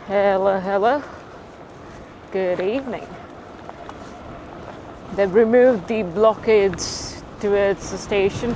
Hello, hello. Good evening. They've removed the blockades towards the station.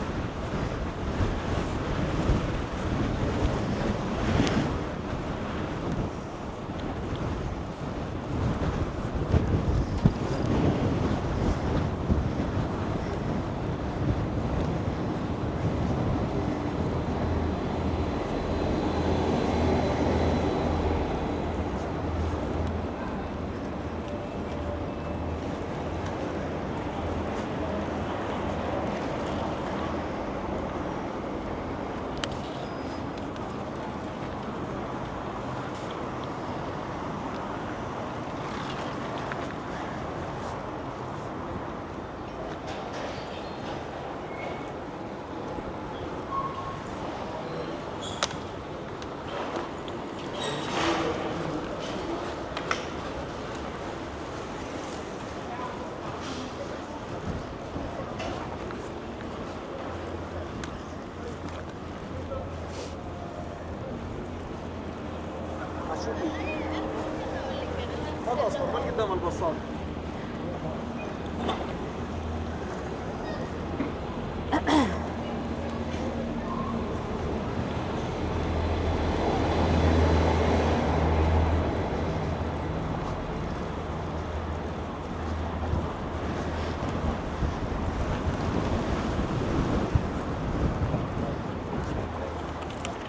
خلاص من قدام البصال.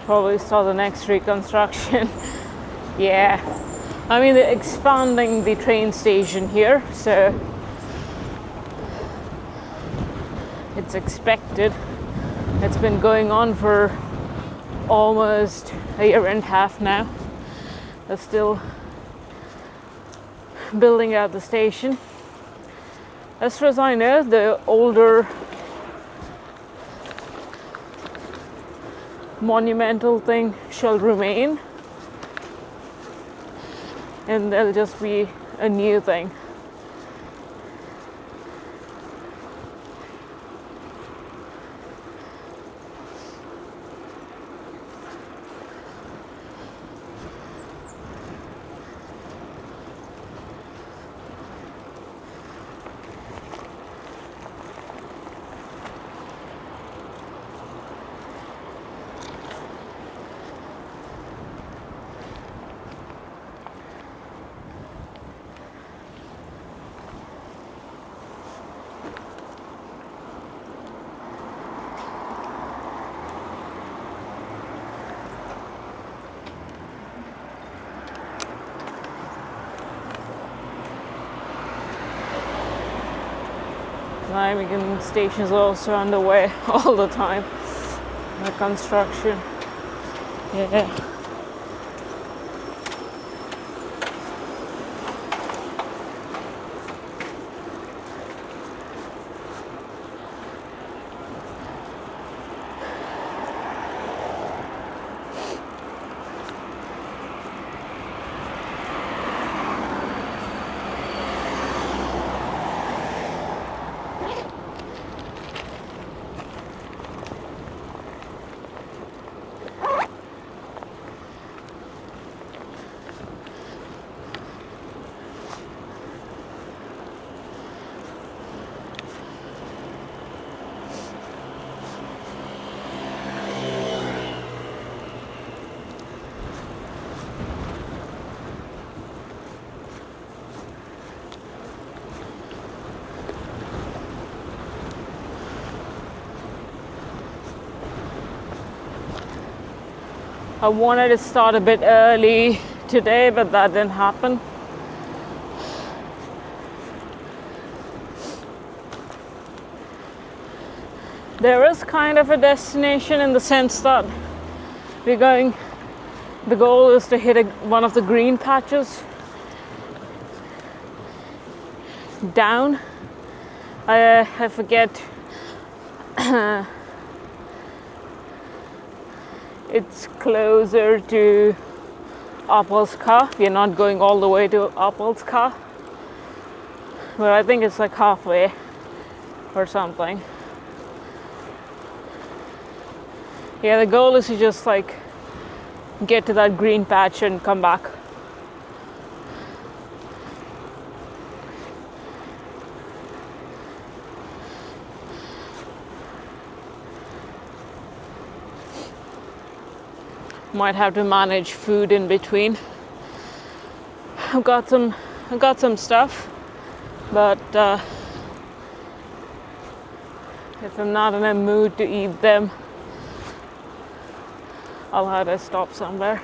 Probably saw the next reconstruction. Yeah. I mean, they're expanding the train station here, so it's expected. It's been going on for almost a year and a half now. They're still building out the station. As far as I know, the older monumental thing shall remain, and there'll just be a new thing. Nijmegen station is also underway all the time. The construction. Yeah. I wanted to start a bit early today, but that didn't happen. There is kind of a destination in the sense that the goal is to hit one of the green patches down. I forget. It's closer to Appelska. We're not going all the way to Appelska, but I think it's like halfway or something. Yeah, the goal is to just like get to that green patch and come back. Might have to manage food in between. I've got some stuff, but if I'm not in a mood to eat them, I'll have to stop somewhere.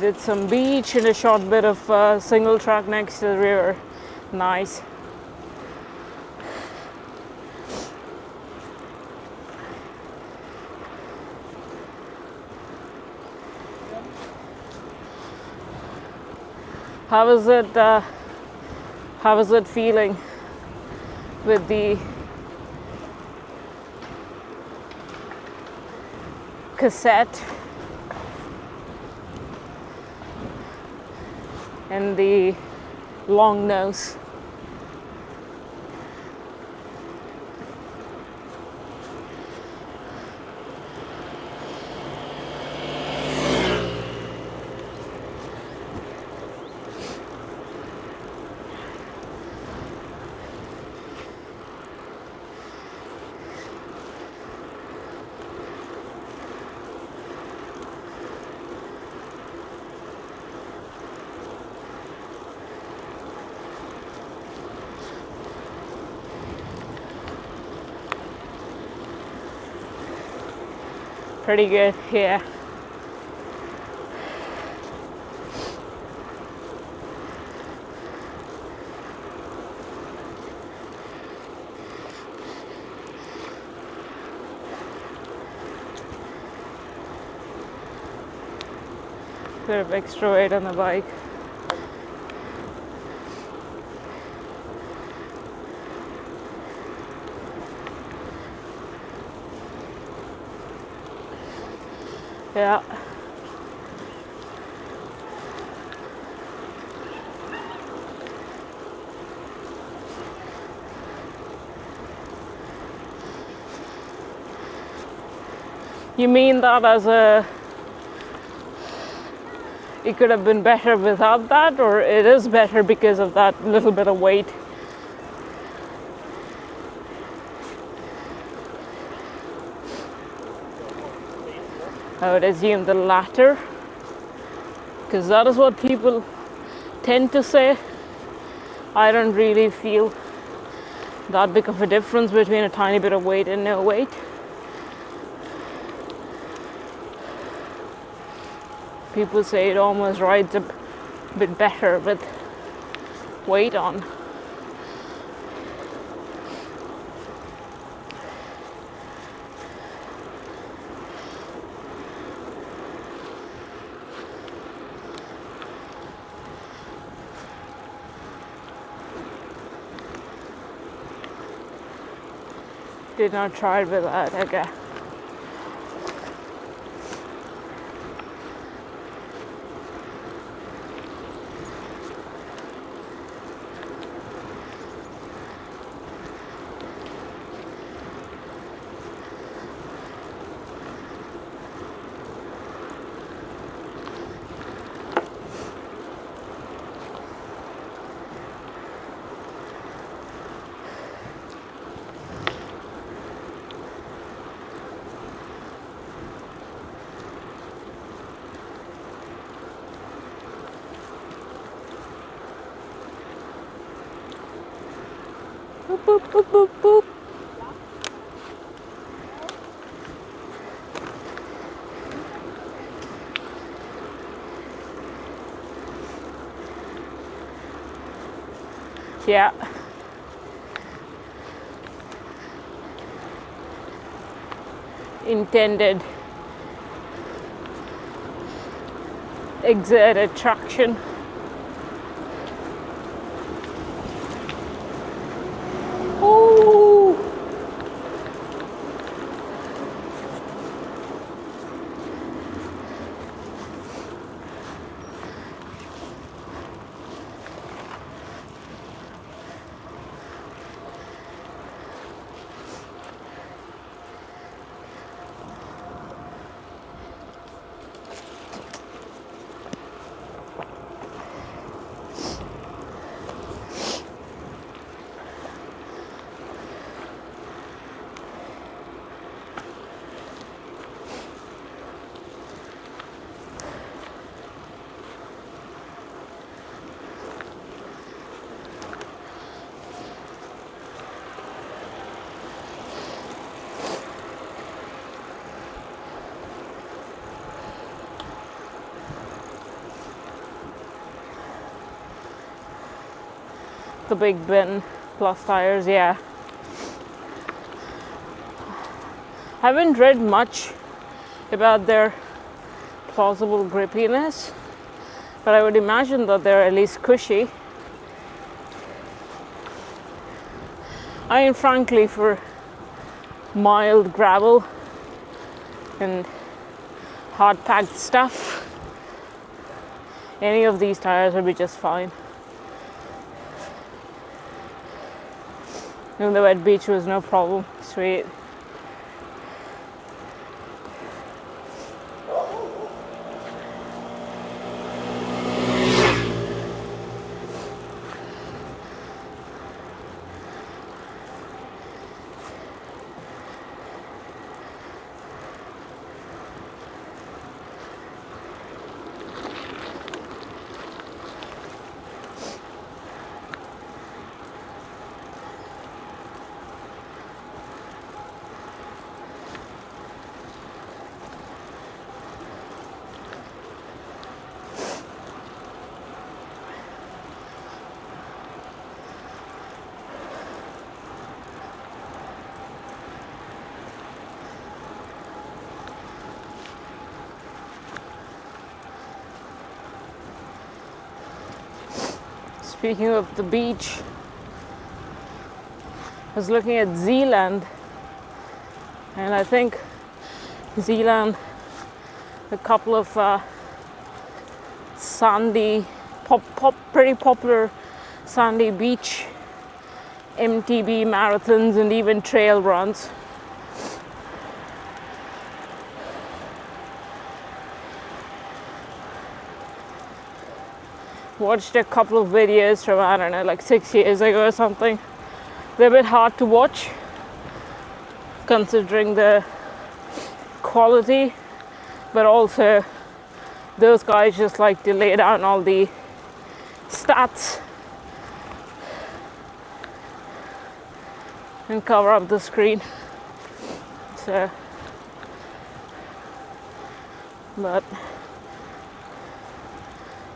Did some beach and a short bit of single track next to the river. Nice. How is it feeling with the cassette and the long nose? Pretty good, yeah. Bit of extra weight on the bike. Yeah. You mean that as a, it could have been better without that, or it is better because of that little bit of weight? I would assume the latter, because that is what people tend to say. I don't really feel that big of a difference between a tiny bit of weight and no weight. People say it almost rides a bit better with weight on. Did not try it with that, okay. Boop, boop, boop, boop, boop. Yeah. Intended exert attraction. The big bin plus tires, yeah. I haven't read much about their plausible grippiness, but I would imagine that they're at least cushy. I mean, frankly, for mild gravel and hard-packed stuff, any of these tires would be just fine. And the wet beach was no problem. Sweet. Speaking of the beach, I was looking at Zealand, and I think Zealand, a couple of sandy, pretty popular sandy beach MTB marathons and even trail runs. Watched a couple of videos from, I don't know, like 6 years ago or something. They're a bit hard to watch considering the quality, but also those guys just like to lay down all the stats and cover up the screen. So, but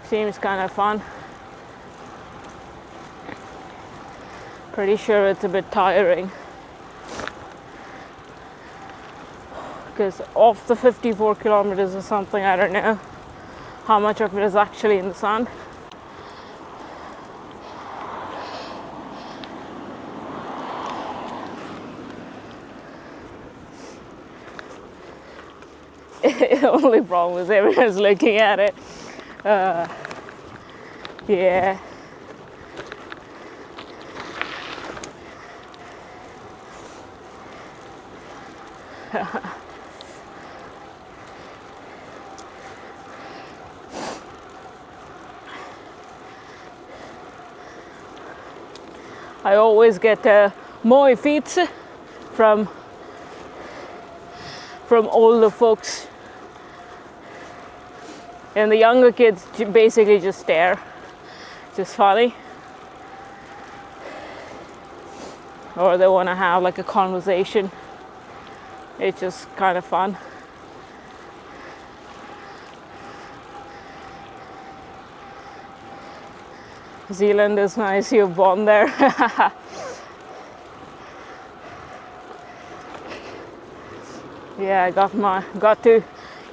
seems kind of fun. Pretty sure it's a bit tiring because off the 54 kilometers or something, I don't know how much of it is actually in the sun. The only problem is everyone's looking at it. Yeah. I always get more feet from older folks, and the younger kids basically just stare. Just funny, or they want to have like a conversation. It's just kind of fun. Zealand is nice. You're born there. Yeah, I got to.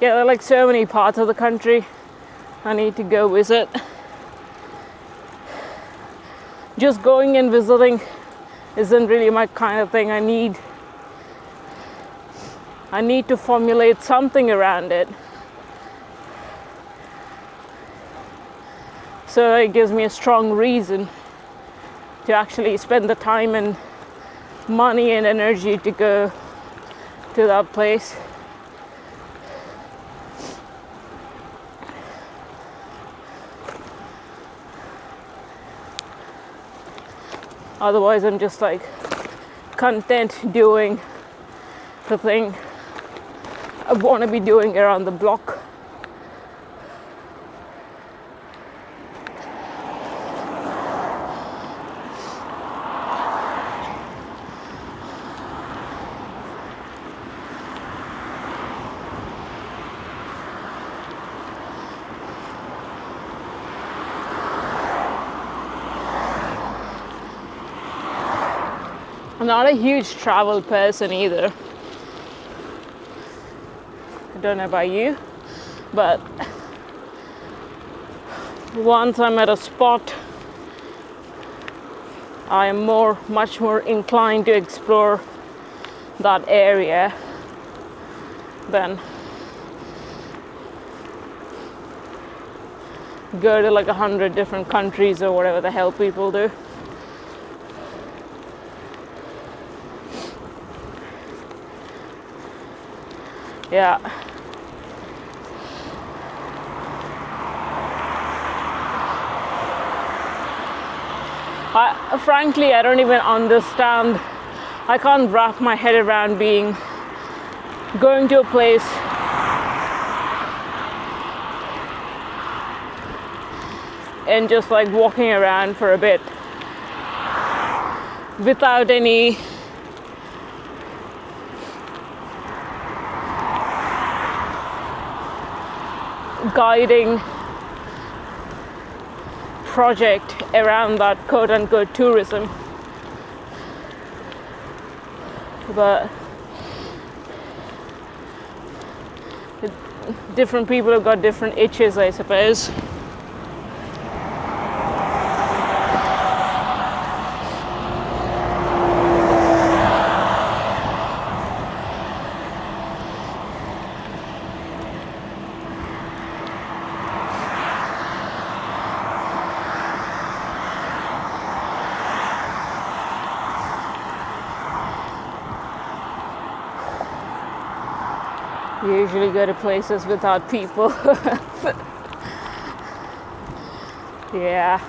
Yeah, there are like so many parts of the country I need to go visit. Just going and visiting isn't really my kind of thing. I need to formulate something around it, so it gives me a strong reason to actually spend the time and money and energy to go to that place. Otherwise, I'm just like content doing the thing I want to be doing around the block. I'm not a huge travel person either. I don't know about you, but once I'm at a spot, I am much more inclined to explore that area than go to like 100 different countries or whatever the hell people do. Yeah. Frankly, I don't even understand. I can't wrap my head around going to a place and just like walking around for a bit without any guiding project around that quote-unquote tourism. But different people have got different itches, I suppose. Usually go to places without people. Yeah.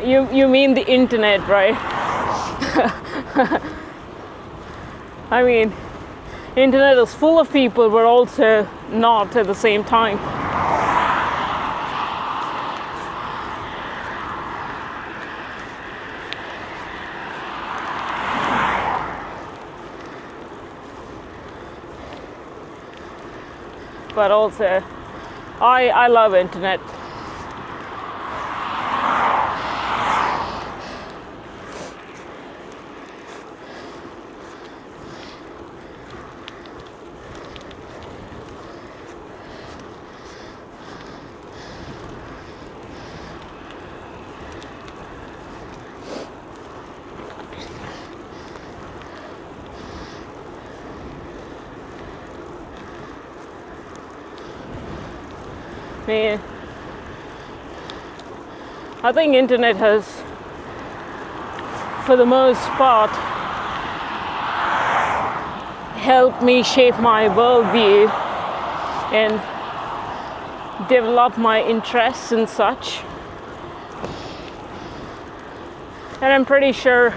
You mean the internet, right? I mean, internet is full of people, but also not at the same time. But also, I love internet. I think internet has, for the most part, helped me shape my worldview and develop my interests and such. And I'm pretty sure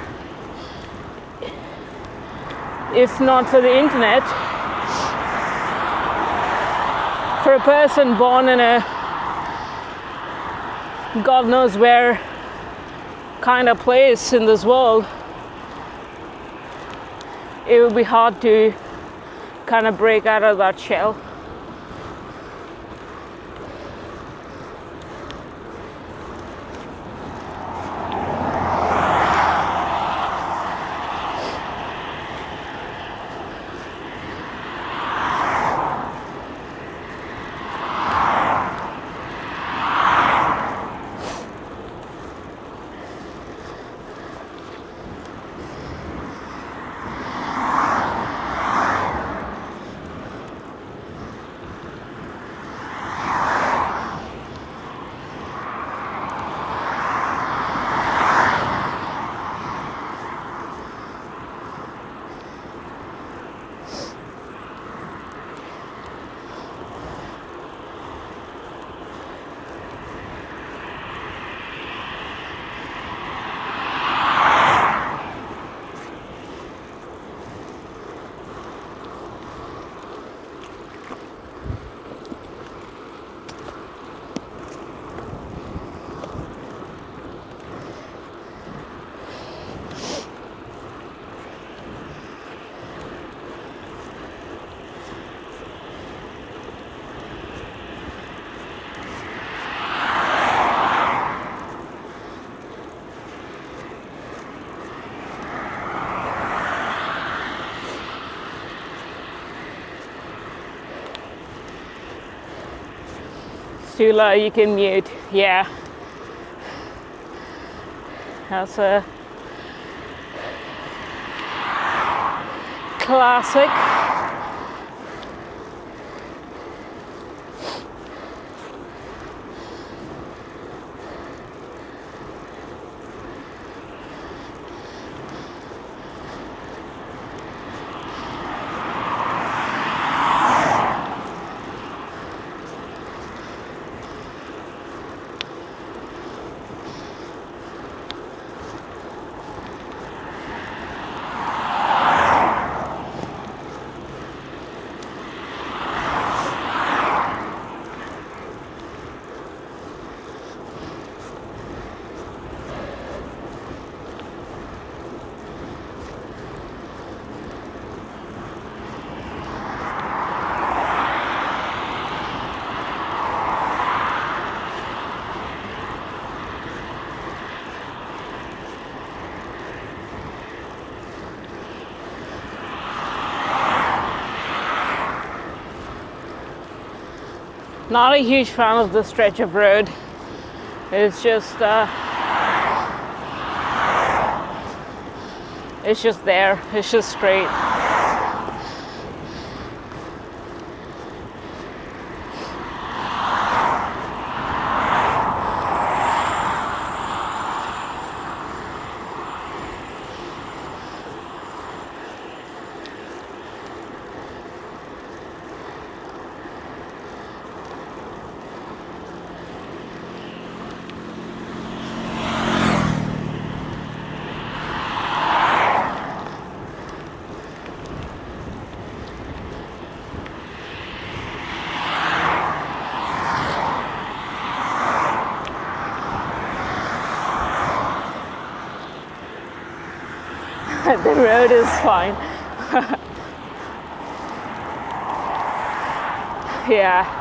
if not for the internet, for a person born in a God knows where kind of place in this world, it would be hard to kind of break out of that shell. too loud, you can mute. Yeah. That's a classic. Not a huge fan of this stretch of road. It's just there. It's just straight. The road is fine. Yeah.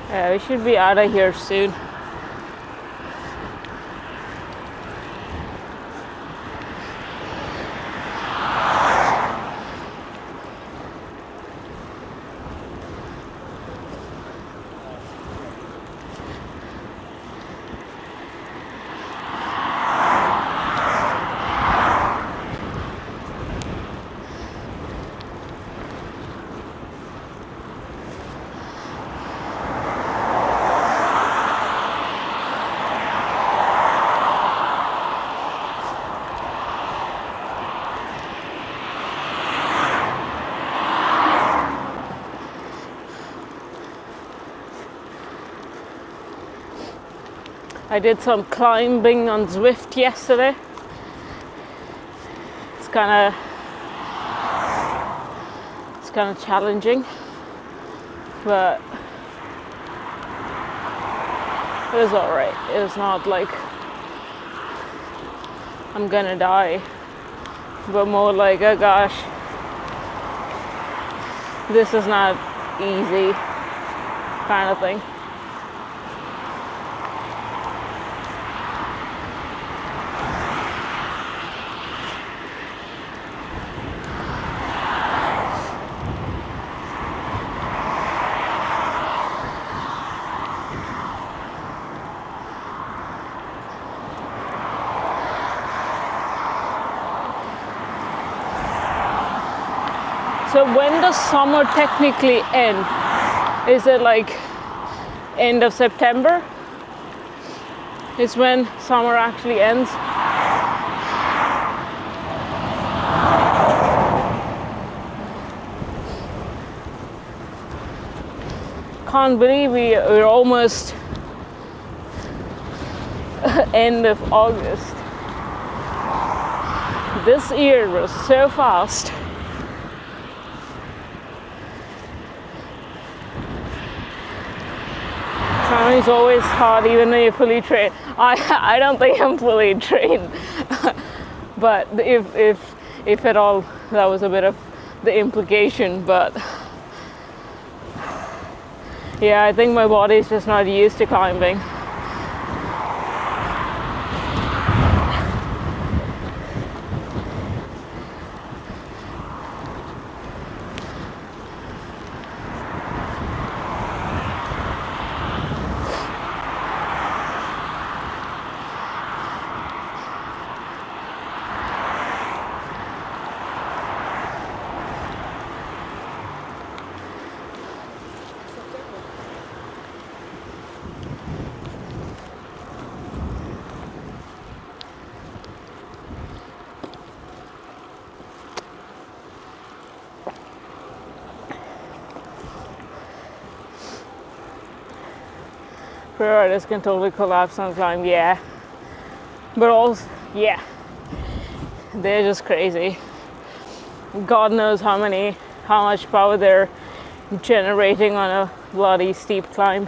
Yeah, we should be out of here soon. I did some climbing on Zwift yesterday. It's kind of challenging, but it was alright. It was not like I'm gonna die, but more like, oh gosh, this is not easy kind of thing. So when does summer technically end? Is it like end of September? Is when summer actually ends? can't believe we're almost end of August. This year was so fast. Climbing is always hard, even when you're fully trained. I don't think I'm fully trained, but if at all, that was a bit of the implication. But yeah, I think my body's just not used to climbing. Pre-riders can totally collapse on climb, yeah. But also, yeah, they're just crazy. God knows how much power they're generating on a bloody steep climb.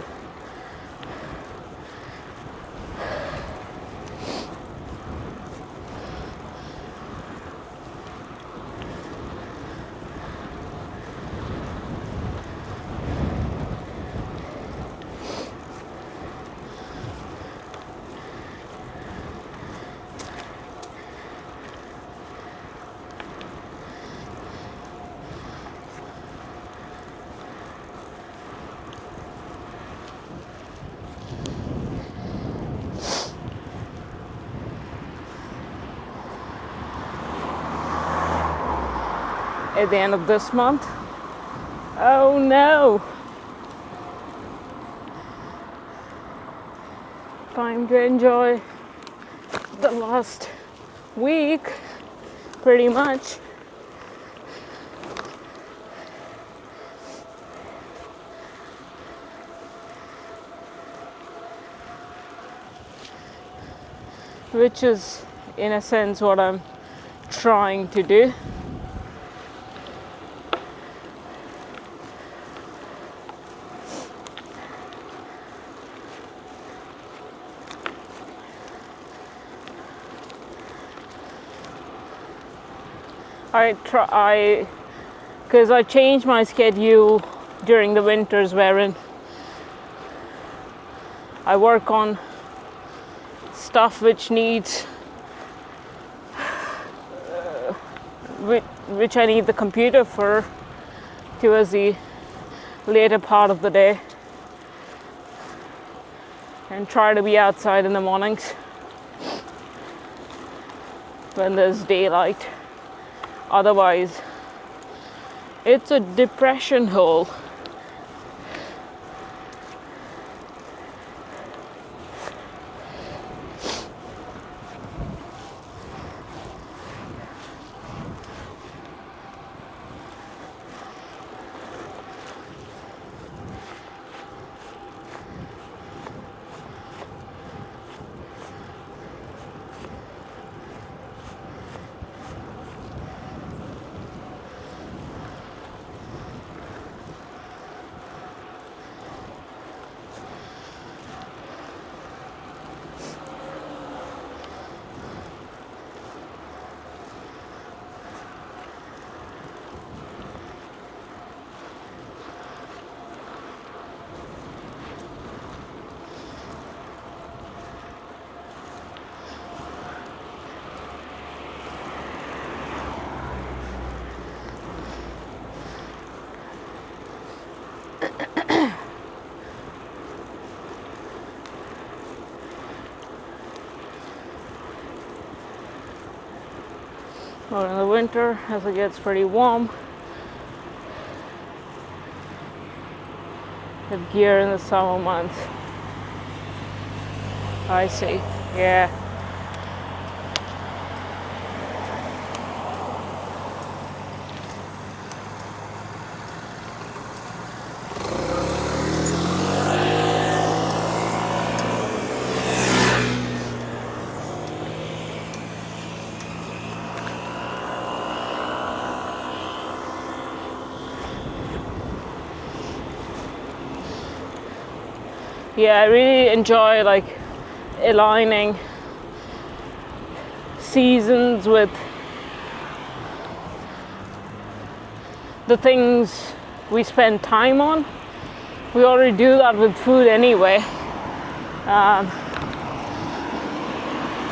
At the end of this month. Oh no! Time to enjoy the last week, pretty much. Which is, in a sense, what I'm trying to do. Because I changed my schedule during the winters, wherein I work on stuff which needs which I need the computer for towards the later part of the day, and try to be outside in the mornings when there's daylight. Otherwise, it's a depression hole. Or in the winter, as it gets pretty warm, with gear in the summer months. I see, yeah. yeah, I really enjoy like aligning seasons with the things we spend time on. We already do that with food anyway.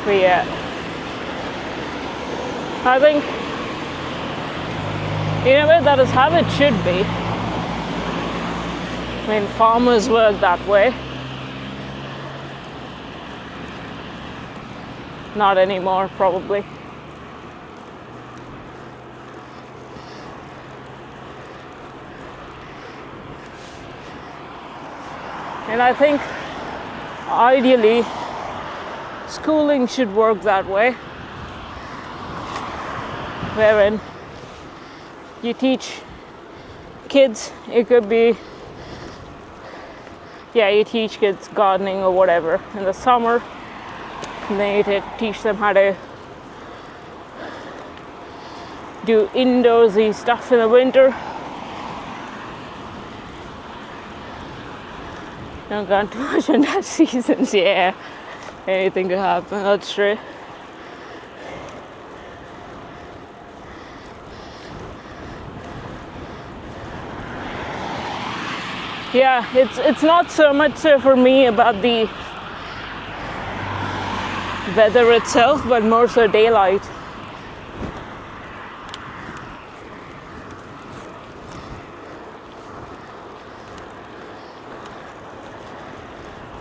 But yeah, I think in a way that is how it should be. I mean, farmers work that way. Not anymore, probably. And I think ideally schooling should work that way, wherein you teach kids, it could be, yeah, you teach kids gardening or whatever in the summer, and then you teach them how to do indoorsy stuff in the winter. Don't go too much in that seasons, yeah. Anything could happen, that's true. Yeah, it's not so much for me about the weather itself, but more so daylight.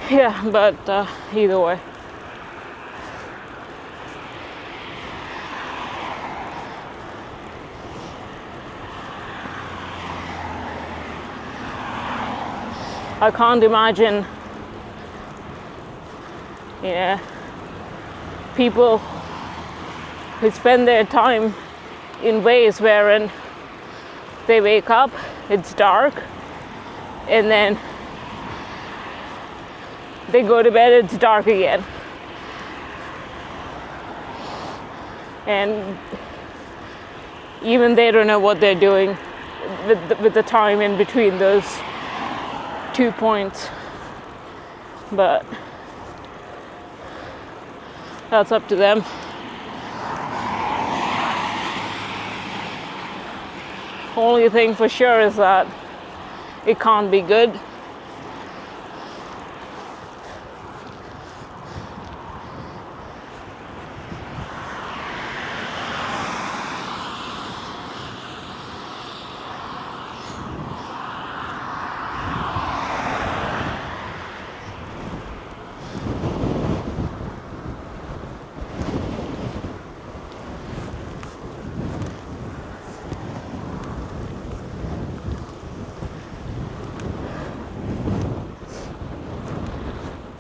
Yeah, but either way. I can't imagine, yeah, people who spend their time in ways wherein they wake up, it's dark, and then they go to bed, it's dark again. And even they don't know what they're doing with the time in between those 2 points. But that's up to them. Only thing for sure is that it can't be good.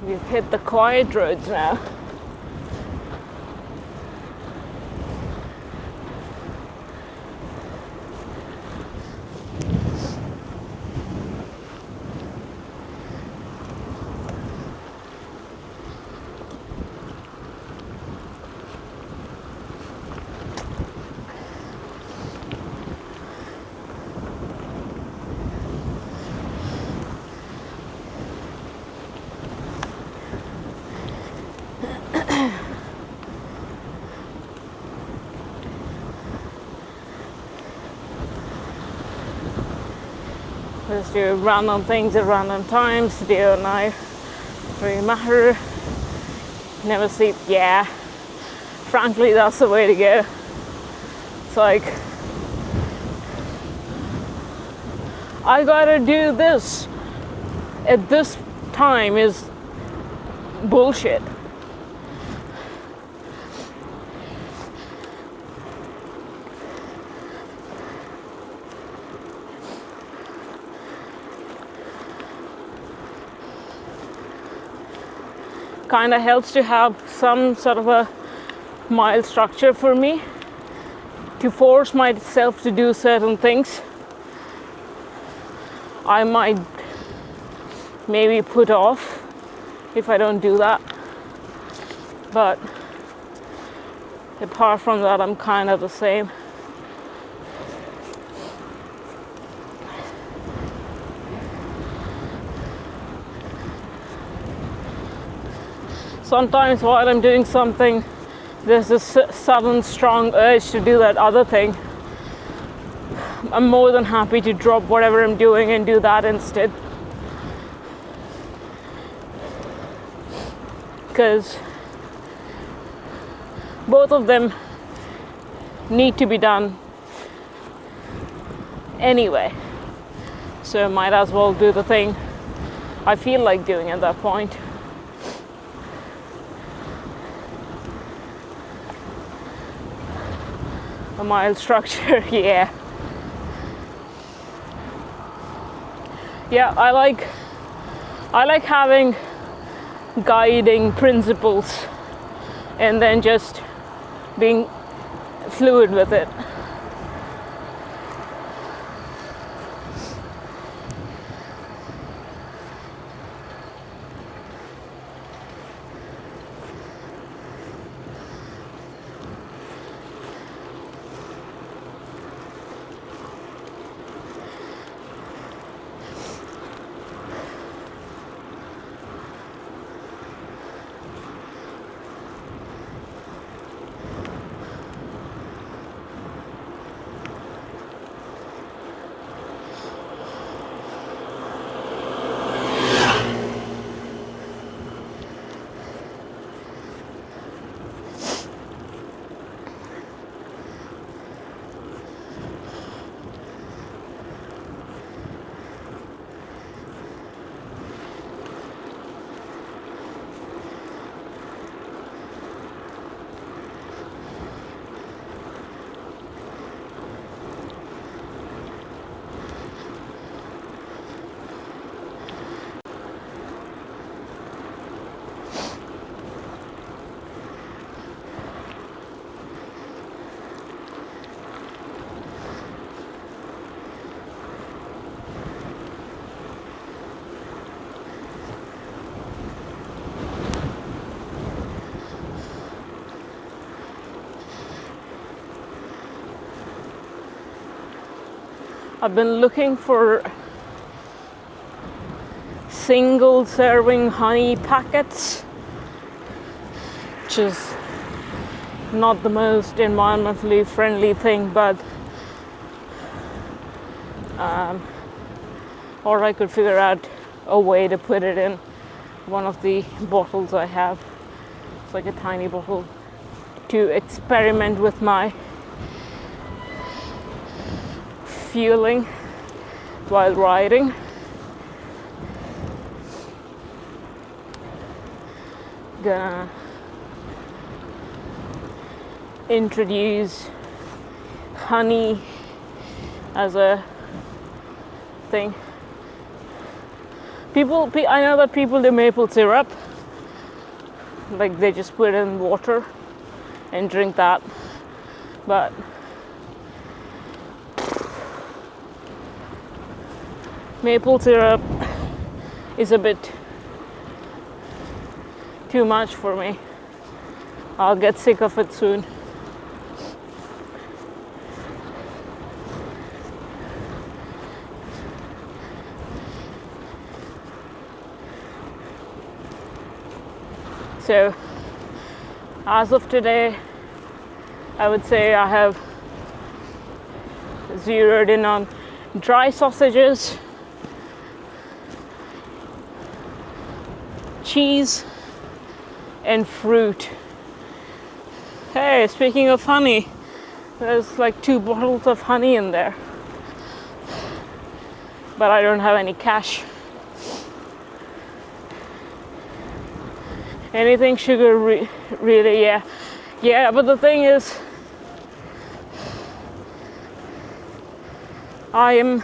We've hit the quiet roads now. Just do random things at random times. Day or night, really matter. Never sleep. Yeah, frankly, that's the way to go. It's like, I gotta do this at this time is bullshit. Kind of helps to have some sort of a mild structure for me to force myself to do certain things I might maybe put off if I don't do that. But apart from that, I'm kind of the same. sometimes while I'm doing something, there's this sudden strong urge to do that other thing. I'm more than happy to drop whatever I'm doing and do that instead. Because both of them need to be done anyway. So I might as well do the thing I feel like doing at that point. A mild structure, yeah. Yeah, I like having guiding principles and then just being fluid with it. I've been looking for single serving honey packets, which is not the most environmentally friendly thing, but or I could figure out a way to put it in one of the bottles I have. It's like a tiny bottle to experiment with my fueling while riding. Gonna introduce honey as a thing. I know that people do maple syrup, like they just put it in water and drink that, but maple syrup is a bit too much for me. I'll get sick of it soon. So, as of today, I would say I have zeroed in on dry sausages, cheese, and fruit. Hey, speaking of honey, there's like 2 bottles of honey in there, but I don't have any cash. Anything sugar really, yeah, but the thing is, I am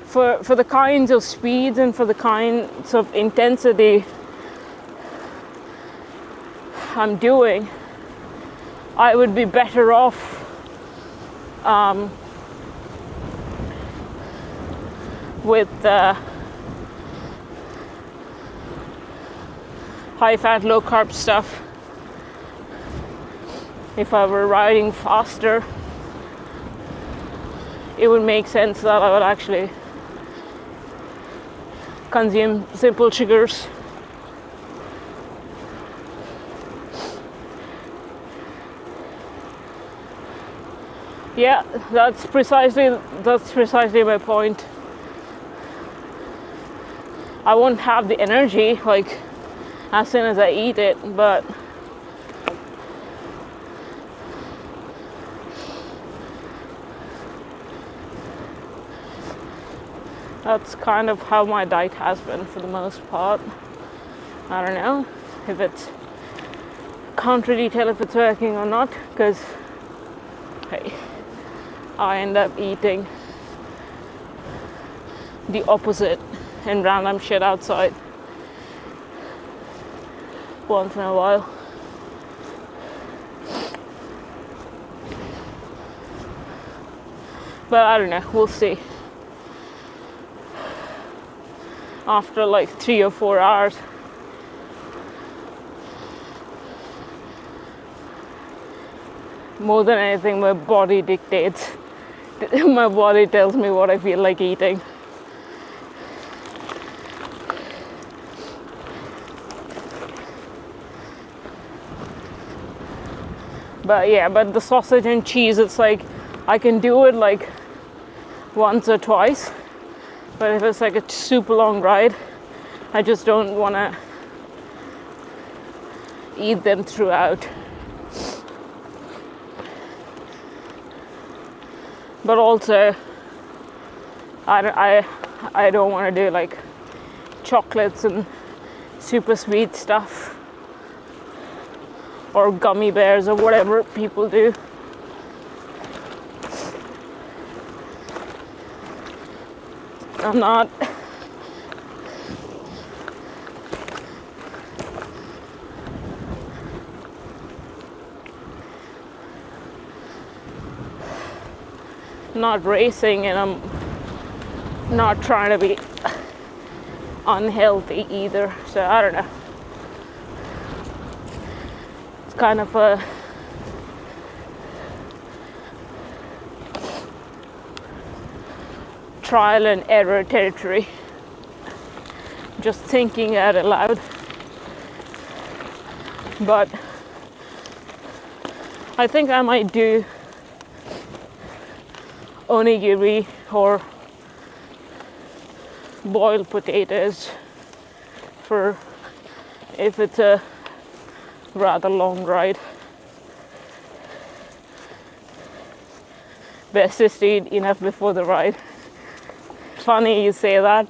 for the kinds of speeds and for the kinds of intensity I'm doing, I would be better off with high fat, low carb stuff. If I were riding faster, it would make sense that I would actually consume simple sugars. that's precisely my point. I won't have the energy like as soon as I eat it, but that's kind of how my diet has been for the most part. I don't know if it's, can't really tell if it's working or not, because hey, I end up eating the opposite and random shit outside once in a while. But I don't know, we'll see. After like 3 or 4 hours, more than anything, my body dictates. My body tells me what I feel like eating. But yeah, but the sausage and cheese, it's like I can do it like once or twice, but if it's like a super long ride, I just don't want to eat them throughout. But also, I don't want to do like chocolates and super sweet stuff, or gummy bears or whatever people do. I'm not racing, and I'm not trying to be unhealthy either, so I don't know. It's kind of a trial and error territory, just thinking out loud. But I think I might do onigiri or boiled potatoes for if it's a rather long ride. Best is to eat enough before the ride. Funny you say that.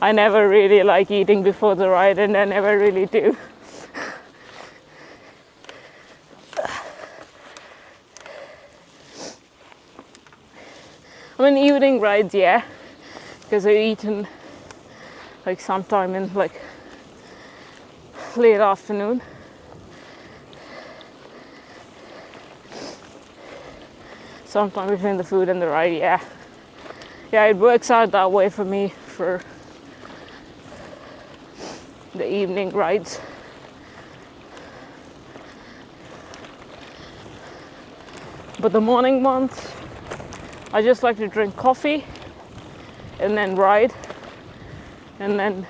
I never really like eating before the ride, and I never really do. I mean, evening rides, yeah, because I eaten like sometime in like late afternoon. Sometime between the food and the ride, yeah. Yeah, it works out that way for me for the evening rides. But the morning ones, I just like to drink coffee and then ride, and then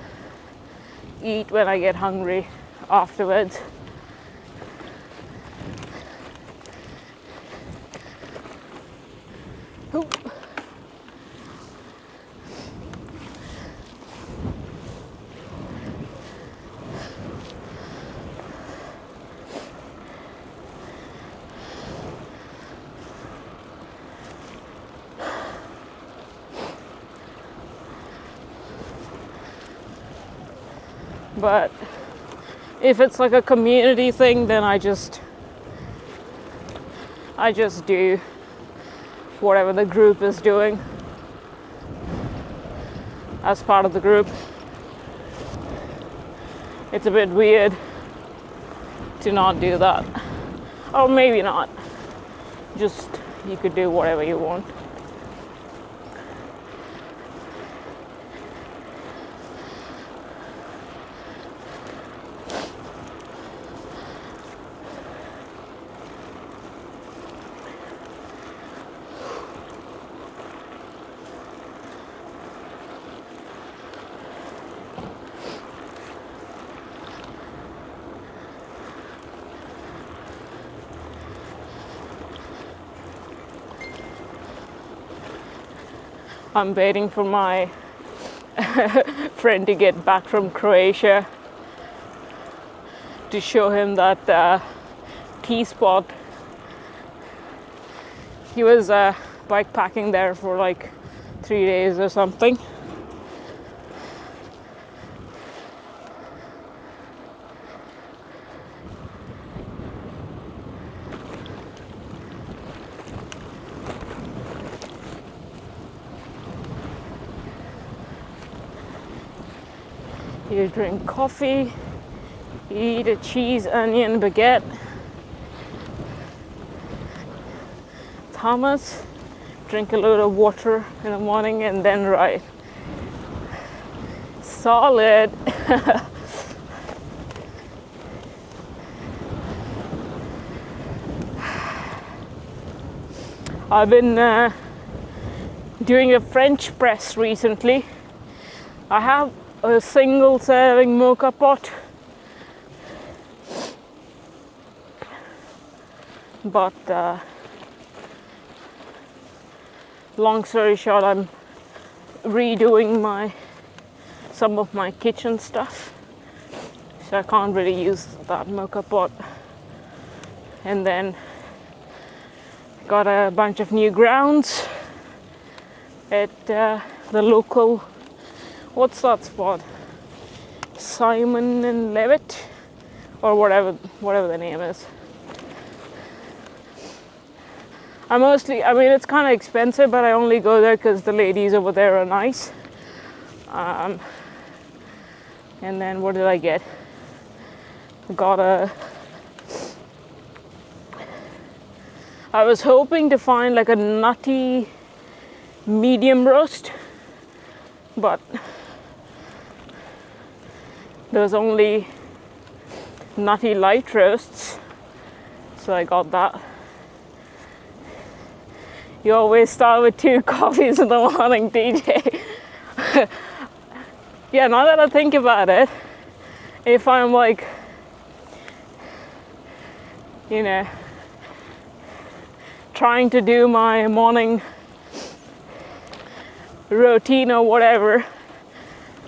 eat when I get hungry afterwards. Ooh. But if it's like a community thing, then I just do whatever the group is doing as part of the group. It's a bit weird to not do that. Or maybe not. Just, you could do whatever you want. I'm waiting for my friend to get back from Croatia to show him that tea spot. He was bikepacking there for like 3 days or something. You drink coffee, you eat a cheese, onion baguette, hummus, drink a load of water in the morning, and then ride. Solid. I've been doing a French press recently. I have a single serving mocha pot, but long story short, I'm redoing some of my kitchen stuff, so I can't really use that mocha pot. And then got a bunch of new grounds at the local, what's that spot? Simon and Levitt, or whatever the name is. I mean, it's kind of expensive, but I only go there because the ladies over there are nice. And then what did I get? I was hoping to find like a nutty medium roast, but there's only nutty light roasts, so I got that. You always start with 2 coffees in the morning, DJ. Yeah, now that I think about it, if I'm like, you know, trying to do my morning routine or whatever,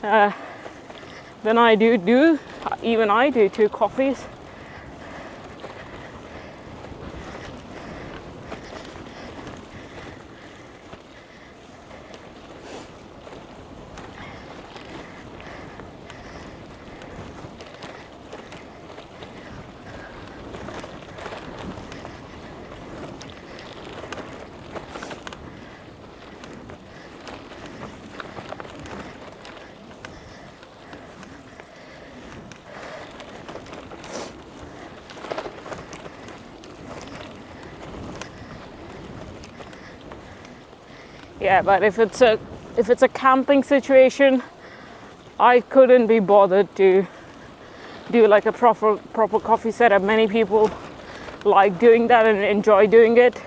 then I do 2 coffees. Yeah, but if it's a camping situation, I couldn't be bothered to do like a proper coffee setup. Many people like doing that and enjoy doing it.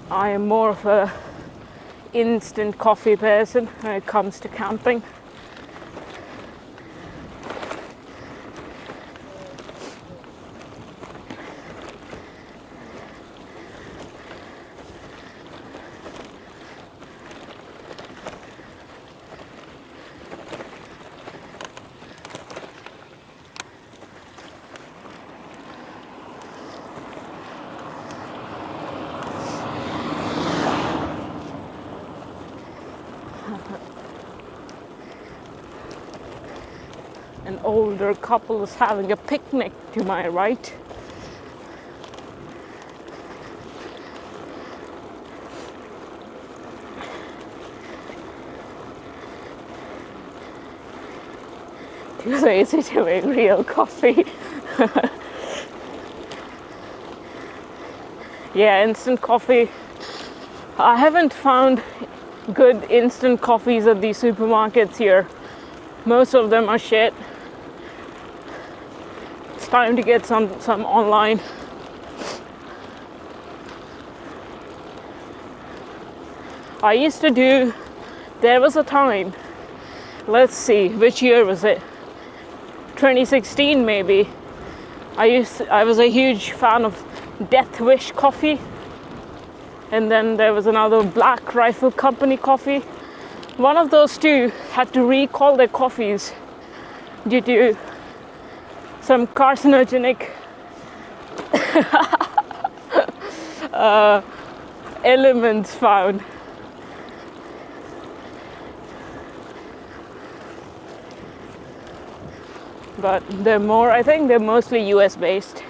I am more of a instant coffee person when it comes to camping. An older couple is having a picnic to my right. Too lazy to make real coffee. Yeah, instant coffee. I haven't found good instant coffees at these supermarkets here. Most of them are shit. It's time to get some online. There was a time, let's see, which year was it? 2016 maybe. I was a huge fan of Death Wish coffee. And then there was another Black Rifle Company coffee. One of those two had to recall their coffees due to some carcinogenic elements found. But I think they're mostly US based.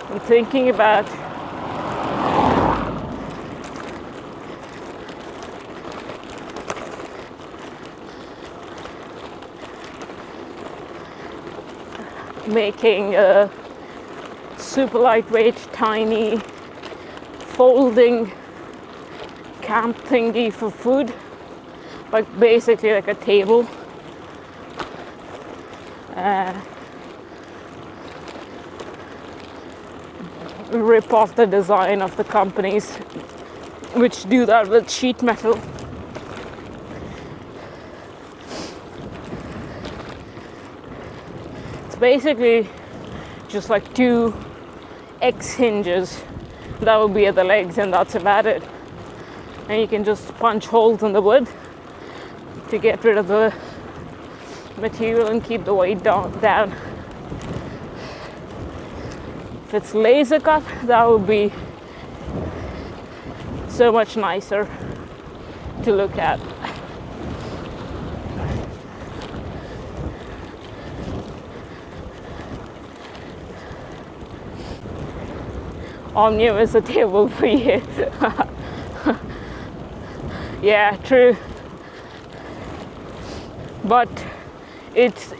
I'm thinking about making a super lightweight, tiny, folding camp thingy for food, like basically like a table. Rip off the design of the companies which do that with sheet metal. It's basically just like two X hinges that will be at the legs, and that's about it. And you can just punch holes in the wood to get rid of the material and keep the weight down. If it's laser cut, that would be so much nicer to look at. Omnium is a table for you. Yeah, true. But it's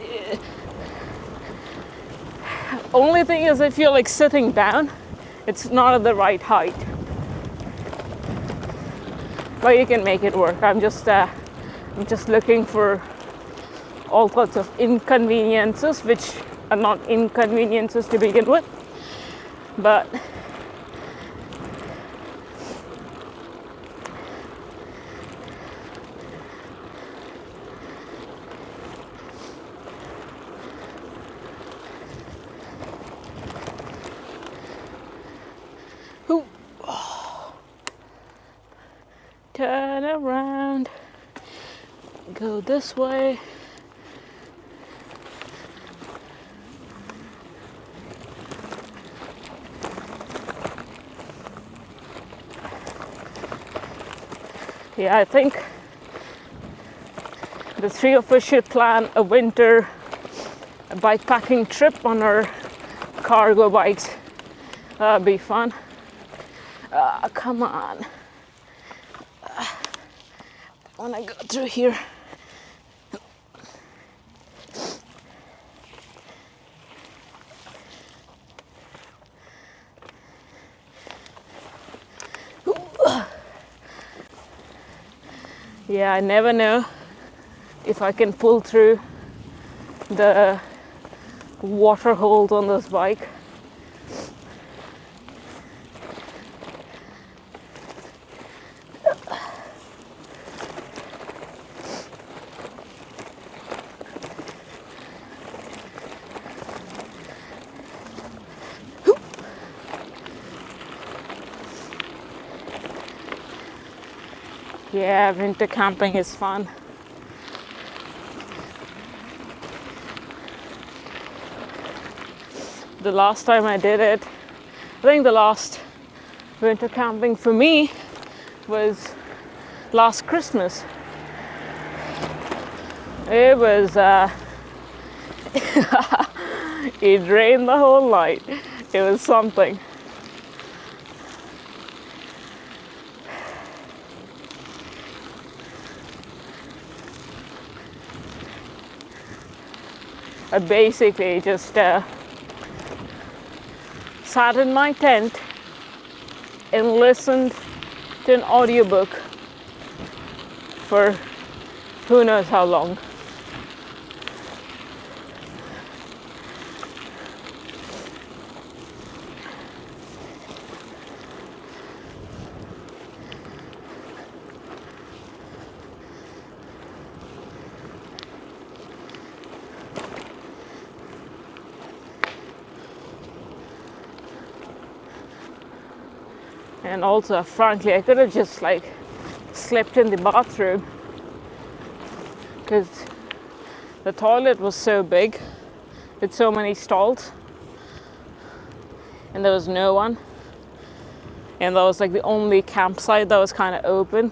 only thing is, if you're like sitting down, it's not at the right height. But you can make it work. I'm just looking for all sorts of inconveniences, which are not inconveniences to begin with. But turn around, go this way. Yeah, I think the three of us should plan a winter bikepacking trip on our cargo bikes. That'd be fun. Come on. I want to go through here. Yeah, I never know if I can pull through the water holes on this bike. Yeah, winter camping is fun. The last time I did it, I think the last winter camping for me was last Christmas. It was, it rained the whole night. It was something. I basically just sat in my tent and listened to an audiobook for who knows how long. And also, frankly, I could have just like slept in the bathroom because the toilet was so big with so many stalls and there was no one, and that was like the only campsite that was kind of open.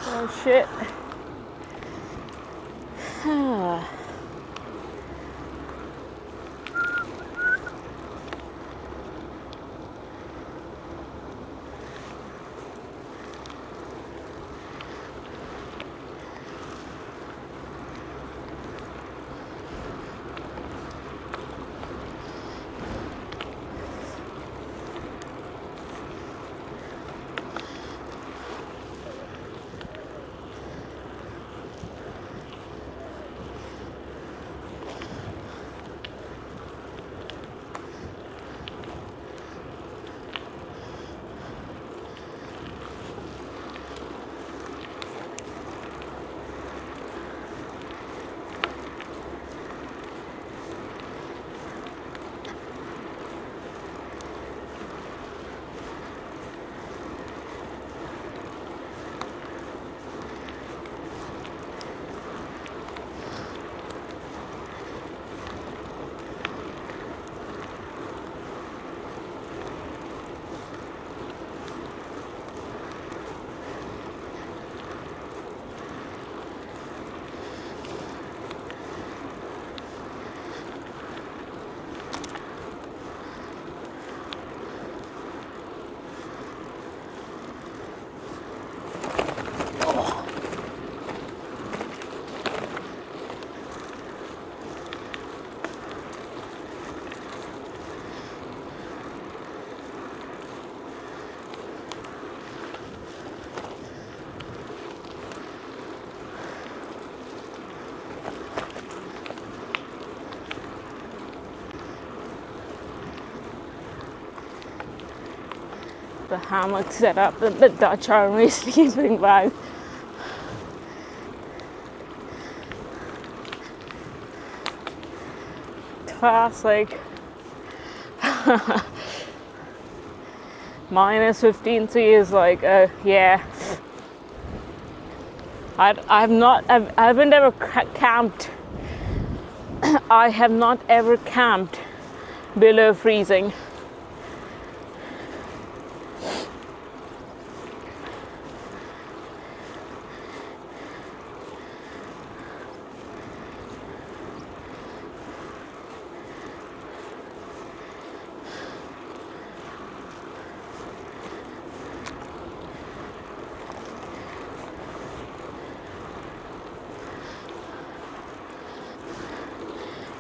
Oh shit. The hammock set up in the Dutch Army sleeping bag. Classic. Minus 15C is like, yeah. I haven't ever camped. I have not ever camped below freezing.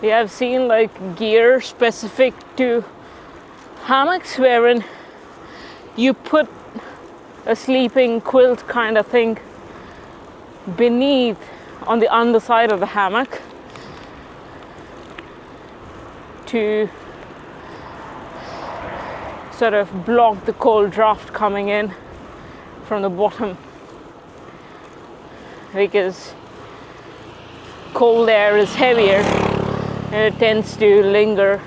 Yeah, I've seen like gear specific to hammocks wherein you put a sleeping quilt kind of thing beneath on the underside of the hammock to sort of block the cold draft coming in from the bottom, because cold air is heavier and it tends to linger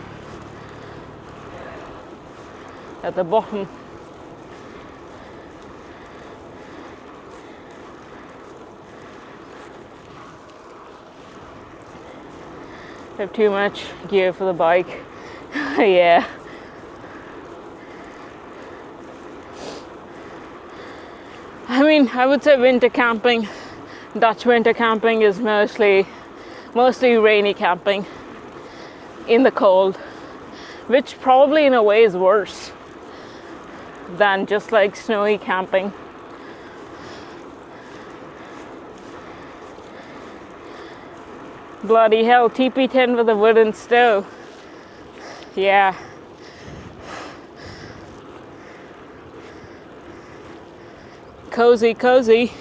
at the bottom. I have too much gear for the bike. Yeah. I mean, I would say winter camping, Dutch winter camping is mostly rainy camping in the cold, which probably in a way is worse than just like snowy camping. Bloody hell, teepee tent with a wooden stove. Yeah. Cozy, cozy.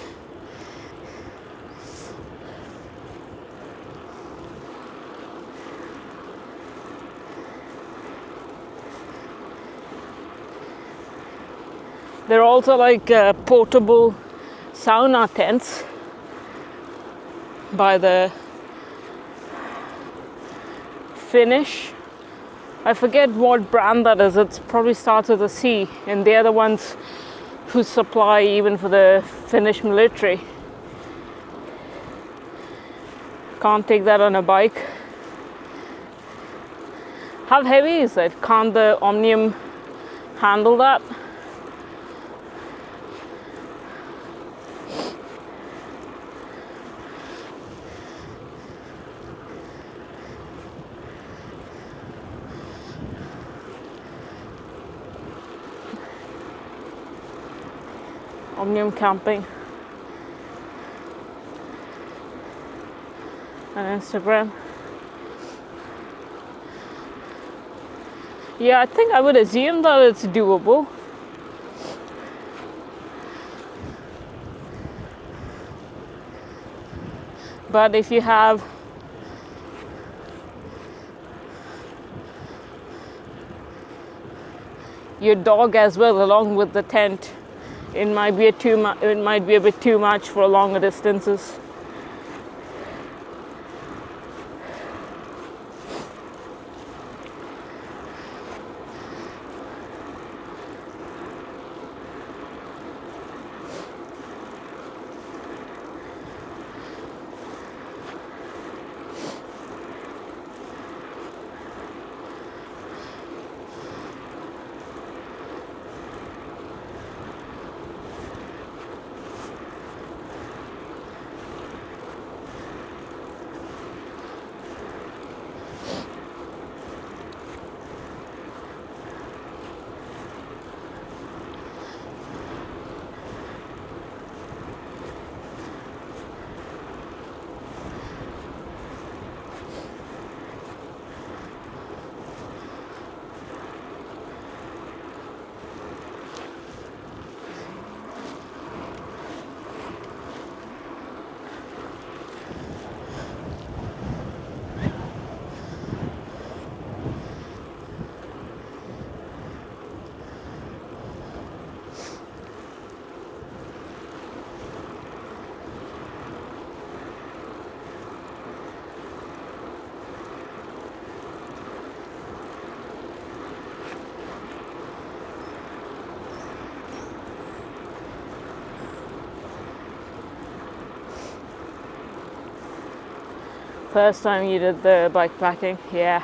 They're also like portable sauna tents by the Finnish. I forget what brand that is. It probably starts with a C, and they're the ones who supply even for the Finnish military. Can't take that on a bike. How heavy is it? Can't the Omnium handle that? Omnium camping on Instagram. Yeah, I think I would assume that it's doable. But if you have your dog as well along with the tent, it might be a bit too much for longer distances. First time you did the bike packing, yeah.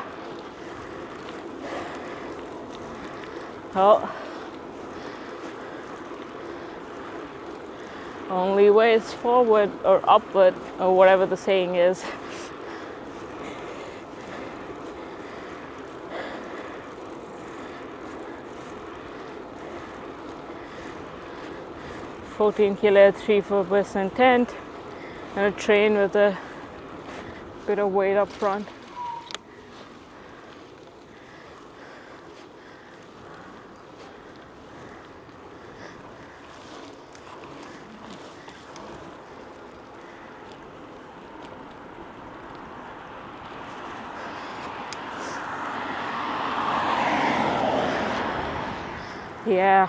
Oh. Only way is forward or upward or whatever the saying is. $14 3-4-person tent and a train with a bit of weight up front. Yeah.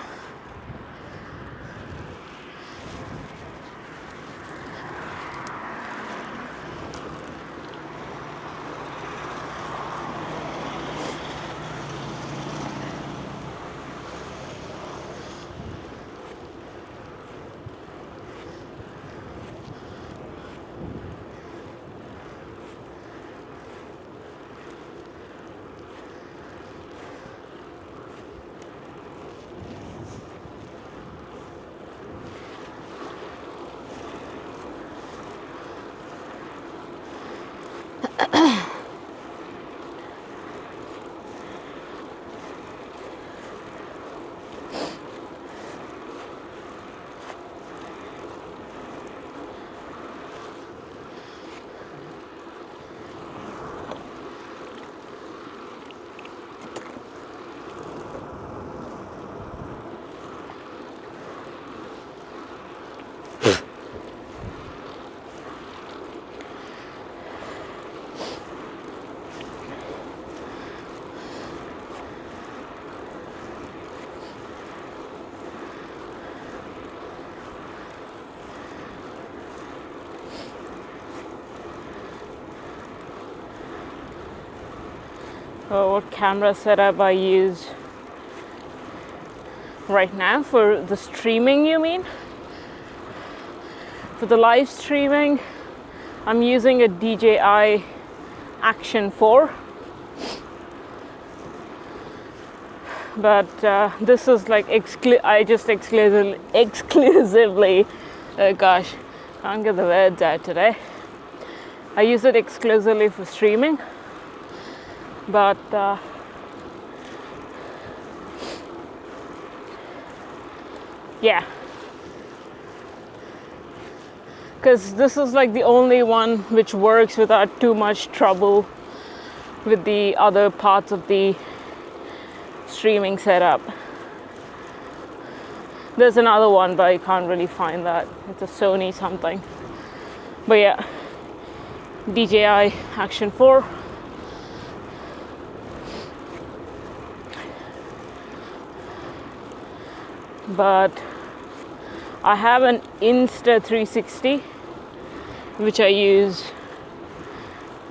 Oh, what camera setup I use right now for the streaming, you mean? For the live streaming, I'm using a DJI Action 4. But this is like I just exclusively gosh, can't get the words out today. I use it exclusively for streaming. But yeah, because this is like the only one which works without too much trouble with the other parts of the streaming setup. There's another one, but I can't really find that. It's a Sony something. But yeah, DJI Action 4. But I have an Insta360 which I use.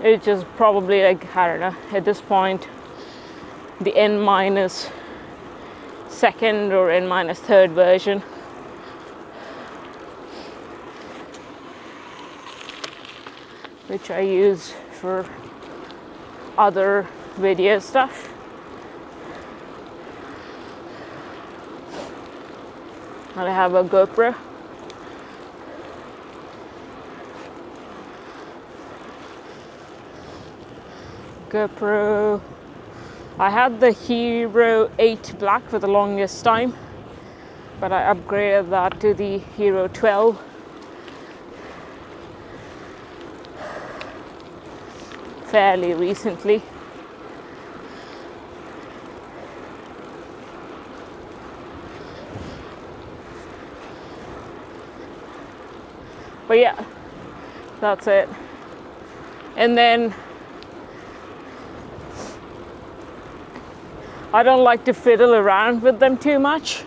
It's just probably like, I don't know, at this point the N-2nd or N-3rd version. Which I use for other video stuff. And I have a GoPro. I had the Hero 8 Black for the longest time, but I upgraded that to the Hero 12. Fairly recently. But yeah, that's it. And then I don't like to fiddle around with them too much.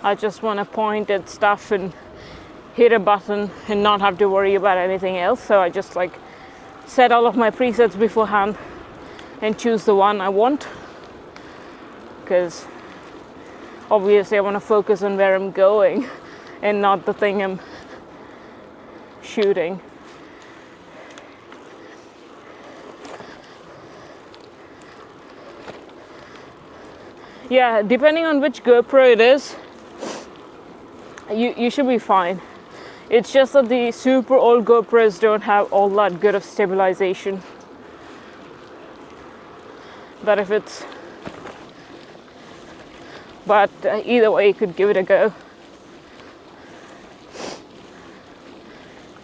I just want to point at stuff and hit a button and not have to worry about anything else. So I just like set all of my presets beforehand and choose the one I want, because obviously I want to focus on where I'm going and not the thing I'm shooting. Yeah, depending on which GoPro it is, you should be fine. It's just that the super old GoPros don't have all that good of stabilization. But if it's either way, you could give it a go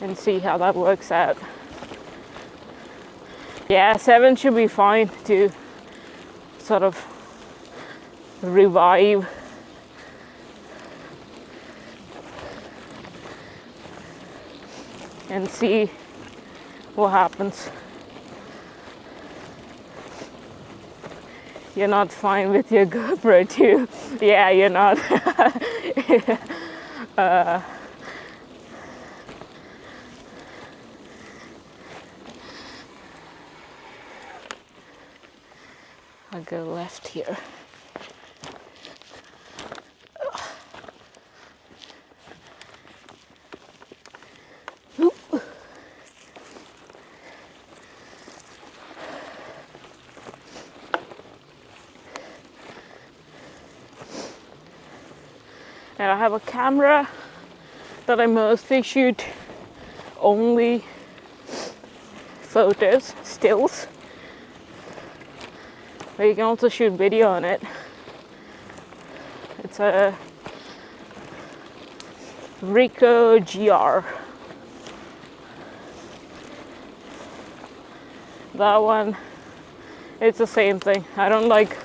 and see how that works out. Yeah, 7 should be fine to sort of revive and see what happens. You're not fine with your GoPro too. Yeah, you're not. I'll go left here. And I have a camera that I mostly shoot only photos, stills. But you can also shoot video on it. It's a Ricoh GR. That one, it's the same thing. I don't like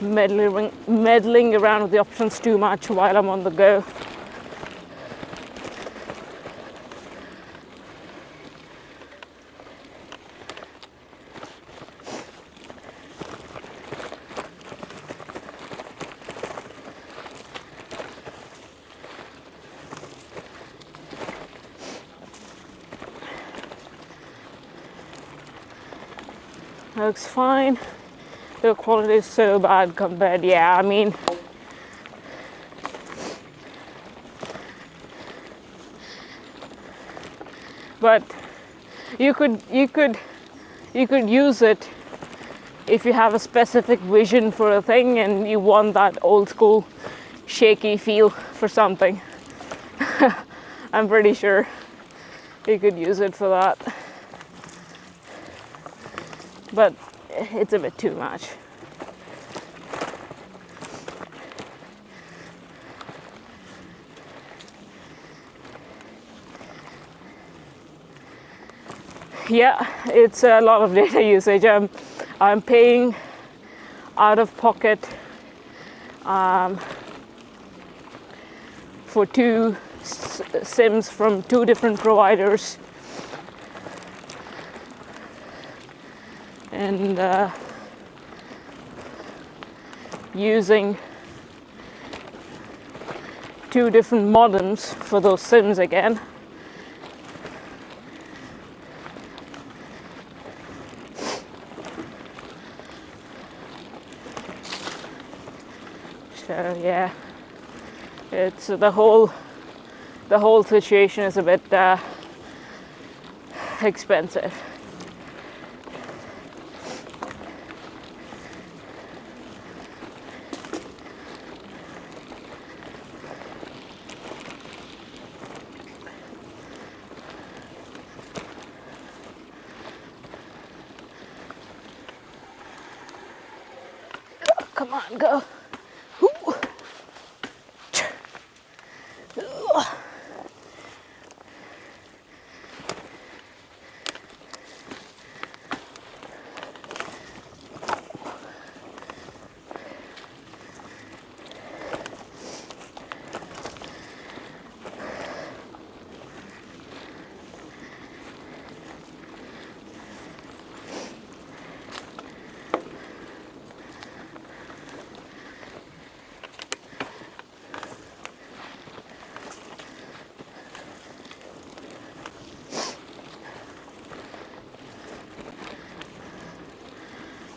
meddling around with the options too much while I'm on the go. Looks fine. The quality is so bad compared, yeah, I mean, but you could use it if you have a specific vision for a thing and you want that old school shaky feel for something. I'm pretty sure you could use it for that. But it's a bit too much. Yeah, it's a lot of data usage. I'm paying out of pocket for two SIMs from two different providers. And using two different modems for those SIMs again. So yeah, it's the whole situation is a bit expensive. Come on, go.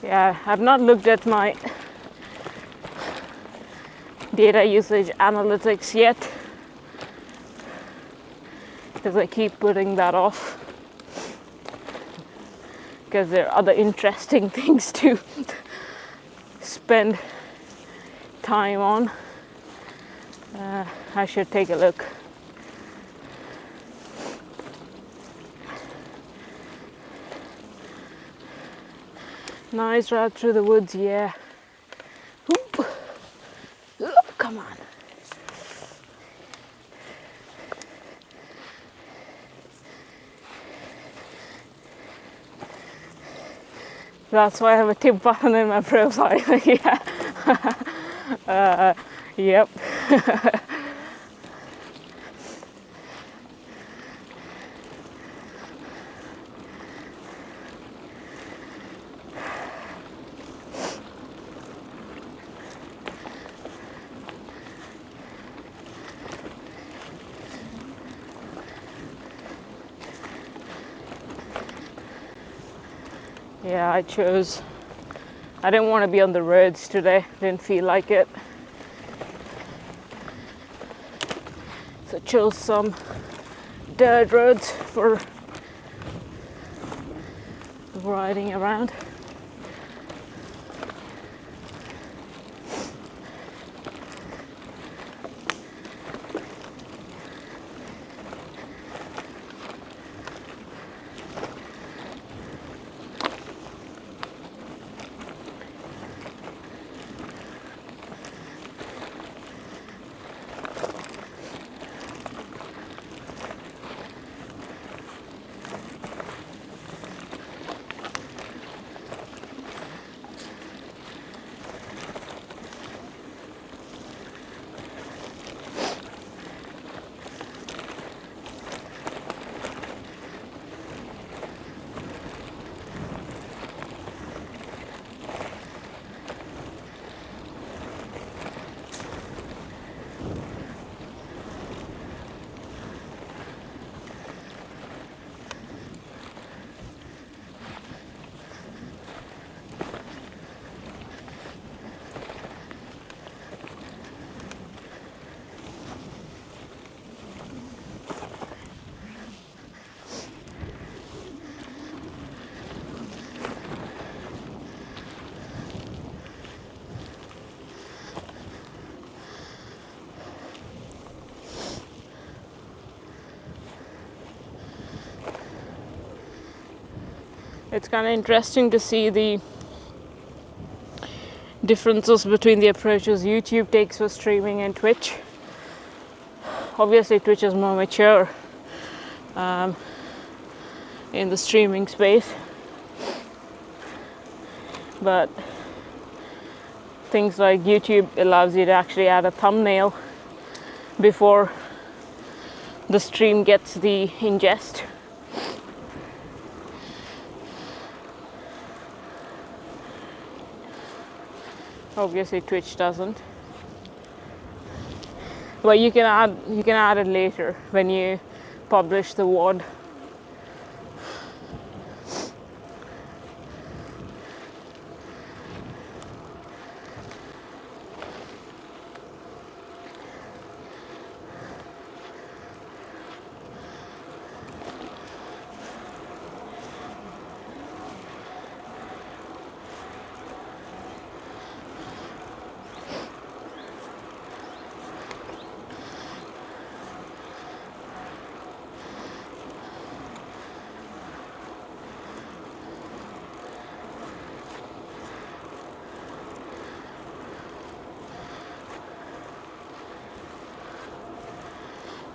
Yeah, I've not looked at my data usage analytics yet because I keep putting that off because there are other interesting things to spend time on. I should take a look. Nice route through the woods, yeah. Oop. Come on. That's why I have a tip button in my profile. Yeah. Yep. Yeah, I didn't want to be on the roads today, didn't feel like it. So I chose some dirt roads for riding around. It's kind of interesting to see the differences between the approaches YouTube takes for streaming and Twitch. Obviously, Twitch is more mature in the streaming space, but things like YouTube allows you to actually add a thumbnail before the stream gets the ingest. Obviously Twitch doesn't, but you can add it later when you publish the VOD.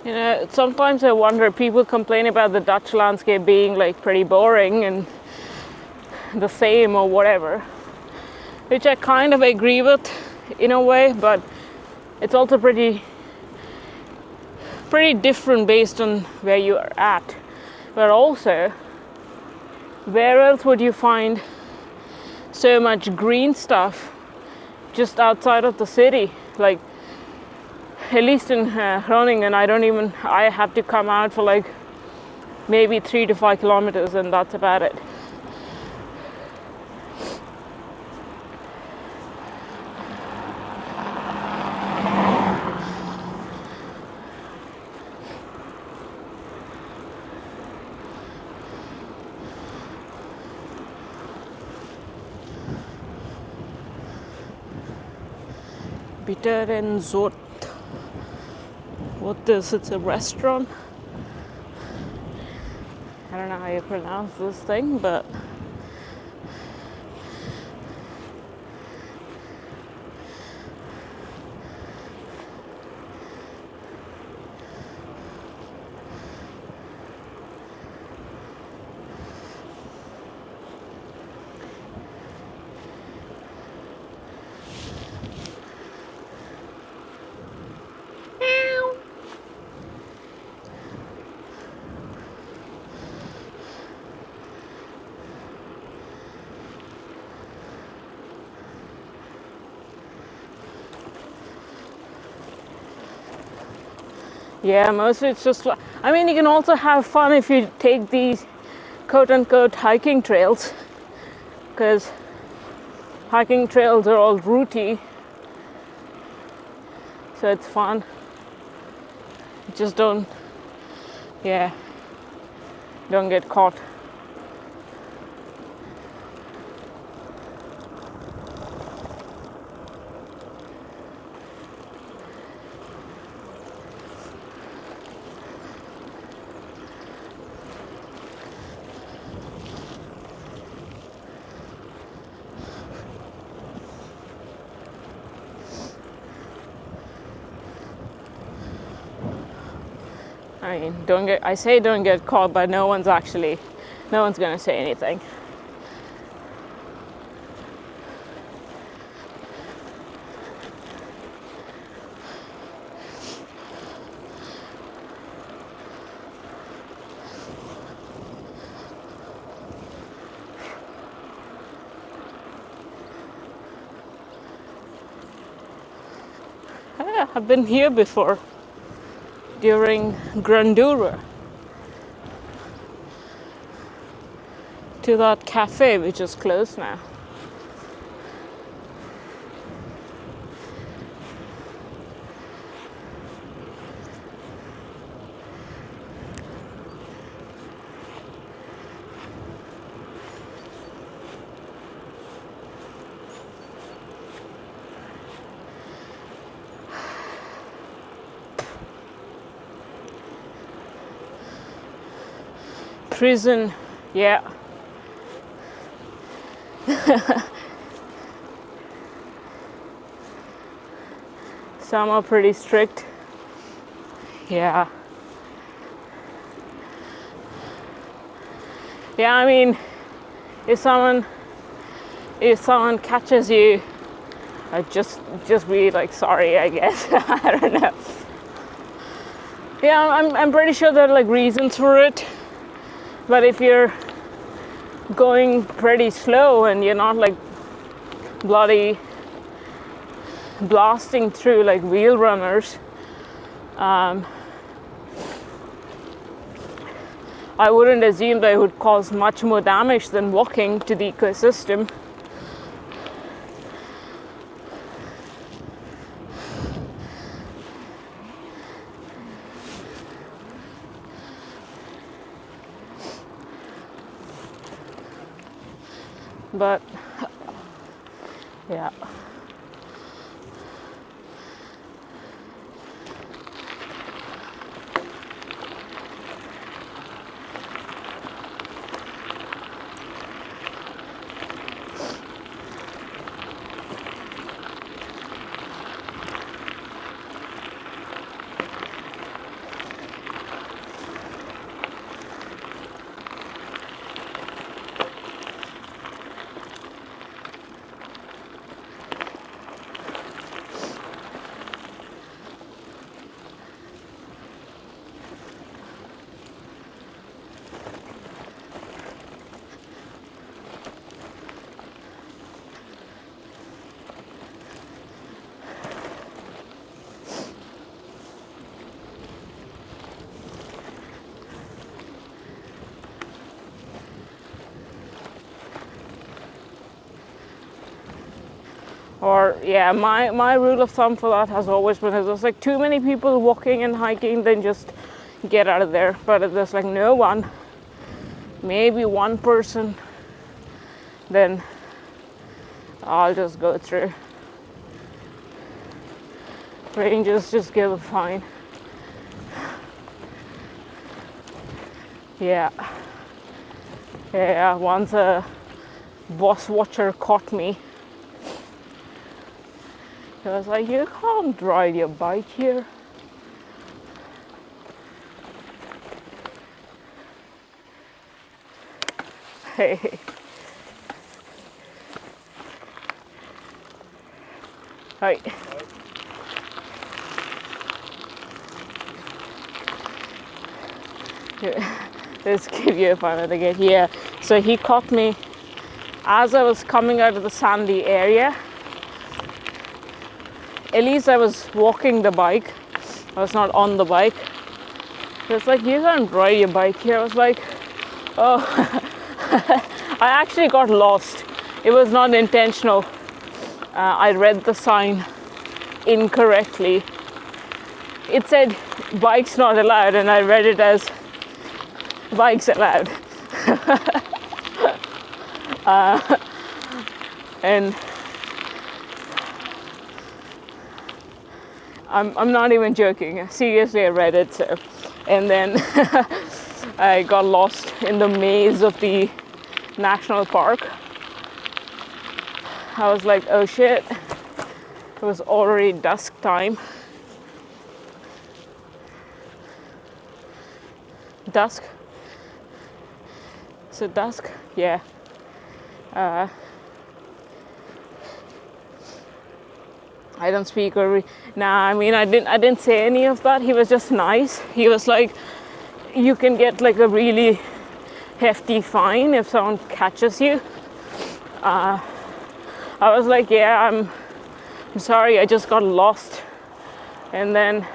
You know, sometimes I wonder, people complain about the Dutch landscape being like pretty boring and the same or whatever, which I kind of agree with in a way, but it's also pretty different based on where you are at. But also, where else would you find so much green stuff just outside of the city? Like, at least in Groningen, I have to come out for like maybe 3 to 5 kilometers, and that's about it. Bitter and Zot. What this? It's a restaurant. I don't know how you pronounce this thing, but yeah, mostly it's just, I mean, you can also have fun if you take these quote-unquote hiking trails because hiking trails are all rooty, so it's fun. Just don't get caught. I mean, don't get caught, but no one's gonna say anything. Yeah, I've been here before. During Grandura to that cafe which is closed now. Prison, yeah. Some are pretty strict. Yeah. Yeah, I mean, if someone catches you, just be like sorry, I guess. I don't know. Yeah, I'm pretty sure there are like reasons for it. But if you're going pretty slow and you're not like bloody blasting through like wheel runners, I wouldn't assume that it would cause much more damage than walking to the ecosystem. But yeah. Or yeah, my rule of thumb for that has always been, if there's like too many people walking and hiking, then just get out of there. But if there's like no one, maybe one person, then I'll just go through. Rangers just give a fine. Yeah. Yeah, once a boss watcher caught me. He was like, you can't ride your bike here. Hey. Hi. Let's give you a fun again. Yeah, so he caught me as I was coming out of the sandy area. At least I was walking the bike. I was not on the bike. It's like, you can't ride your bike here. I was like, oh. I actually got lost It was not intentional. I read the sign incorrectly. It said bikes not allowed, and I read it as bikes allowed. And I'm not even joking. Seriously, I read it. So. And then I got lost in the maze of the national park. I was like, oh shit. It was already dusk time. Dusk? Is it dusk? Yeah. I don't speak or nah, I mean I didn't say any of that. He was just nice. He was like, you can get like a really hefty fine if someone catches you. I was like, yeah, I'm sorry, I just got lost. And then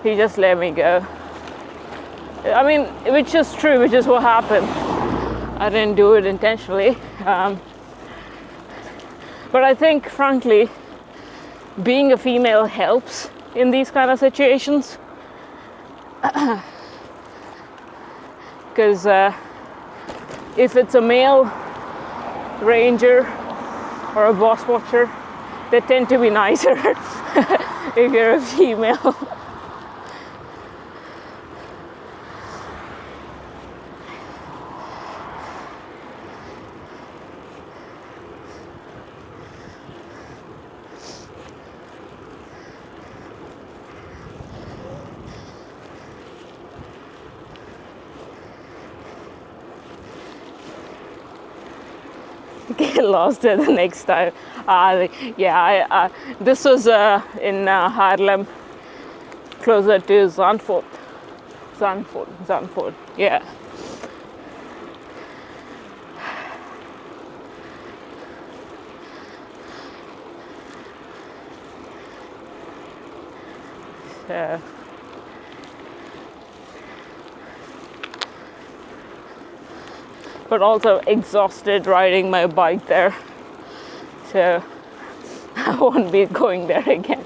he just let me go. I mean, which is true, which is what happened. I didn't do it intentionally. But I think, frankly, being a female helps in these kind of situations. Because if it's a male ranger or a boss watcher, they tend to be nicer if you're a female. Get lost there the next time. This was in Haarlem, closer to Zandvoort. Yeah. So. But also exhausted riding my bike there, so I won't be going there again.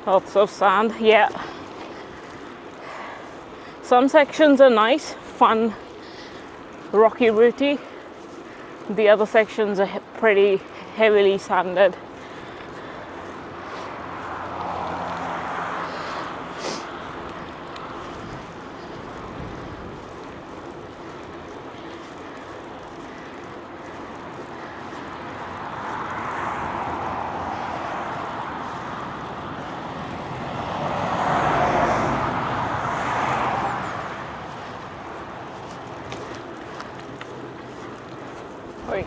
Lots of sand, yeah. Some sections are nice, fun, rocky routey. The other sections are pretty heavily sanded. Wait.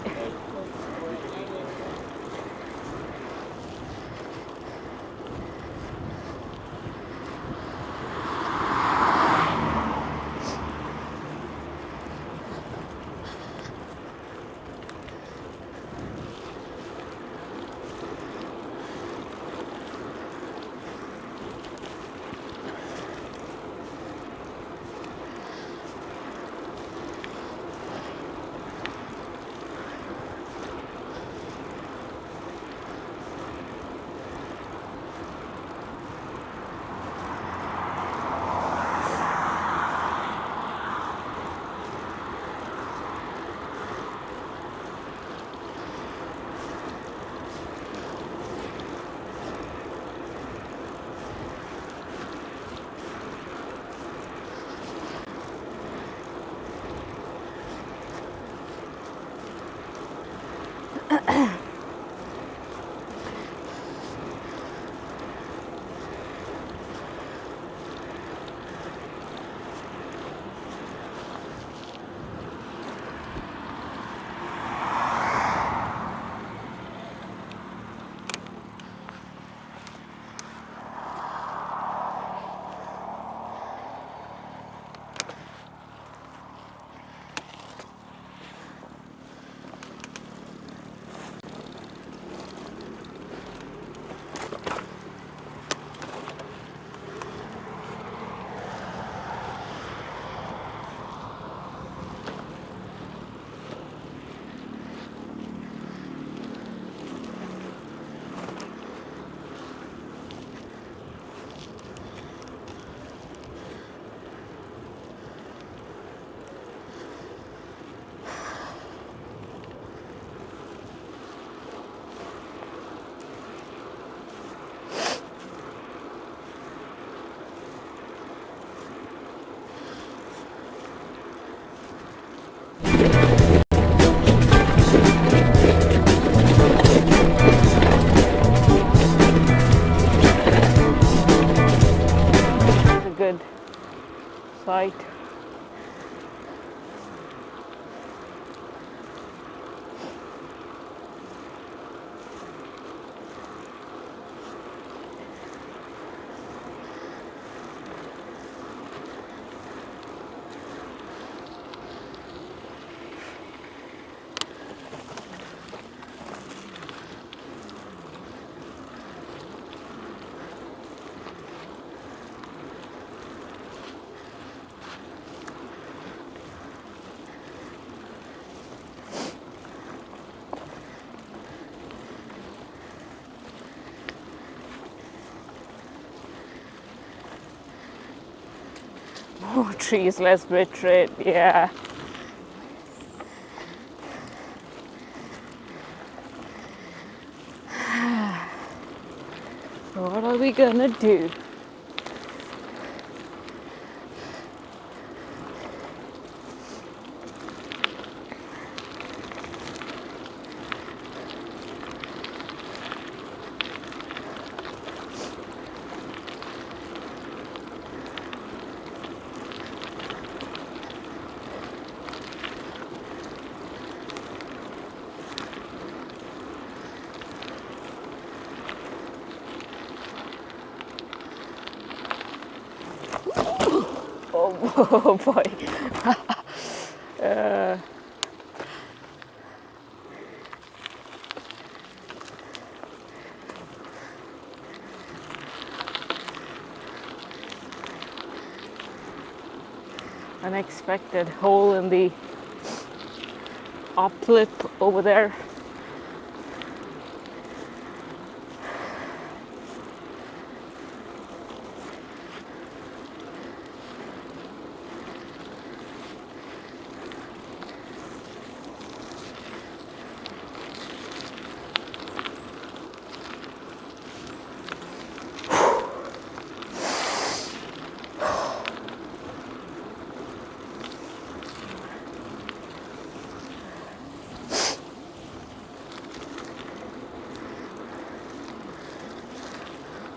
site. More trees, less bitrate, yeah. What are we gonna do? Oh boy. Unexpected hole in the up lip over there.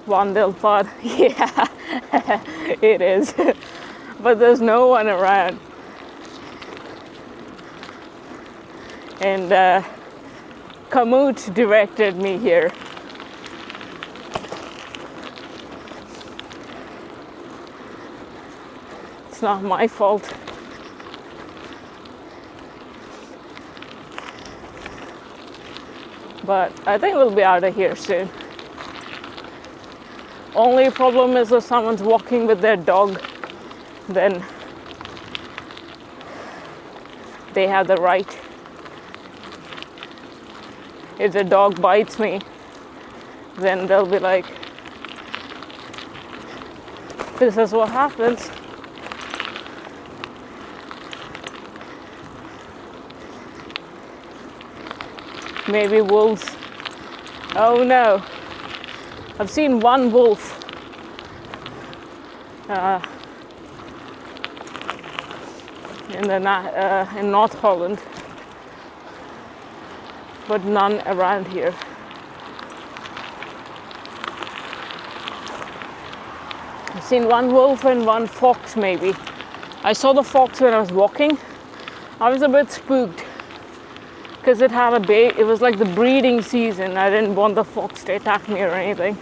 Wandel pod, yeah, it is, but there's no one around. And Kamut directed me here. It's not my fault. But I think we'll be out of here soon. Only problem is if someone's walking with their dog, then they have the right. If the dog bites me, then they'll be like, this is what happens. Maybe wolves. Oh no. I've seen one wolf in North Holland, but none around here. I've seen one wolf and one fox maybe. I saw the fox when I was walking. I was a bit spooked because it had it was like the breeding season. I didn't want the fox to attack me or anything.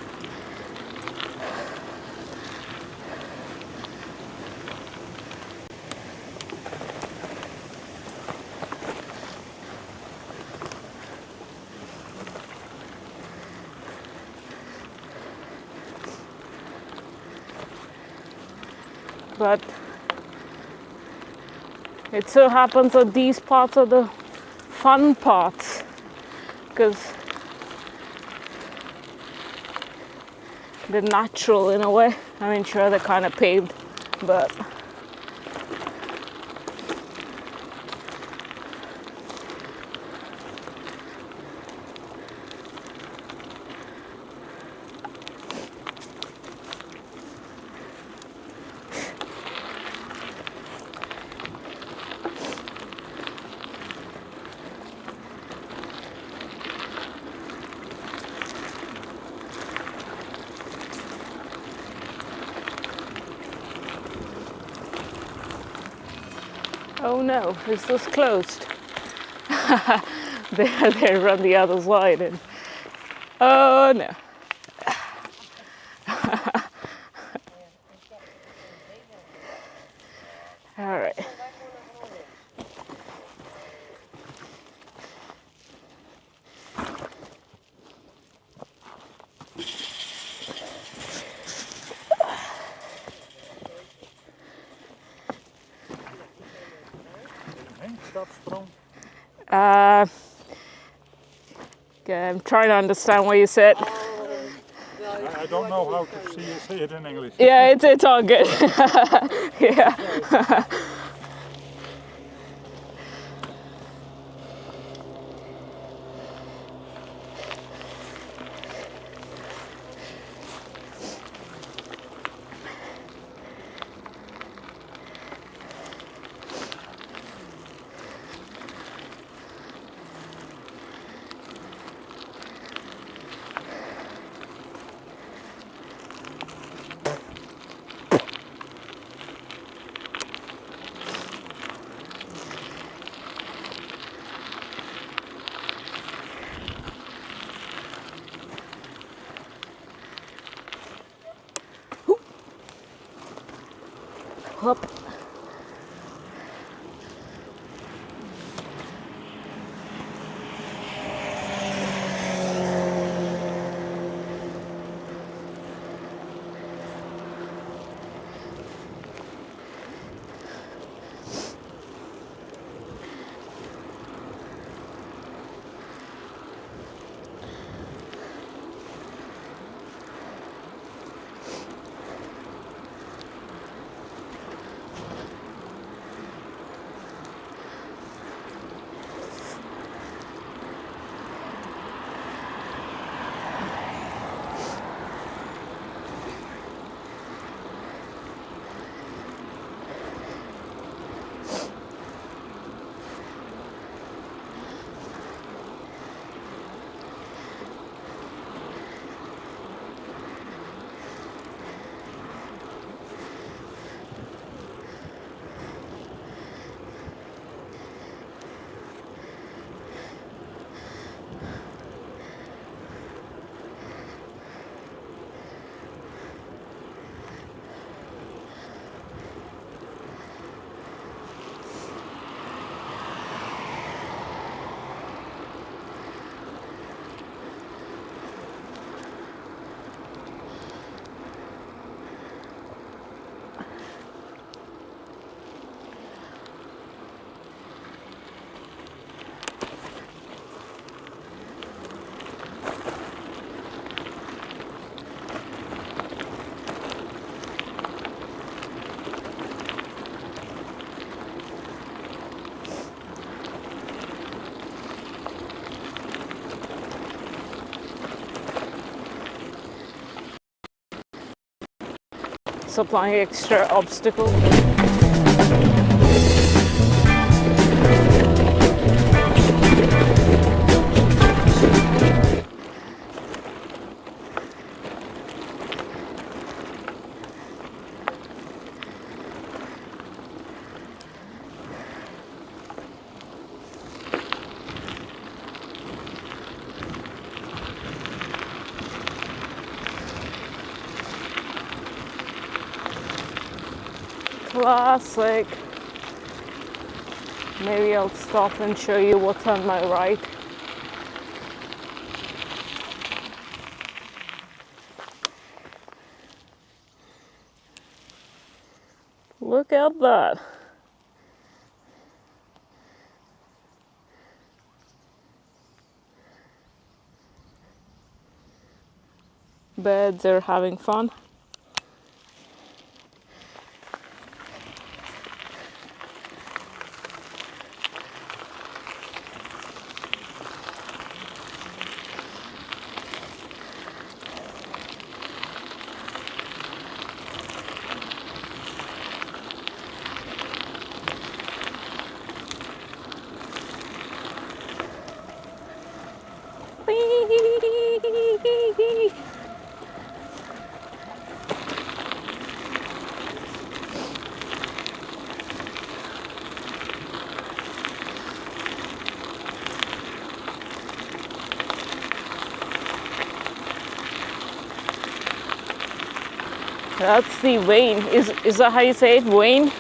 But it so happens that these parts are the fun parts, because they're natural in a way. I mean, sure, they're kind of paved, but Oh no, is this closed? They're on the other side. And oh no. All right. I'm trying to understand what you said. I don't know how to say it in English. Yeah, it's all good. Yeah. Hop. Supplying extra obstacle. Classic. Maybe I'll stop and show you what's on my right. Look at that. Birds are having fun. That's the Wayne. Is that how you say it? Wayne?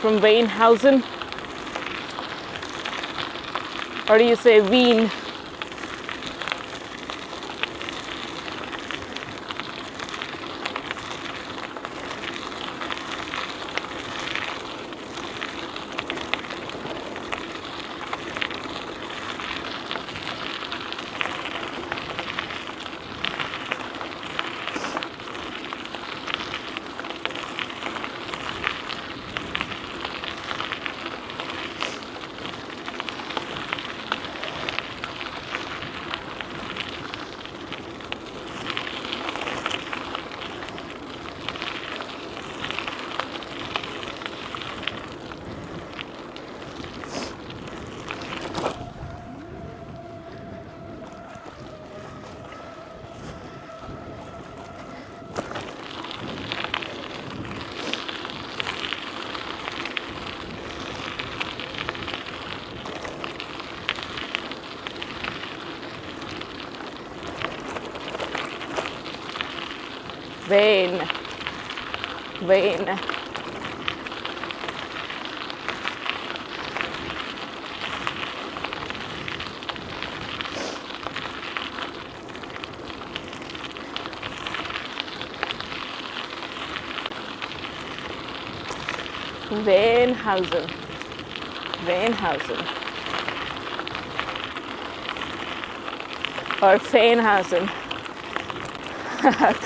From Waynhausen? Or do you say Wien? Wayne. Wayne. Waynhausen. Waynhausen. Or Fainhausen.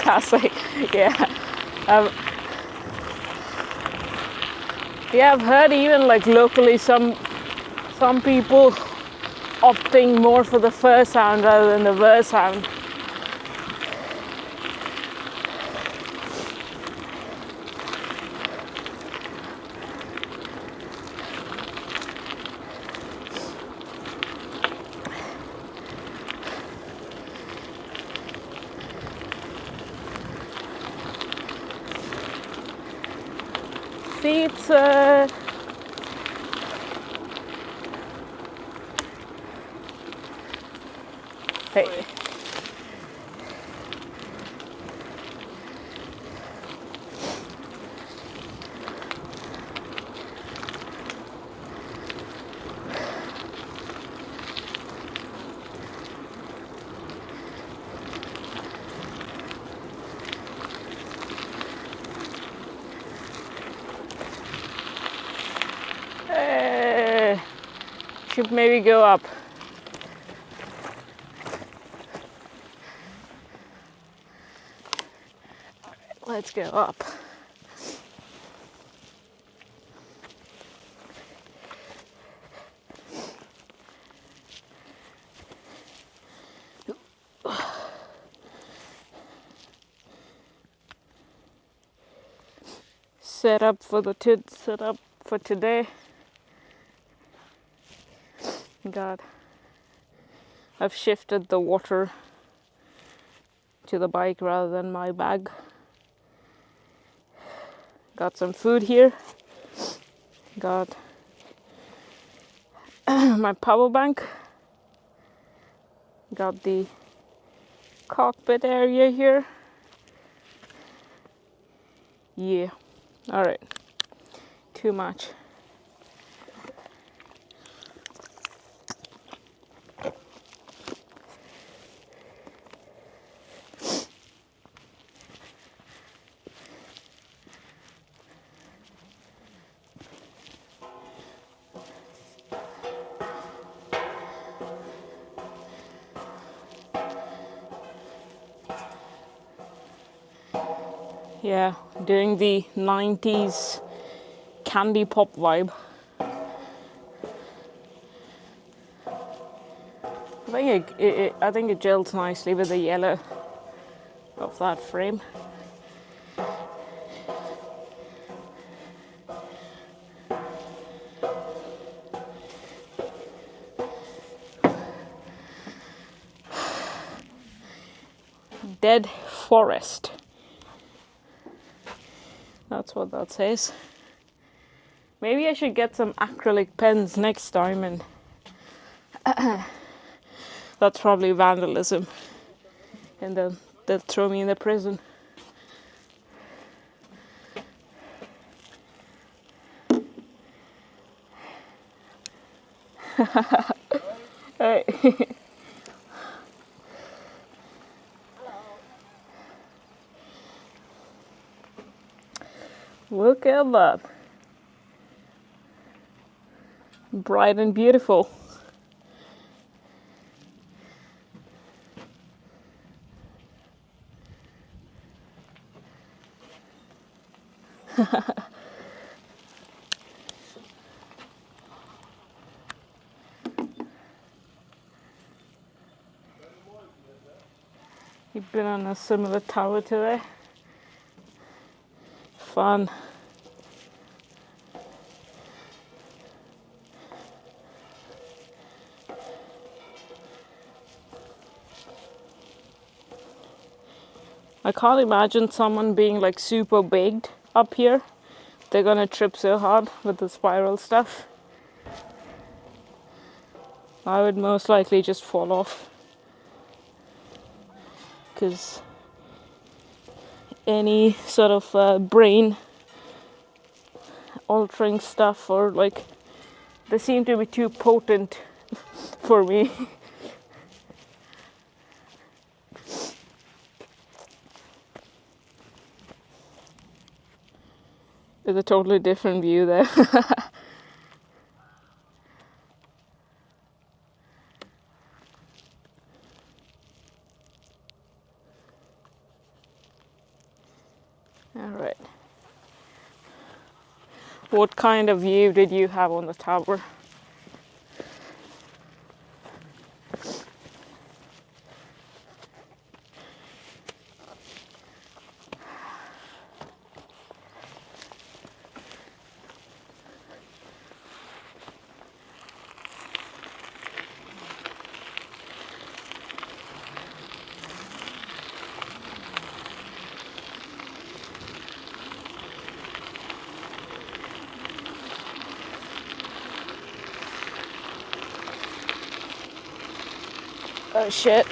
Classic. Yeah. Yeah, I've heard even like locally some people opting more for the fur sound rather than the ver sound. See, it's hey. Should maybe go up. Let's go up. Set up for today. God, I've shifted the water to the bike rather than my bag. Got some food here. Got my power bank. Got the cockpit area here. Yeah, all right, too much. Yeah, doing the 90s candy pop vibe. I think it gels nicely with the yellow of that frame. Dead forest. That's what that says. Maybe I should get some acrylic pens next time, and that's probably vandalism, and they'll throw me in the prison. Hey. Look at that. Bright and beautiful. You've been on a similar tower today? Fun. I can't imagine someone being like super baked up here. They're gonna trip so hard with the spiral stuff. I would most likely just fall off. Because any sort of brain altering stuff, or like, they seem to be too potent for me. There's a totally different view there. All right. What kind of view did you have on the tower? Oh shit.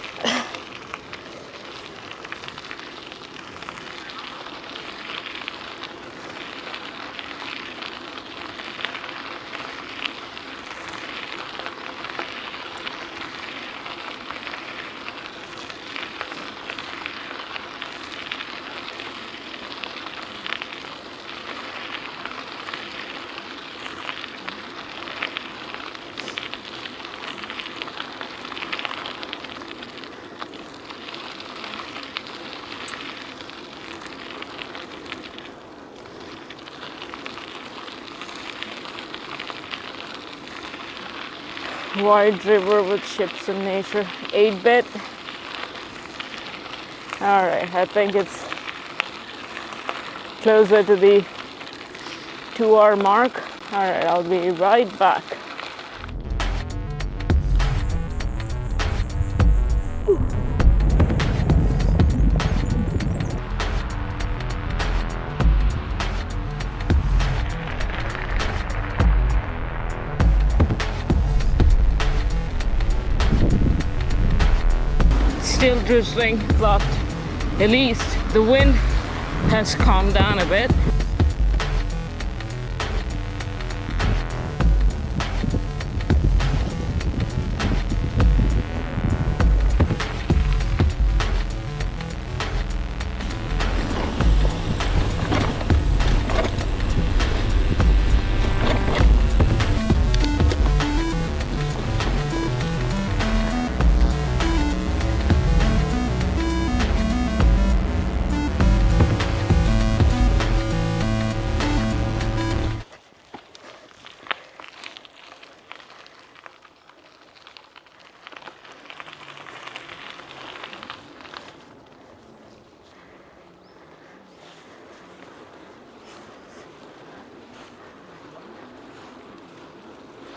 Wide river with ships and nature. 8-bit. Alright, I think it's closer to the 2-hour mark. Alright, I'll be right back. Still drizzling, but at least the wind has calmed down a bit.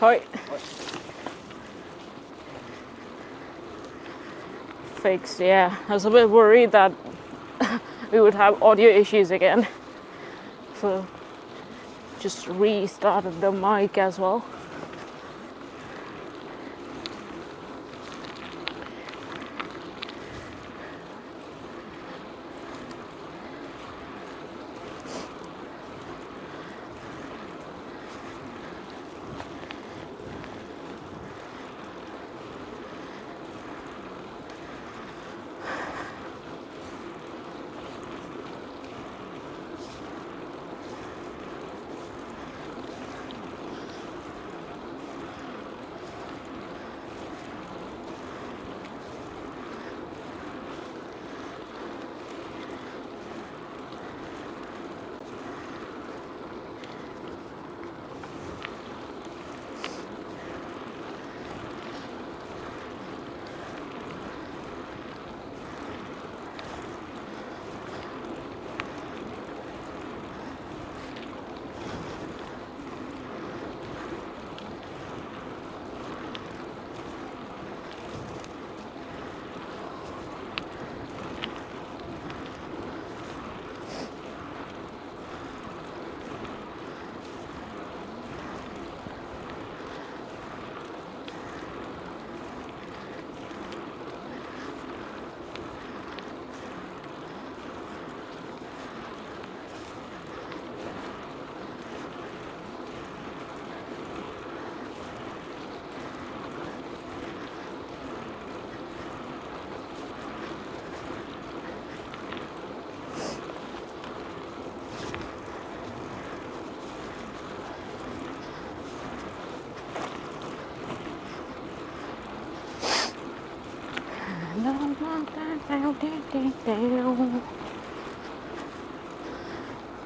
Hi. Fixed, yeah. I was a bit worried that we would have audio issues again. So just restarted the mic as well.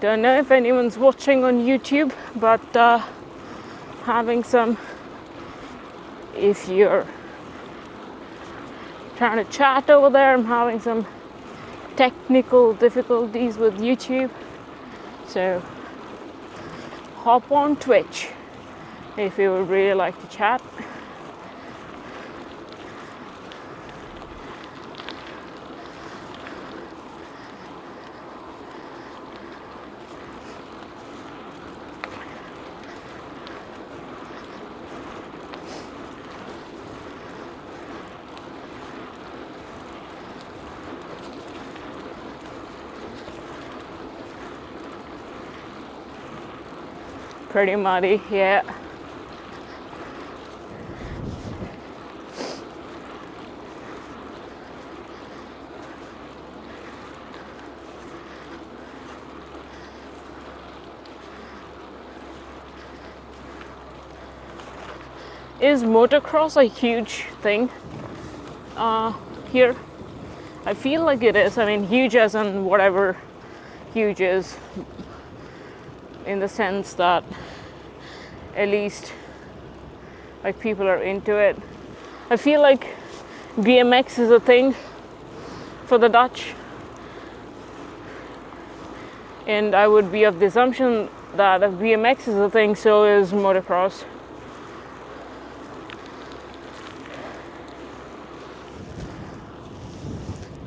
Don't know if anyone's watching on YouTube, but having some, if you're trying to chat over there, I'm having some technical difficulties with YouTube. So hop on Twitch if you would really like to chat. Pretty muddy, yeah. Is motocross a huge thing here? I feel like it is. I mean, huge as in whatever huge is, in the sense that at least like people are into it. I feel like BMX is a thing for the Dutch, and I would be of the assumption that if BMX is a thing, so is motocross.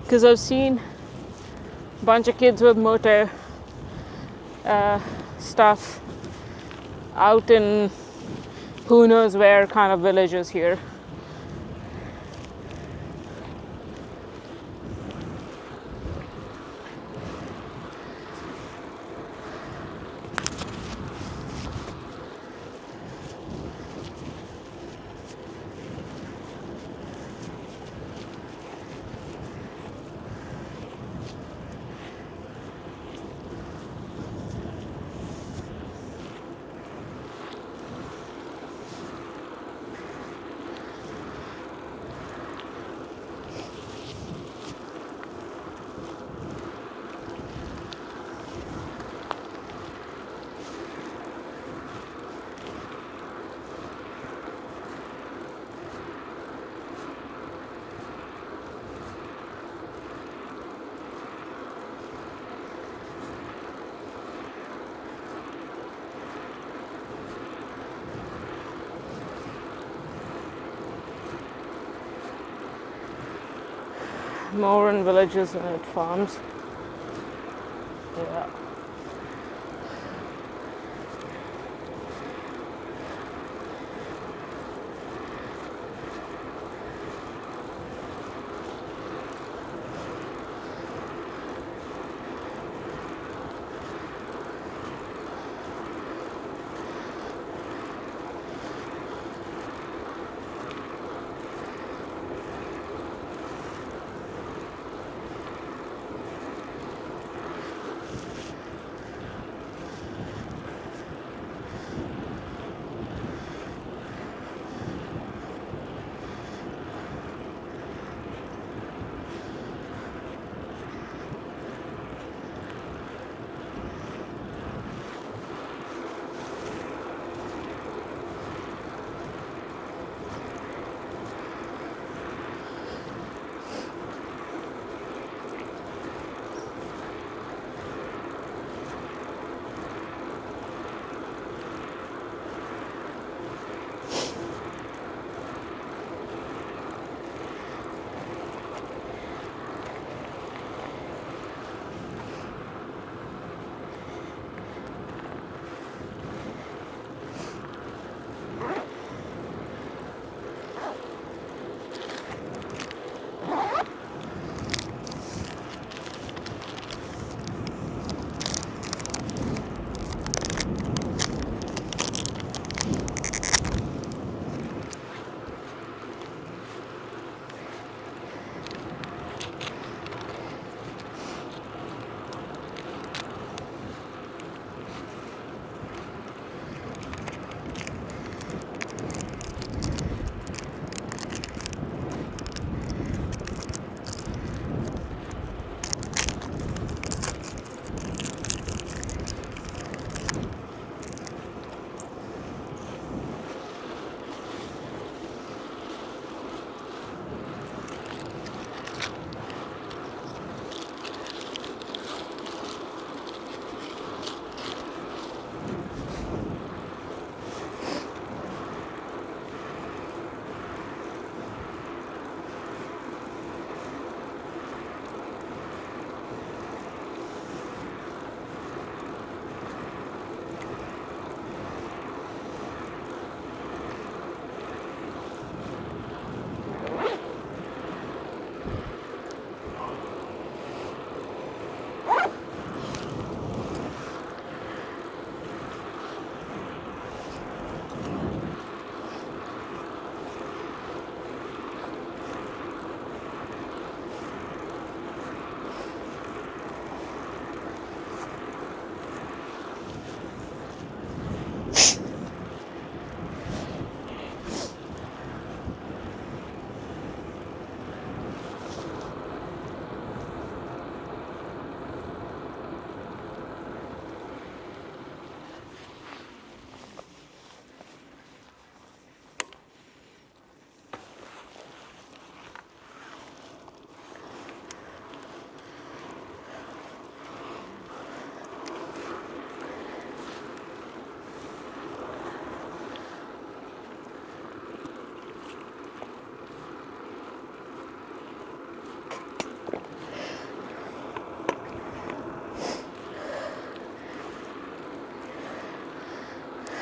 Because I've seen a bunch of kids with moto stuff out in who knows where kind of villages here. More in villages than at farms. Yeah.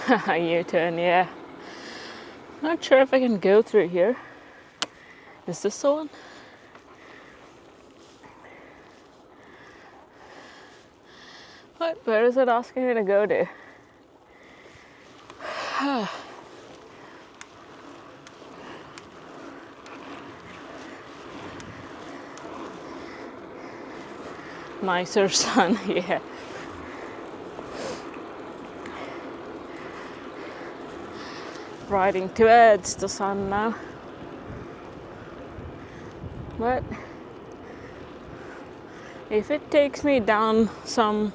U-turn, yeah. Not sure if I can go through here. Is this the one? What? Where is it asking me to go to? Nicer sun, yeah. Riding towards the sun now. But if it takes me down some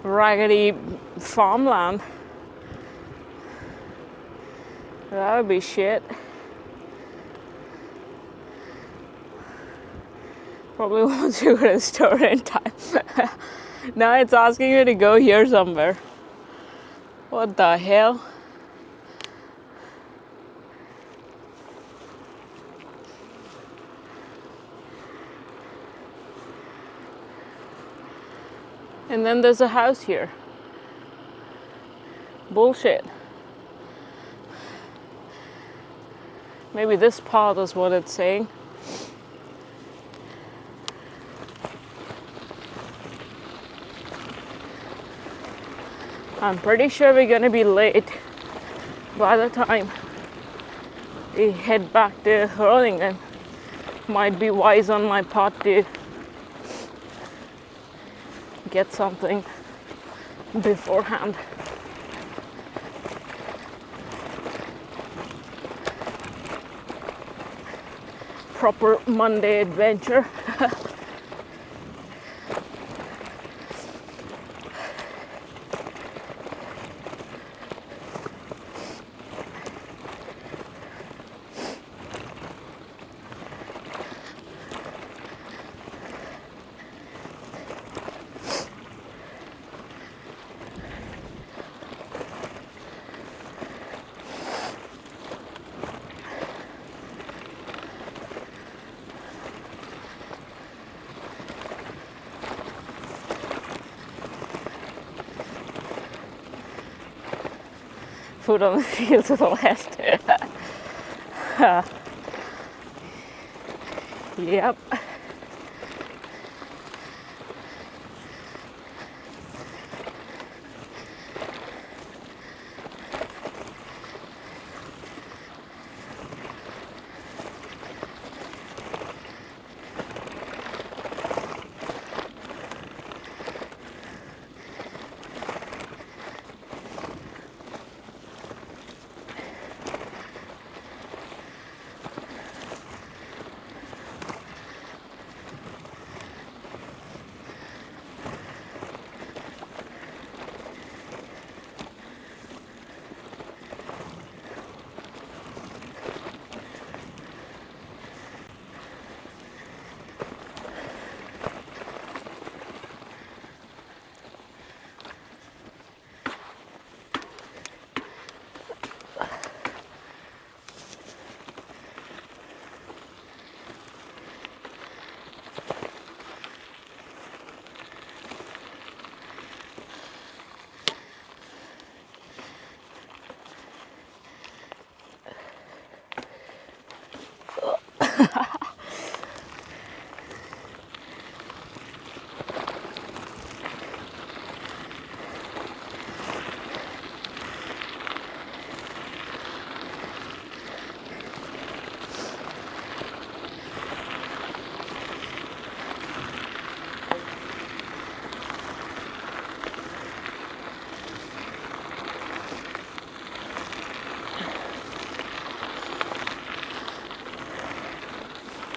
raggedy farmland, that would be shit. Probably won't do it in store in time. Now it's asking you to go here somewhere. What the hell? And then there's a house here. Bullshit. Maybe this path is what it's saying. I'm pretty sure we're gonna be late by the time we head back to Groningen. Might be wise on my part to get something beforehand. Proper Monday adventure. Food on the field to the left. Yep.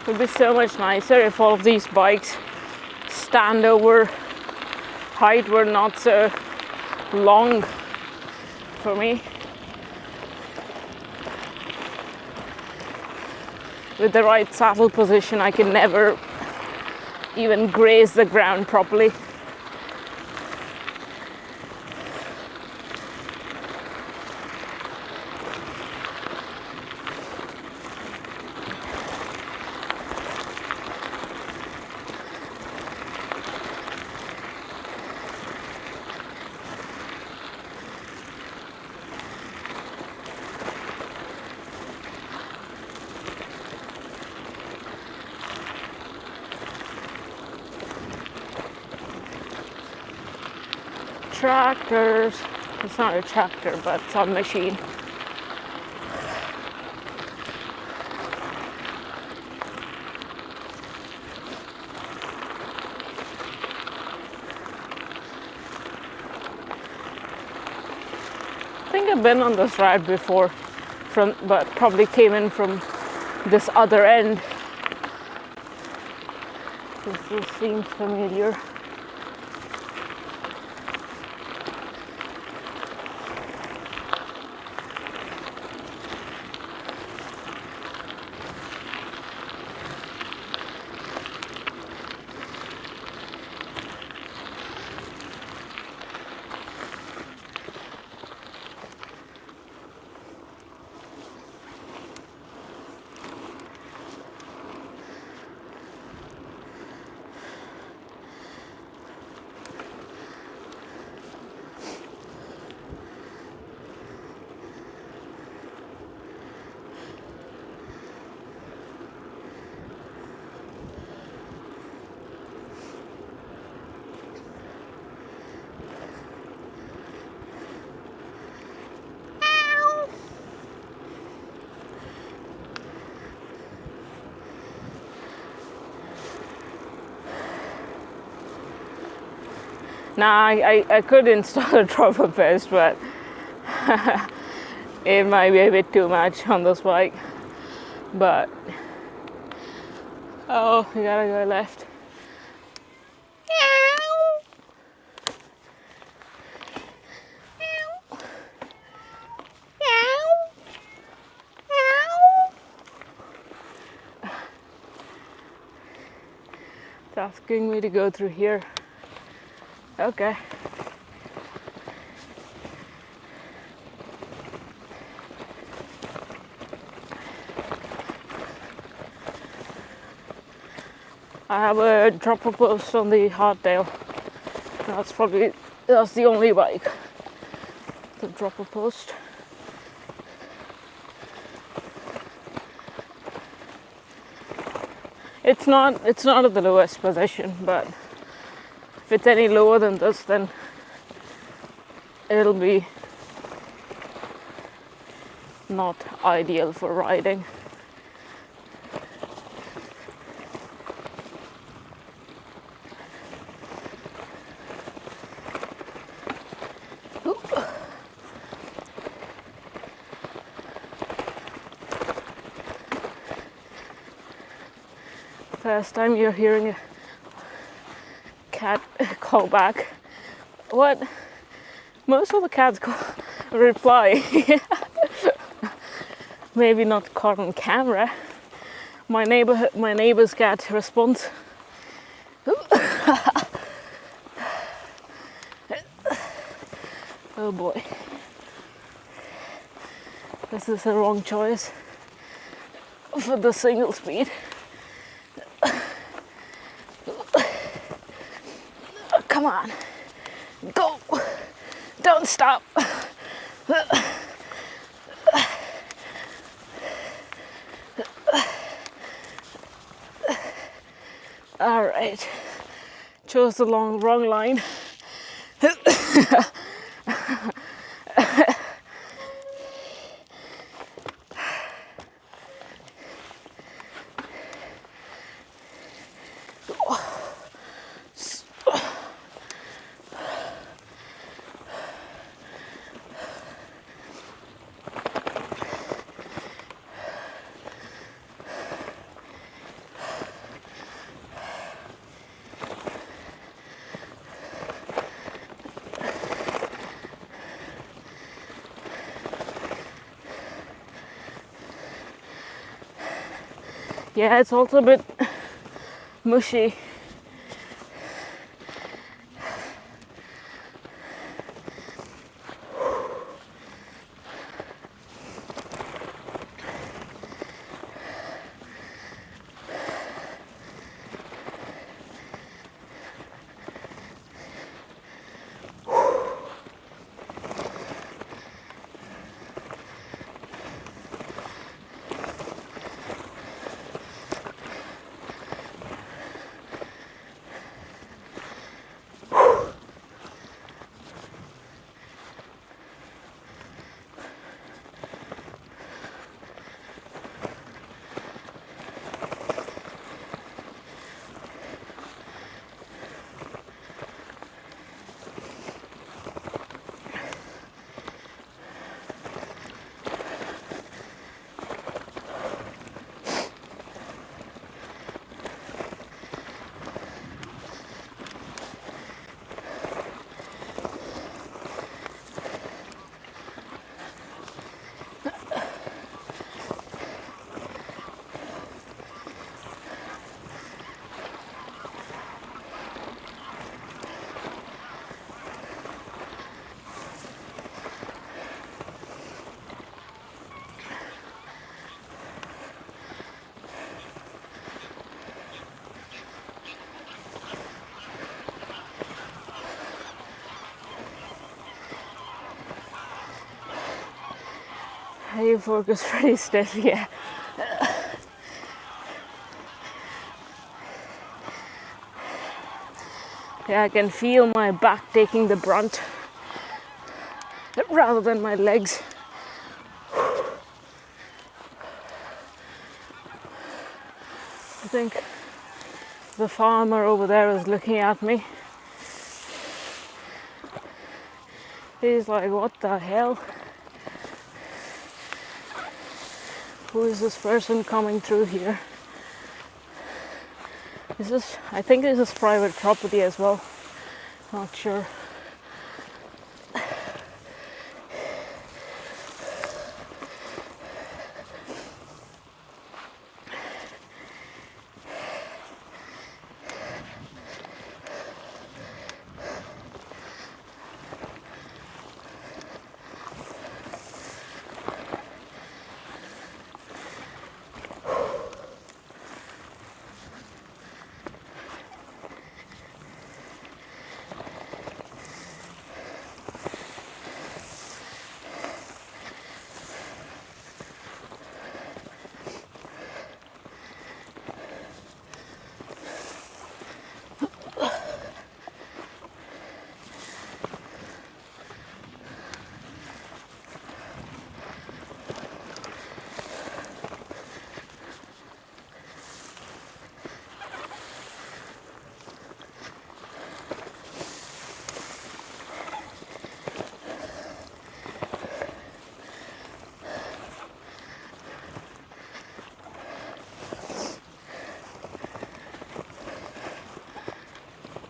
It would be so much nicer if all of these bikes stand over height were not so long for me. With the right saddle position, I can never even graze the ground properly. tractors. It's not a tractor, but some machine. I think I've been on this ride before, but probably came in from this other end. This seems familiar. Nah, I could install a dropper vest, but it might be a bit too much on this bike. But oh, we gotta go left. It's asking me to go through here. Okay. I have a dropper post on the hardtail. That's the only bike. The dropper post. It's not at the lowest position, but if it's any lower than this, then it'll be not ideal for riding. First time you're hearing a cat call back. What? Most of the cats reply. Maybe not caught on camera. My neighbor's cat responds. Oh boy. This is the wrong choice for the single speed. Come on, go, don't stop. All right, chose the wrong line. Yeah, it's also a bit mushy. Your fork is pretty stiff, yeah. Yeah, I can feel my back taking the brunt rather than my legs. I think the farmer over there is looking at me. He's like, what the hell? Who is this person coming through here? Is this, I think this is private property as well. Not sure.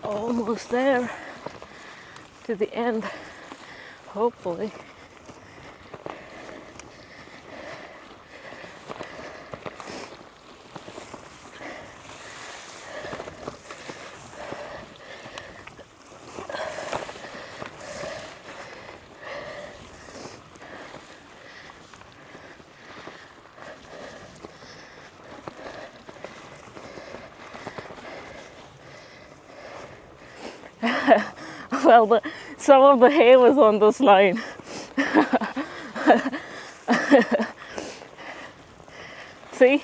Almost there to the end, hopefully. Well, some of the hay was on this line. See?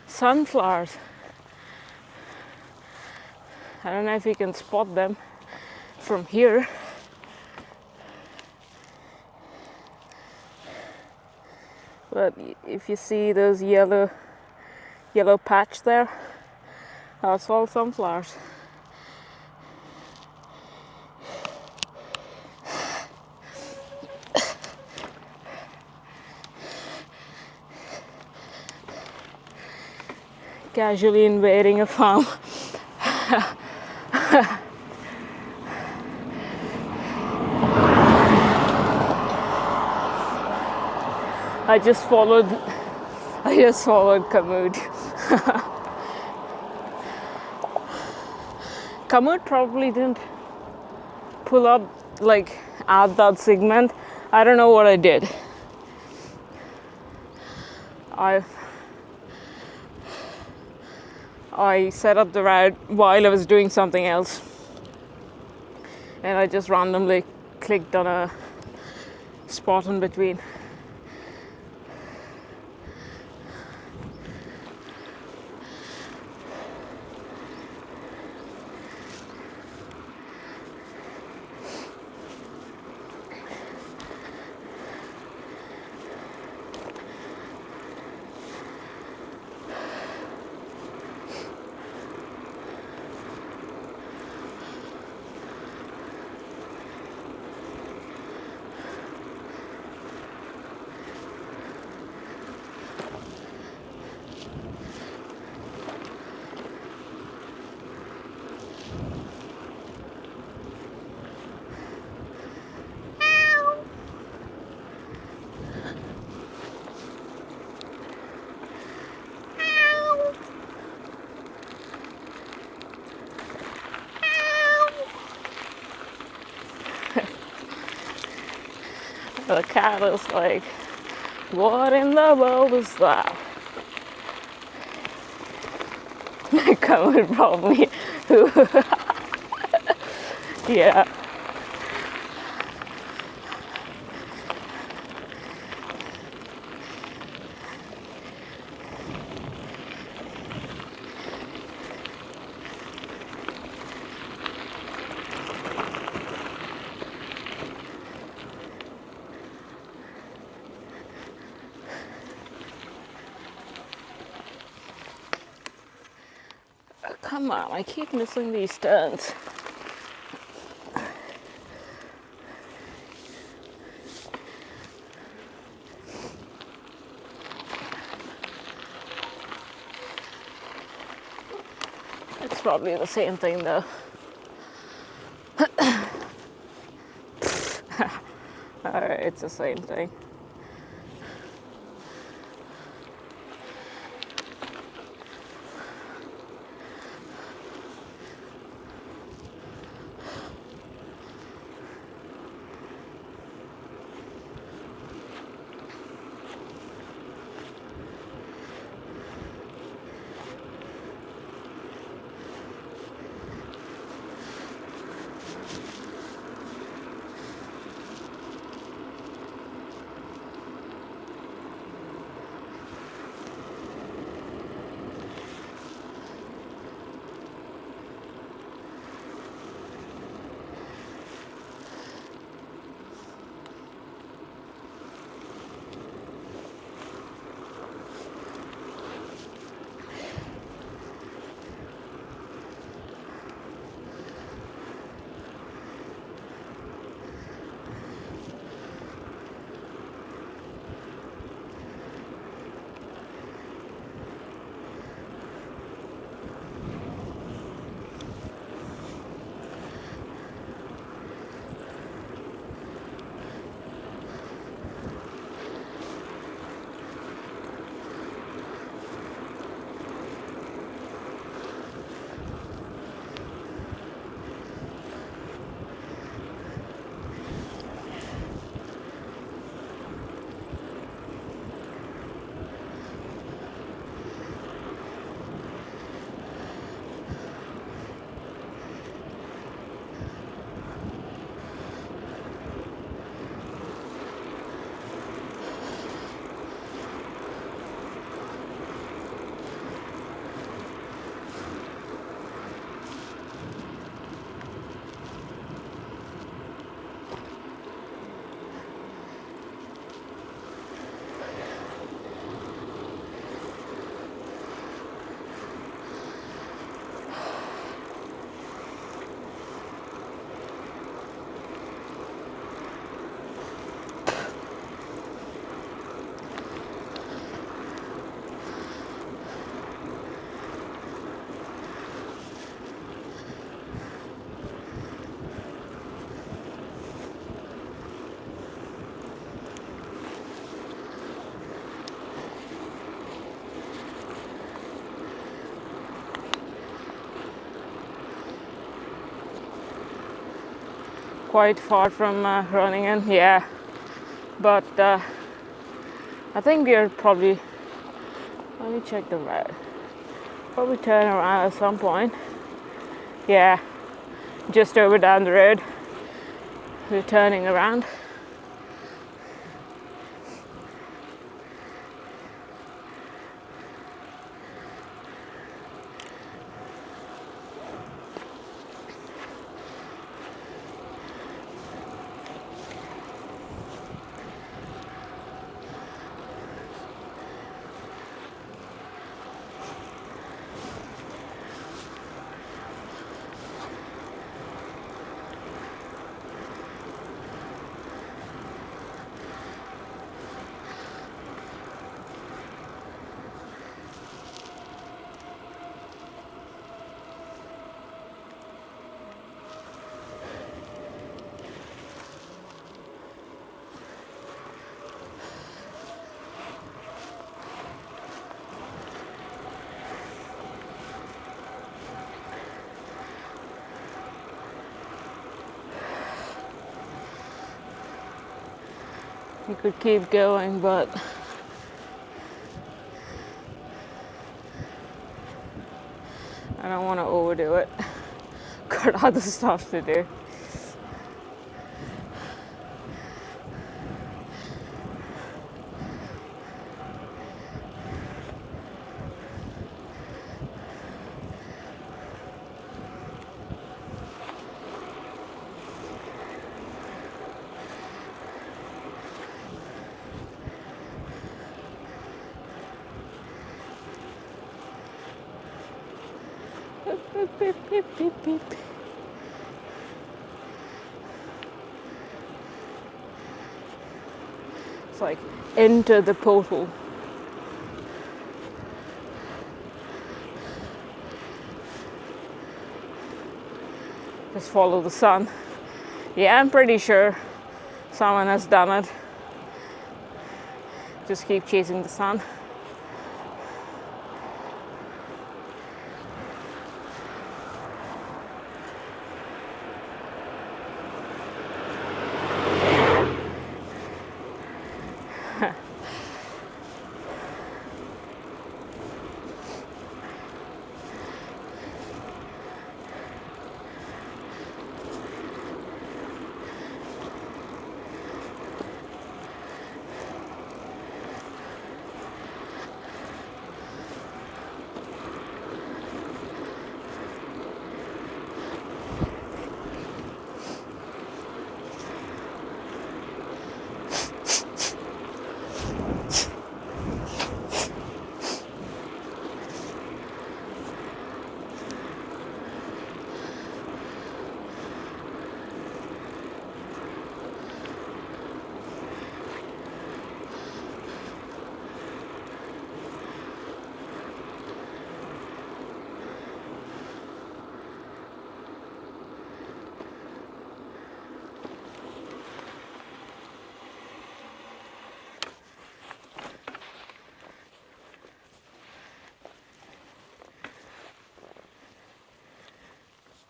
Sunflowers. I don't know if you can spot them from here. But if you see those yellow patch there, that's all sunflowers. Casually invading a farm. I just followed Kamut. Kamut probably didn't pull up like at that segment. I don't know what I did. I set up the route while I was doing something else, and I just randomly clicked on a spot in between. The cat is like, what in the world is that? Coming from me. Yeah. Come on, I keep missing these turns. It's probably the same thing though. Alright, it's the same thing. Quite far from running in, yeah. But I think we're probably, let me check the road. Probably turn around at some point. Yeah, just over down the road. We're turning around. You could keep going, but I don't want to overdo it. Got other stuff to do. Beep, beep, beep, beep, beep. It's like enter the portal. Just follow the sun. Yeah, I'm pretty sure someone has done it. Just keep chasing the sun.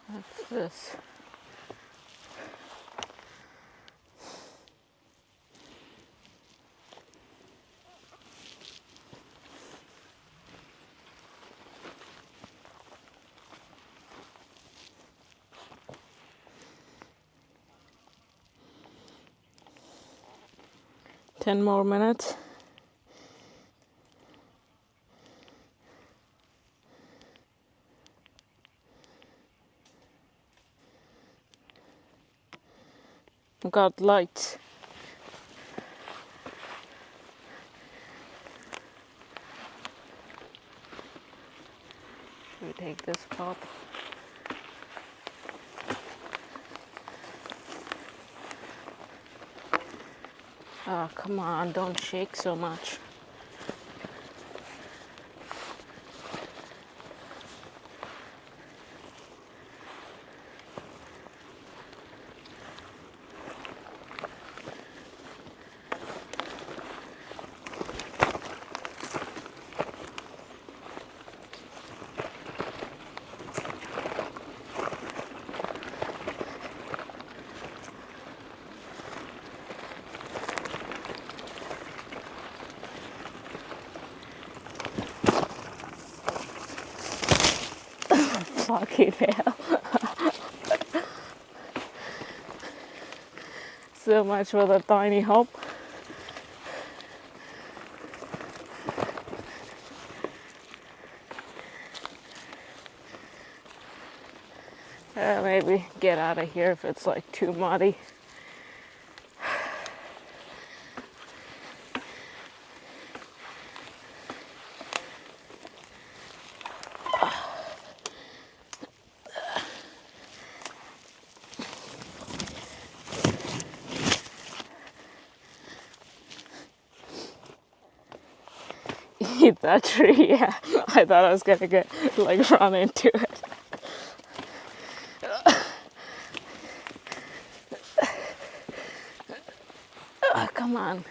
What's this? Ten more minutes. Got lights. Should we take this path? Oh, come on, don't shake so much. Fucking hell. So much for the tiny hop. Maybe get out of here if it's like too muddy. Eat that tree, yeah. I thought I was gonna get like run into it. Oh, come on.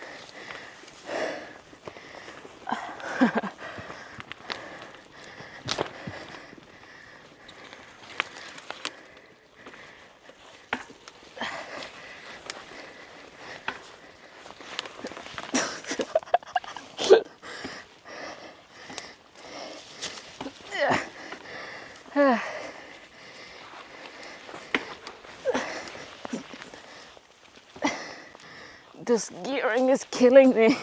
This gearing is killing me.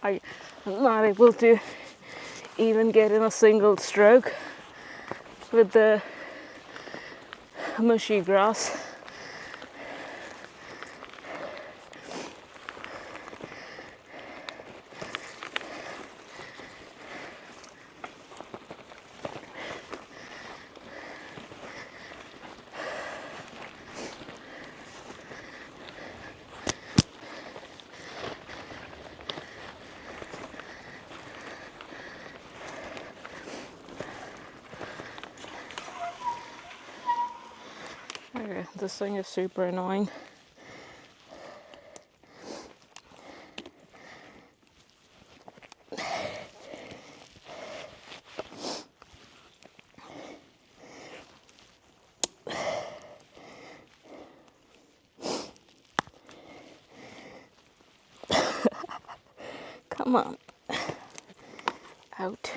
I'm not able to even get in a single stroke with the mushy grass. Okay, this thing is super annoying. Come on. Out.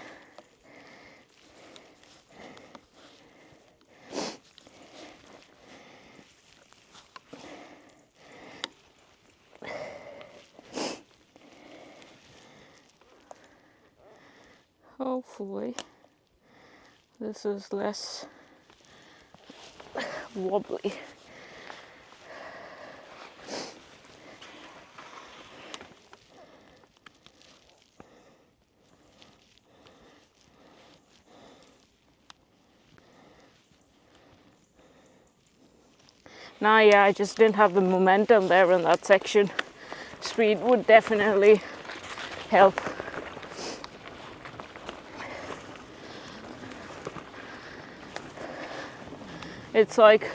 Hopefully this is less wobbly. Now, yeah, I just didn't have the momentum there in that section. Speed would definitely help. It's like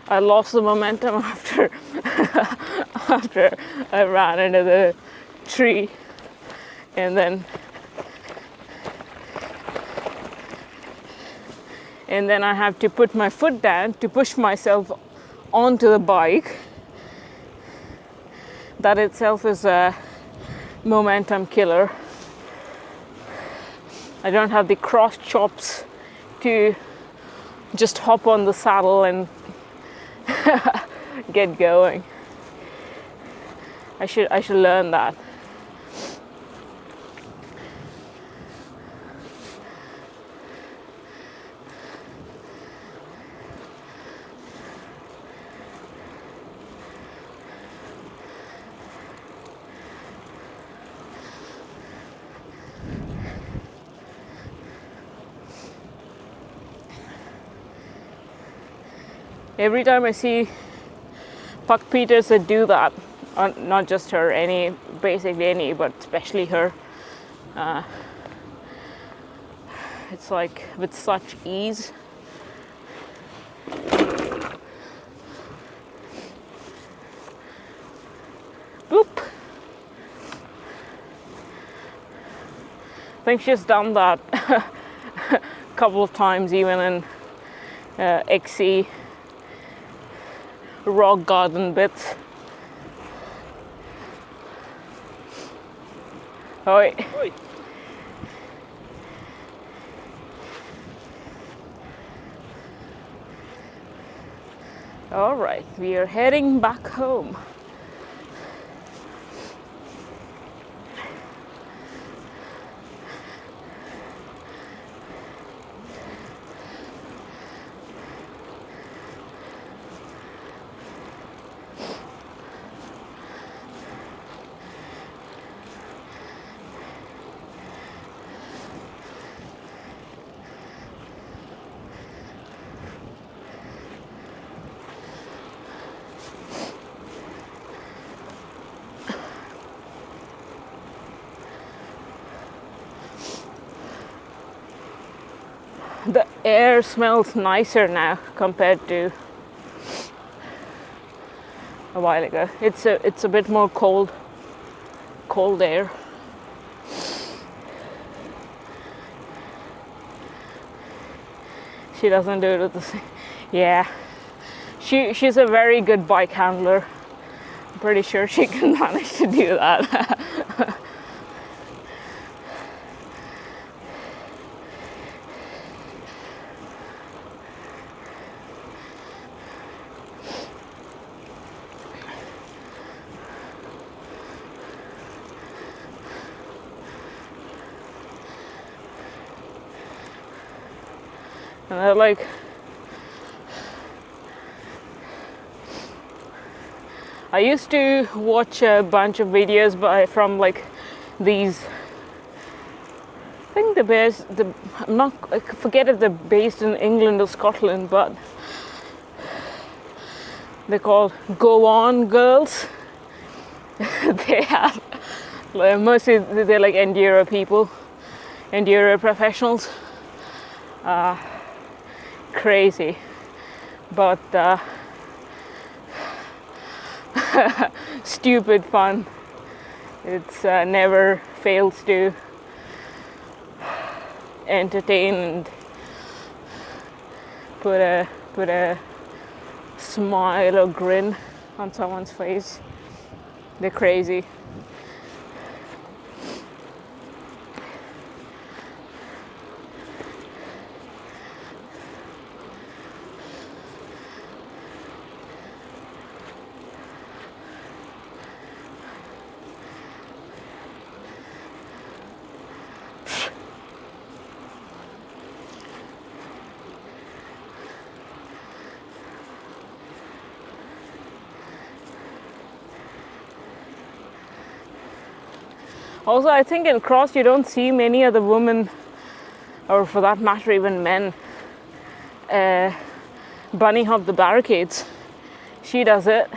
I lost the momentum after after I ran into the tree, and then I have to put my foot down to push myself onto the bike. That itself is a momentum killer. I don't have the cross chops to just hop on the saddle and get going. I should learn that. Every time I see Puck Peters that do that, not just her, basically any, but especially her, it's like with such ease. Boop. I think she's done that a couple of times, even in XC rock garden bits. Oi. Oi. All right, we are heading back home. The air smells nicer now compared to a while ago. It's a bit more cold air. She doesn't do it with the same. Yeah, she's a very good bike handler. I'm pretty sure she can manage to do that. And they're like, I used to watch a bunch of videos from like these, I think I forget if they're based in England or Scotland, but they're called Go On Girls. They have, like, mostly they're like enduro people, enduro professionals. Crazy, but stupid fun. It's never fails to entertain and put a smile or grin on someone's face. They're crazy. Also, I think in cross you don't see many other women, or for that matter even men, bunny hop the barricades. She does it,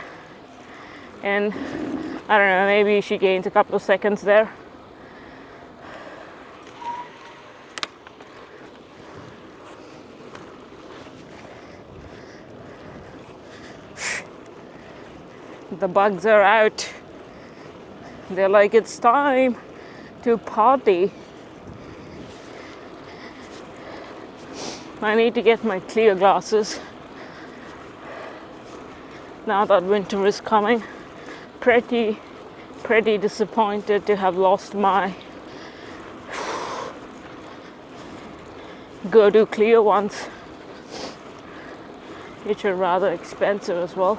and I don't know, maybe she gains a couple of seconds there. The bugs are out. They're like, it's time to party. I need to get my clear glasses now that winter is coming. Pretty disappointed to have lost my go-to clear ones, which are rather expensive as well.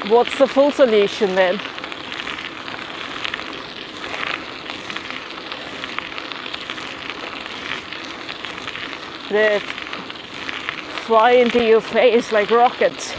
What's the full solution then? They fly into your face like rockets.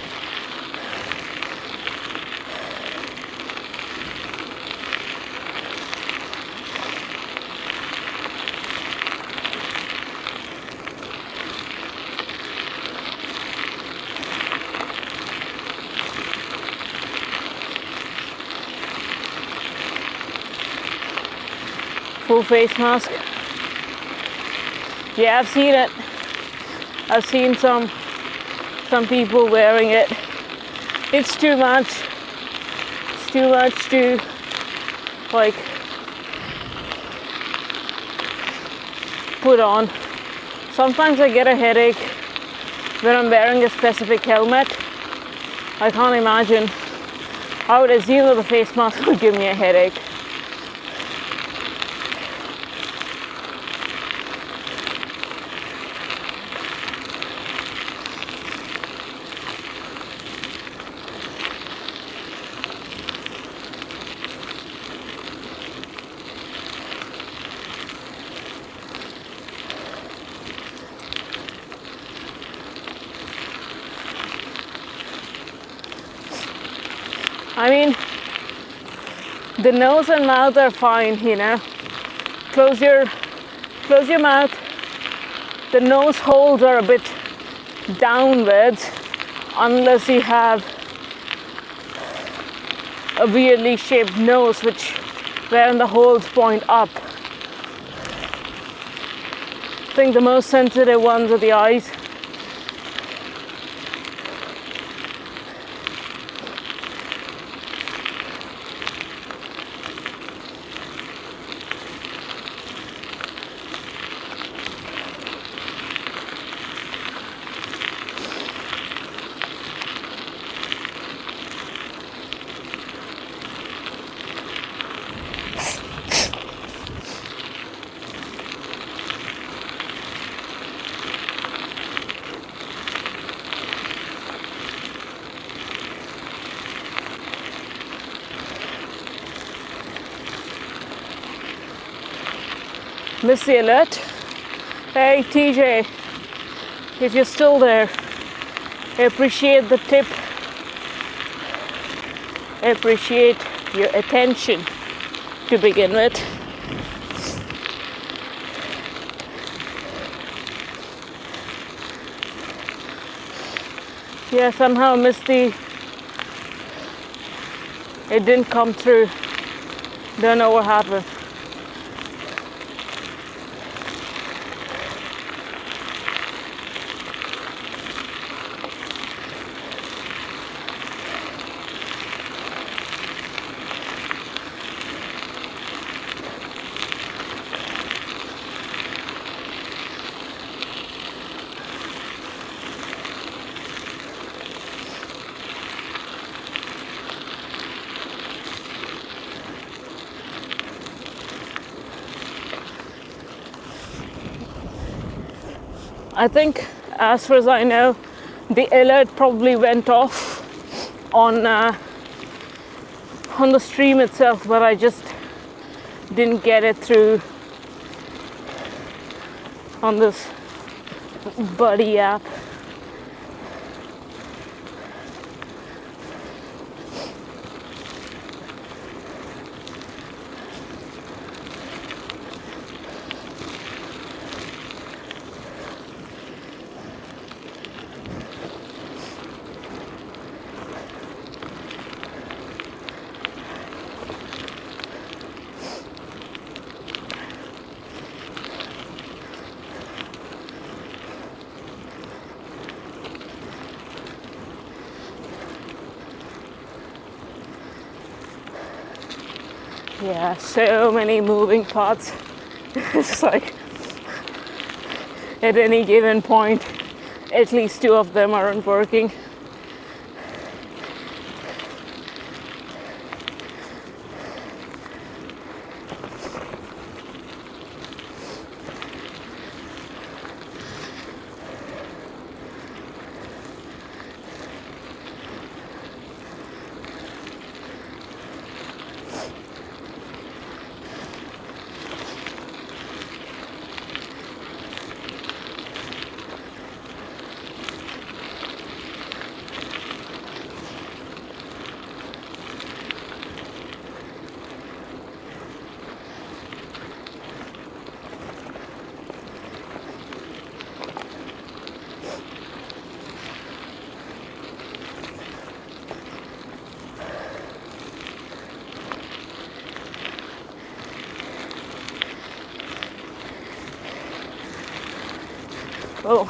full face mask. Yeah, I've seen it. I've seen some people wearing it. It's too much. It's too much to like put on. Sometimes I get a headache when I'm wearing a specific helmet. I can't imagine. I would assume that the face mask would give me a headache. I mean, the nose and mouth are fine, you know. Close your mouth. The nose holes are a bit downwards unless you have a weirdly shaped nose where the holes point up. I think the most sensitive ones are the eyes. Missed the alert. Hey TJ, if you're still there, I appreciate the tip. I appreciate your attention to begin with. Yeah, somehow missed it didn't come through. Don't know what happened. I think, as far as I know, the alert probably went off on the stream itself, but I just didn't get it through on this Buddy app. Yeah, so many moving parts. It's like at any given point, at least two of them aren't working. Well,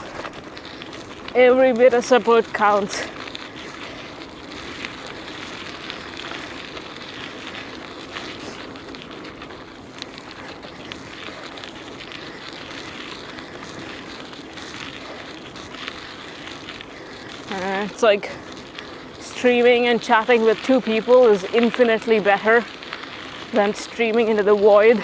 every bit of support counts. It's like streaming and chatting with two people is infinitely better than streaming into the void.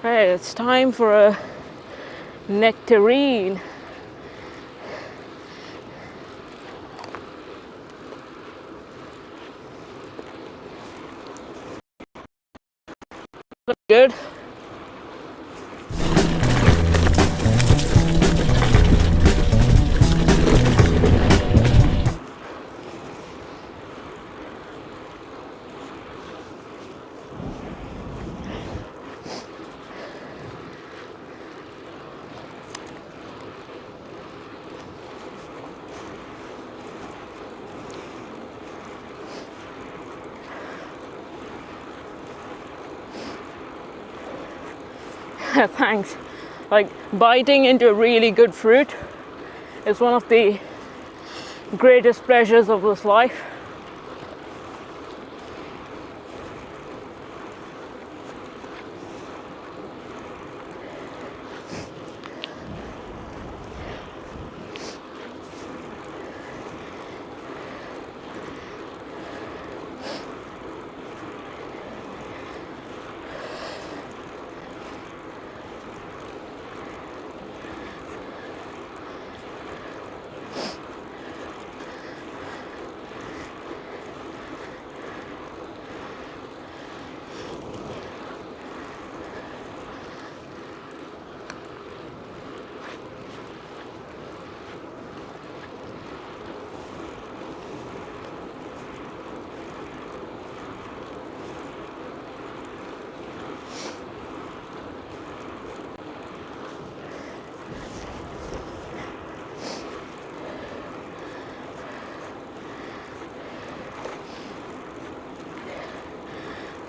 Right, it's time for a nectarine. Good. Thanks. Like, biting into really good fruit is one of the greatest pleasures of this life.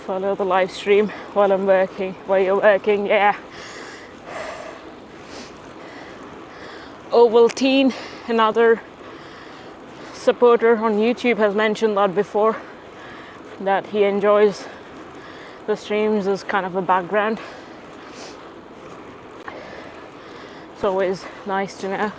Follow the live stream while I'm working, while you're working, yeah. Ovaltine, another supporter on YouTube, has mentioned that before, that he enjoys the streams as kind of a background. It's always nice to know.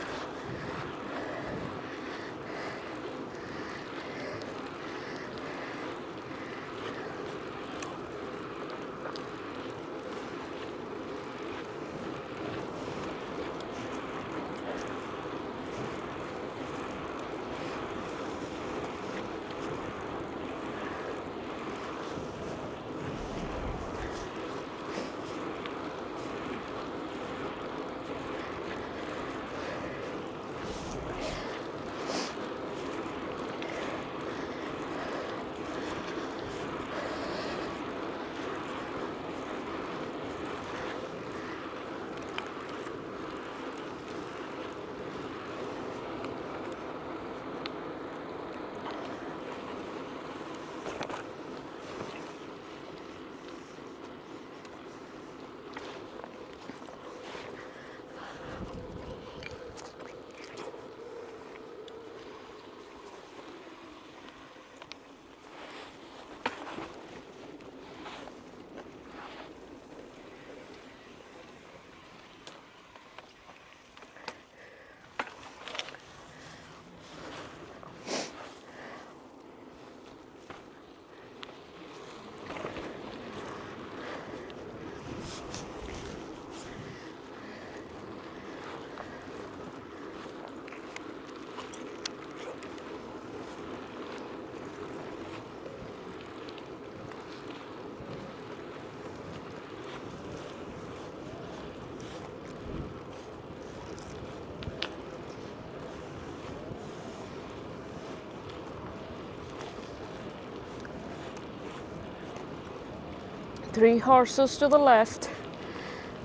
3 horses to the left.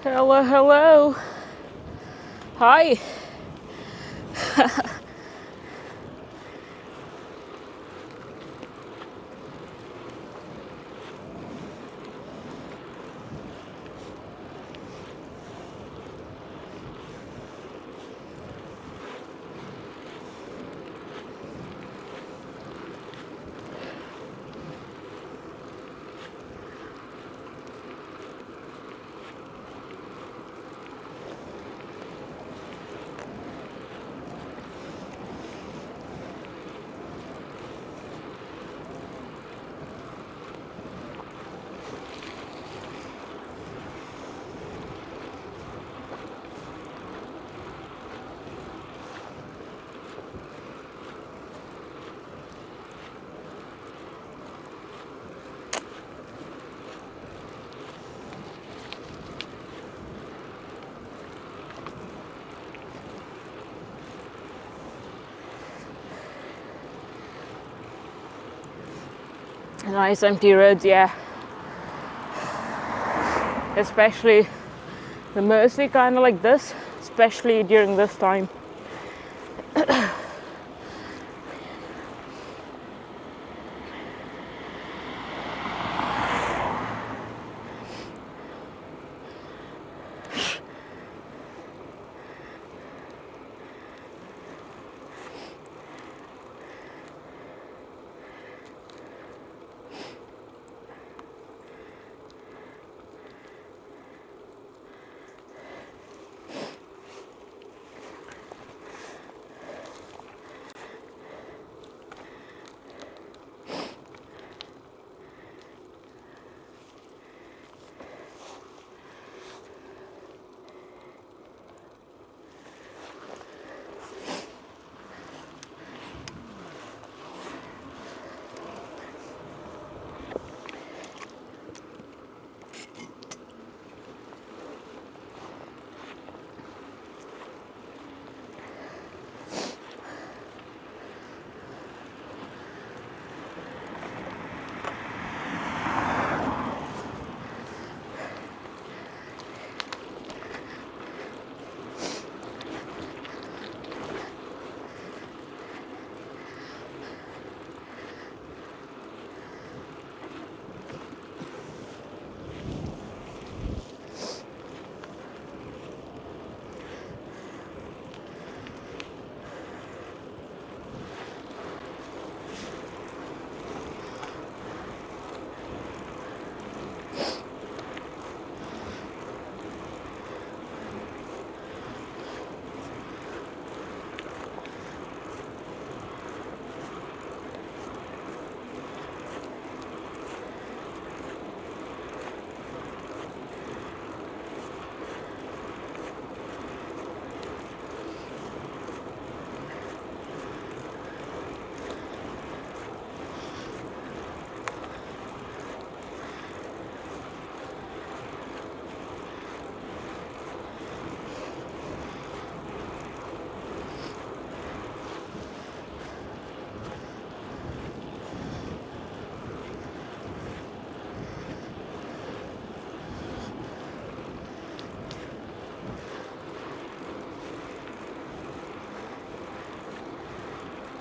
Hello, hello. Hi. Nice empty roads, yeah. Especially mostly kind of like this, especially during this time.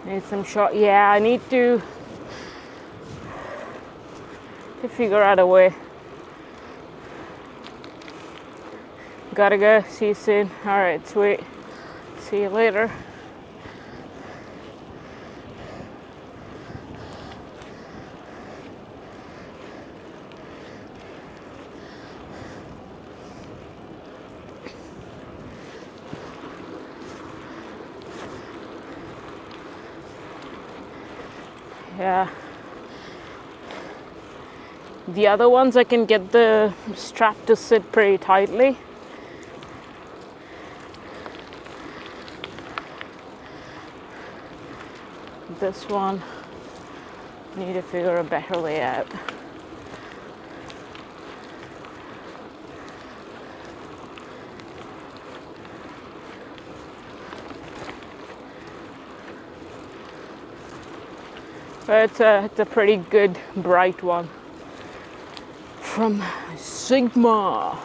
Need some shot. Yeah, I need to figure out a way. Gotta go. See you soon. Alright, sweet. See you later. Yeah. The other ones I can get the strap to sit pretty tightly. This one, need to figure a better way out. But it's a pretty good bright one. from Sigma.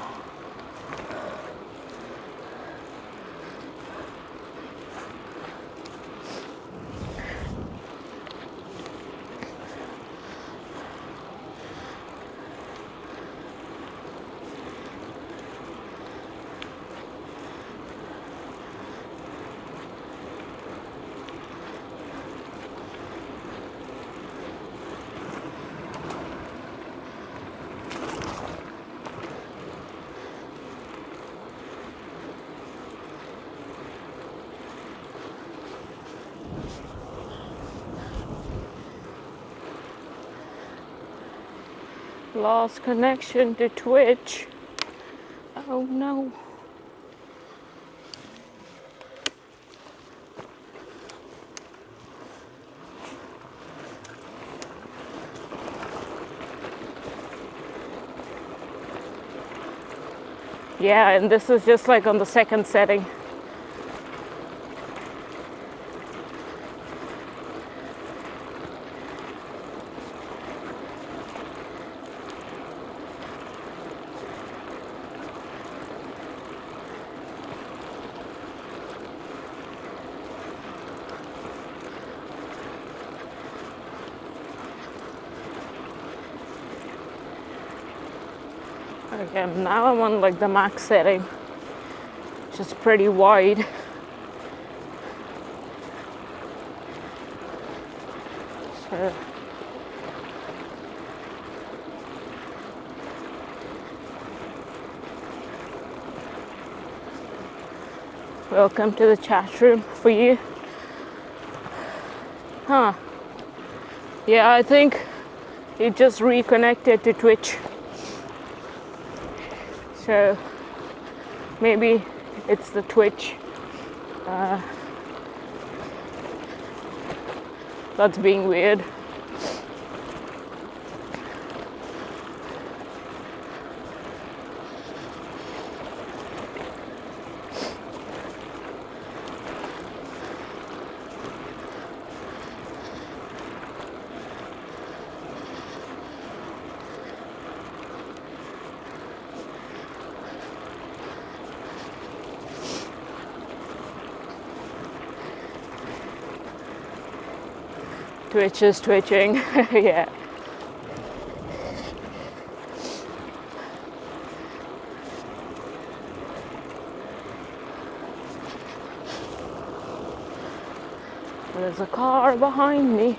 Lost connection to Twitch. Oh no. Yeah, and this is just like on the second setting. Okay, now I'm on like the max setting, which is pretty wide. So welcome to the chat room for you. Huh. Yeah, I think it just reconnected to Twitch. So maybe it's the Twitch that's being weird. Twitch is twitching. Yeah. There's a car behind me.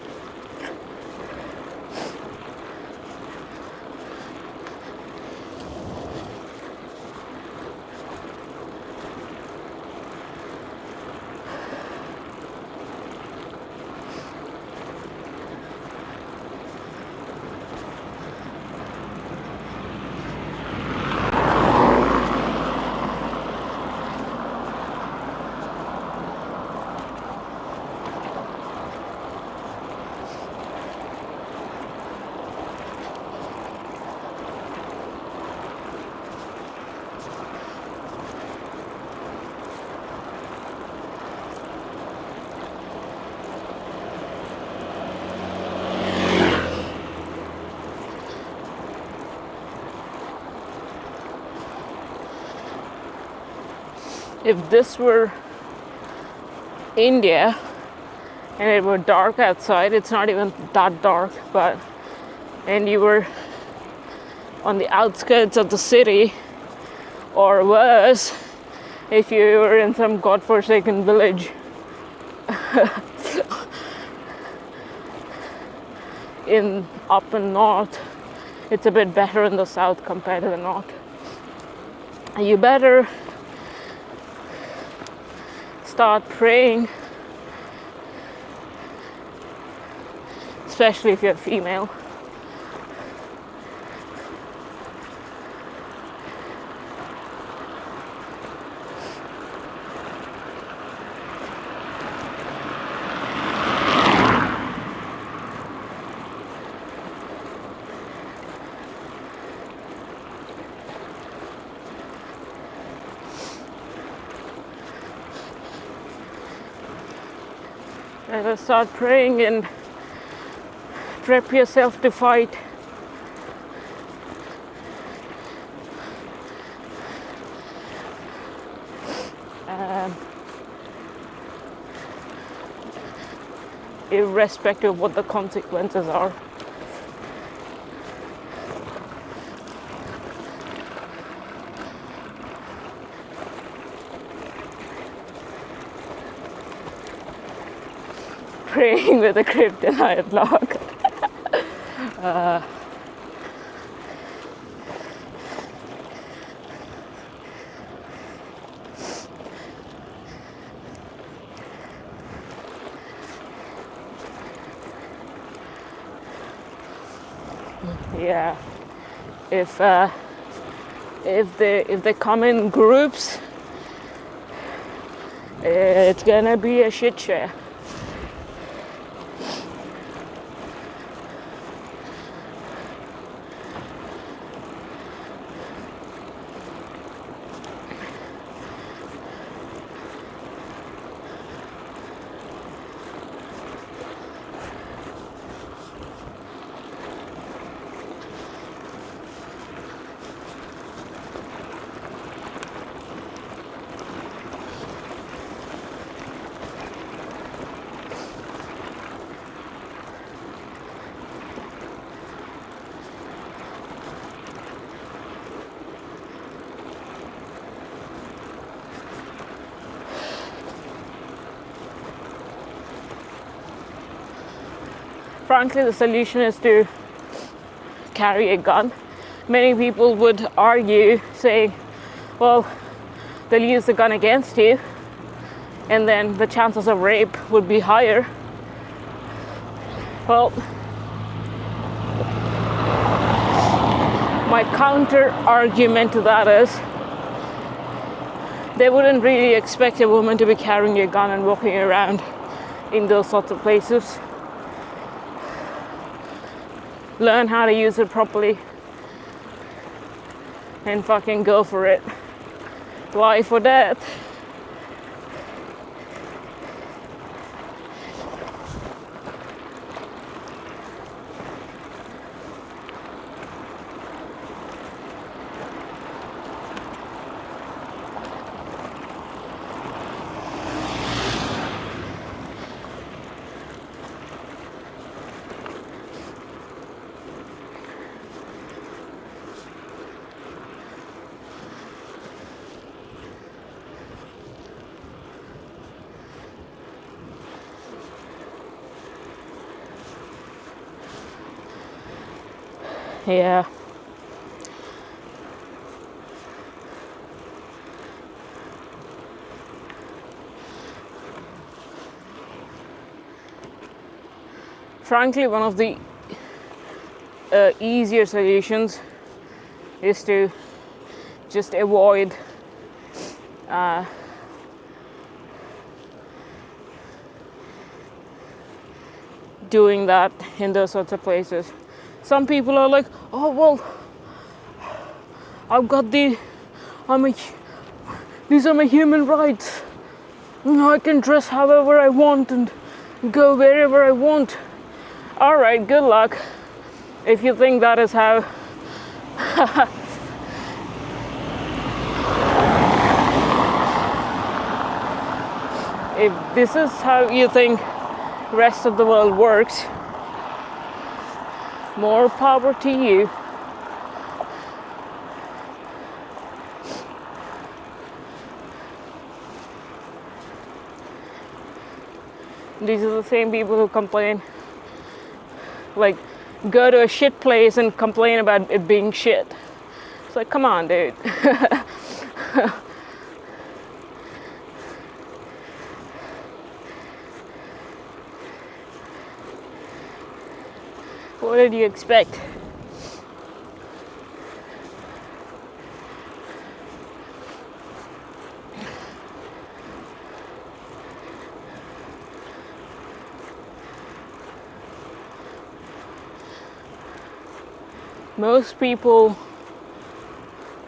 If this were India and it were dark outside, it's not even that dark, but and you were on the outskirts of the city, or worse, if you were in some godforsaken village in up and north, it's a bit better in the south compared to the north. You better start praying, especially if you're female. Better start praying and prep yourself to fight. irrespective of what the consequences are. Praying with a kryptonite lock. Yeah, if they come in groups, it's gonna be a shit show. Frankly, the solution is to carry a gun. Many people would argue, saying, well, they'll use the gun against you, and then the chances of rape would be higher. Well, my counter argument to that is, they wouldn't really expect a woman to be carrying a gun and walking around in those sorts of places. Learn how to use it properly and fucking go for it. Life or death. Yeah. Frankly, one of the easier solutions is to just avoid doing that in those sorts of places. Some people are like, oh well, these are my human rights. I can dress however I want and go wherever I want. All right, good luck. If you think that is how if this is how you think rest of the world works, more power to you. These are the same people who complain, like, go to a shit place and complain about it being shit. It's like, come on, dude. What did you expect? Most people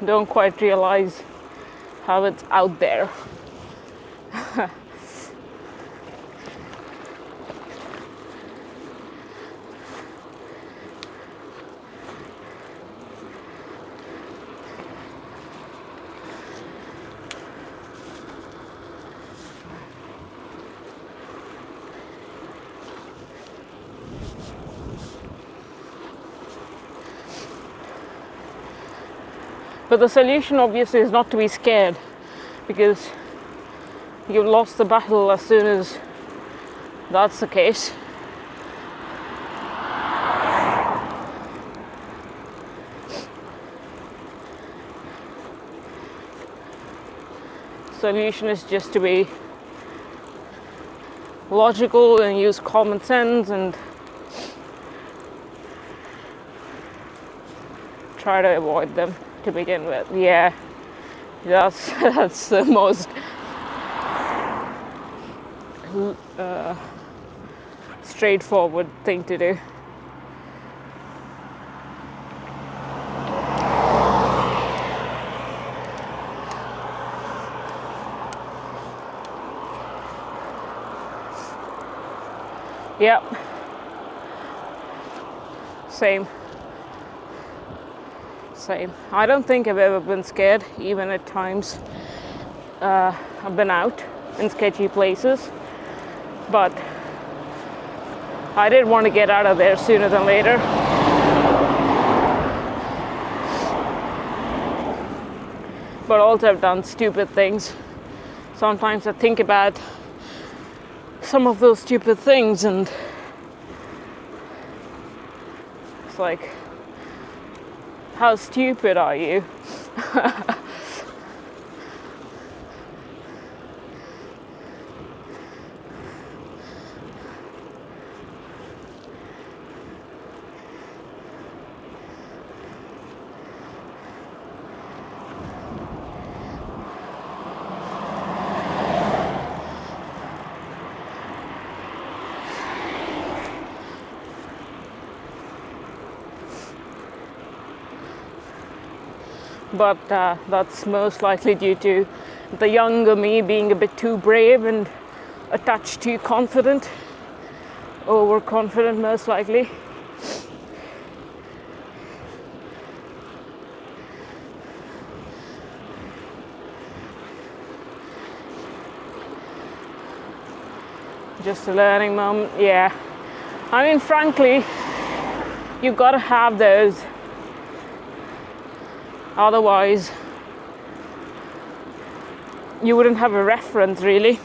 don't quite realize how it's out there. But the solution obviously is not to be scared, because you've lost the battle as soon as that's the case. Solution is just to be logical and use common sense and try to avoid them to begin with. Yeah, that's the most straightforward thing to do. Yep. Same. I don't think I've ever been scared, even at times I've been out in sketchy places, but I did want to get out of there sooner than later. But also I've done stupid things. Sometimes I think about some of those stupid things and it's like, how stupid are you? But that's most likely due to the younger me being a bit too brave and a touch too confident, overconfident most likely. Just a learning moment, yeah. I mean, frankly, you've got to have those. Otherwise, you wouldn't have a reference, really.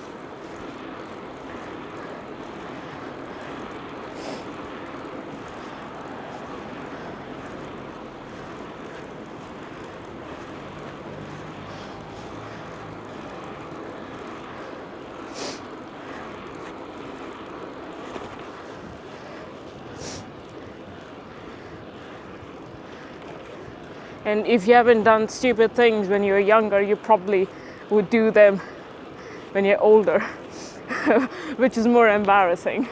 And if you haven't done stupid things when you're younger, you probably would do them when you're older, which is more embarrassing.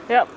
Yep.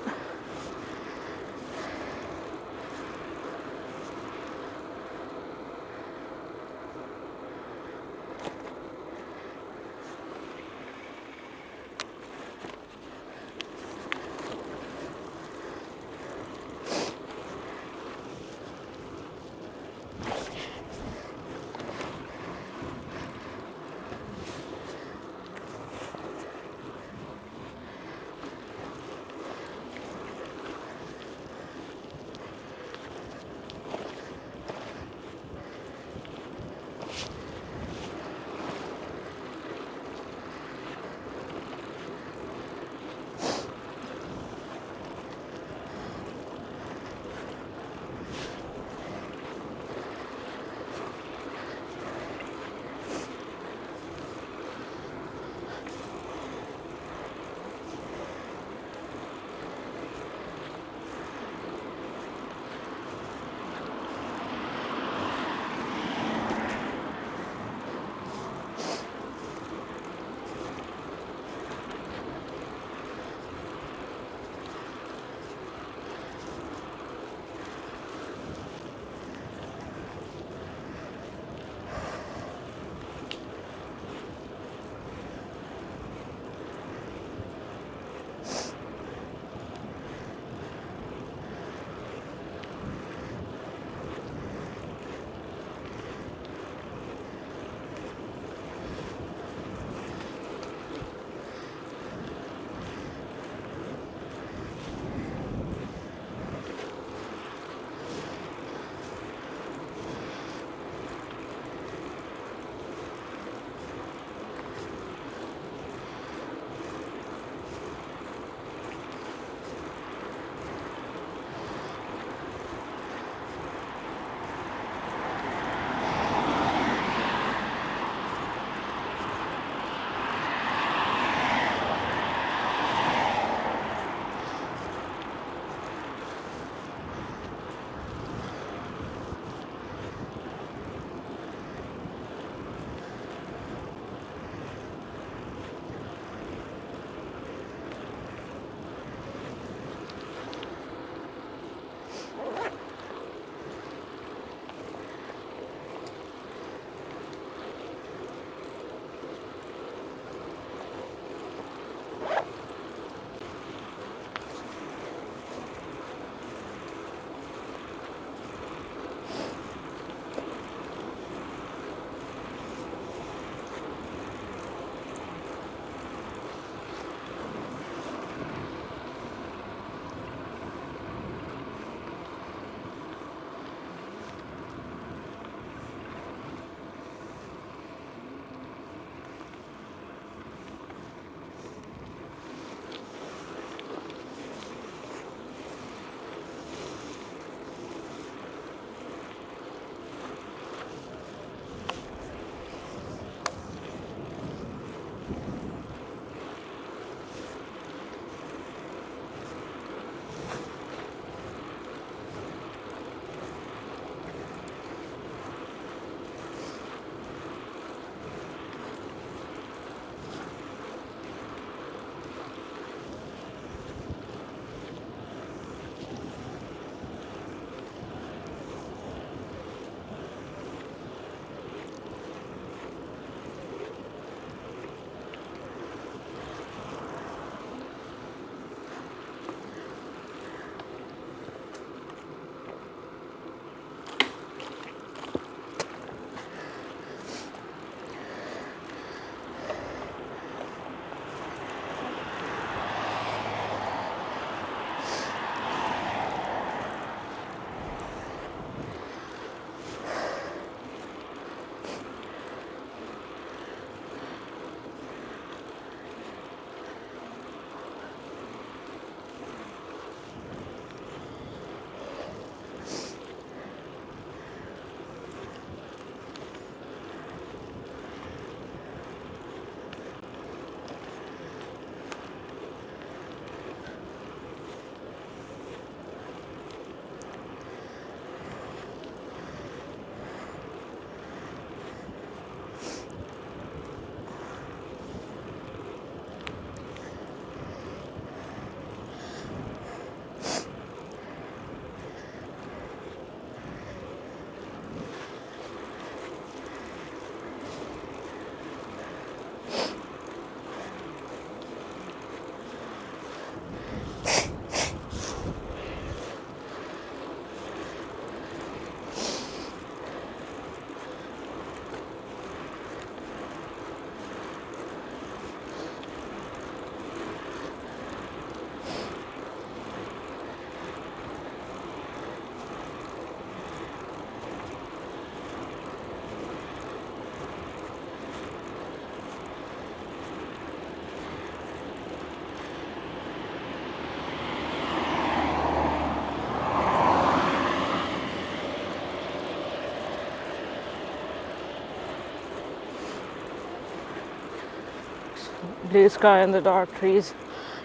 blue sky and the dark trees.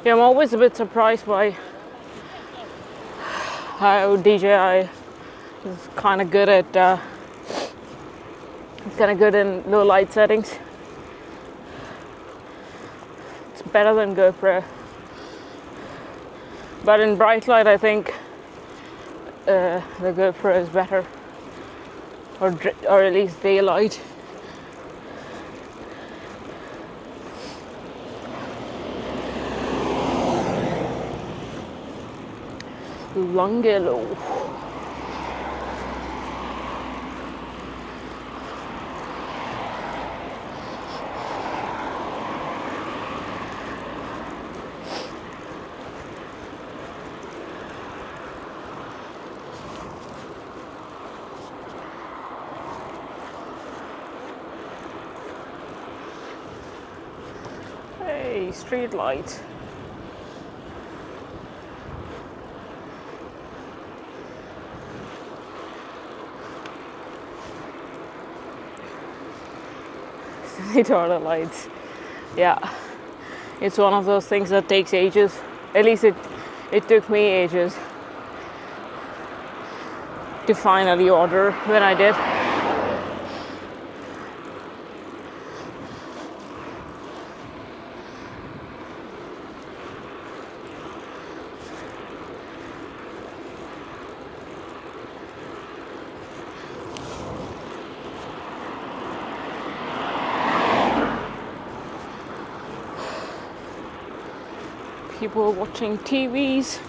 Yeah, I'm always a bit surprised by how DJI is kind of good at in low light settings. It's better than GoPro, but in bright light I think the GoPro is better, or at least daylight. Longelo. Hey, street light. Total lights. Yeah, it's one of those things that takes ages. At least it took me ages to finally order when I did. People watching TVs.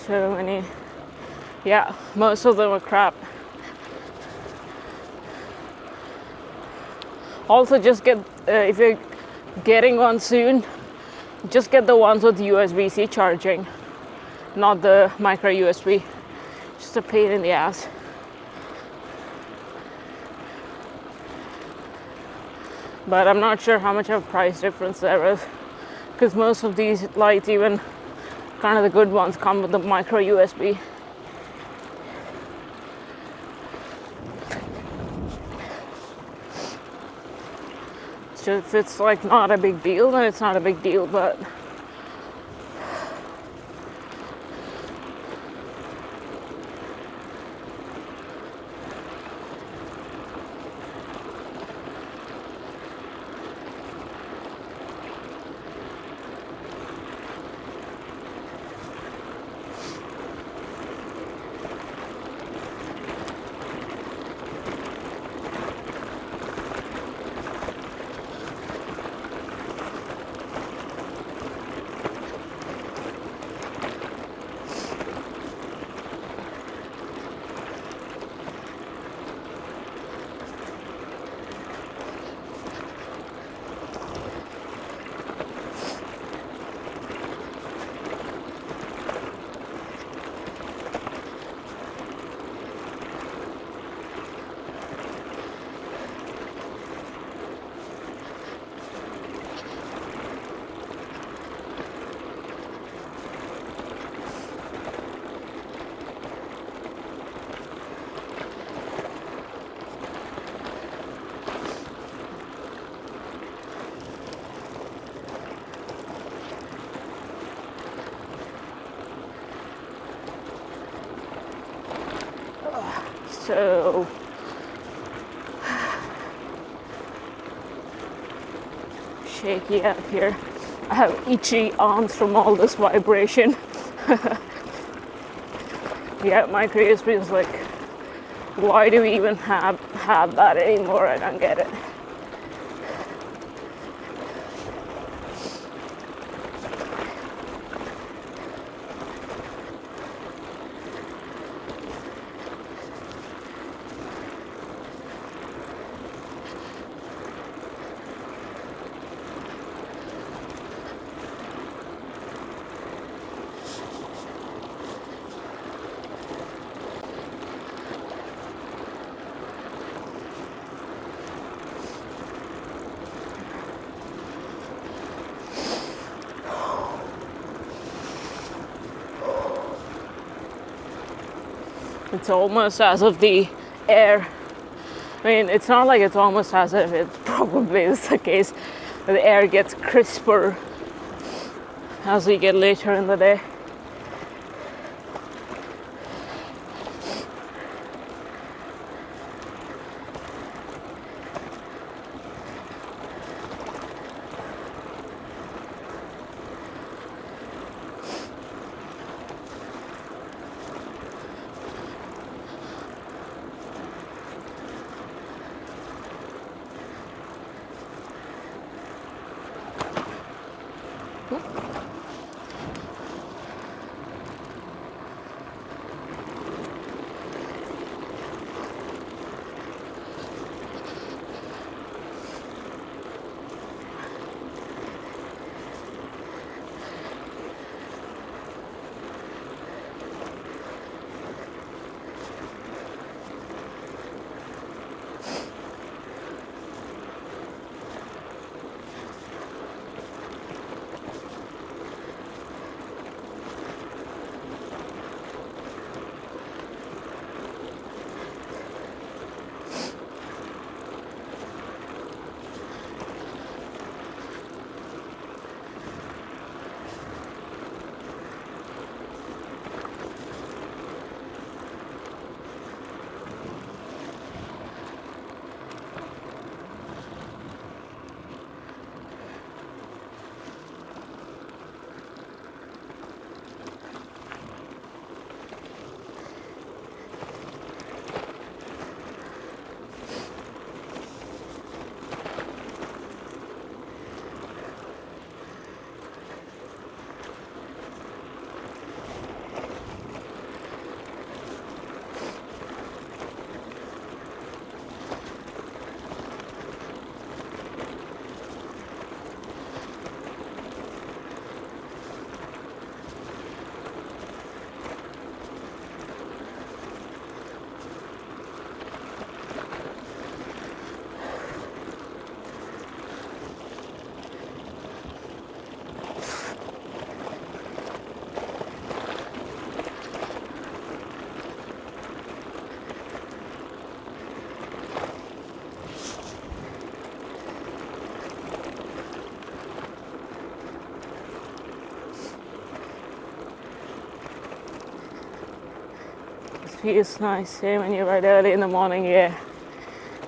So many, yeah, most of them are crap. Also, just get, if you're getting one soon, just get the ones with USB-C charging, not the micro USB. Just a pain in the ass. But I'm not sure how much of a price difference there is, because most of these lights, even kind of the good ones, come with the micro USB. So if it's like not a big deal, then it's not a big deal, but so shaky out here. I have itchy arms from all this vibration. Yeah, micro USB is like, why do we even have that anymore? I don't get it. It's almost as if the air, I mean, it's not like it's almost as if, it probably is the case, that the air gets crisper as we get later in the day. Feels nice, eh? When you ride early in the morning, yeah.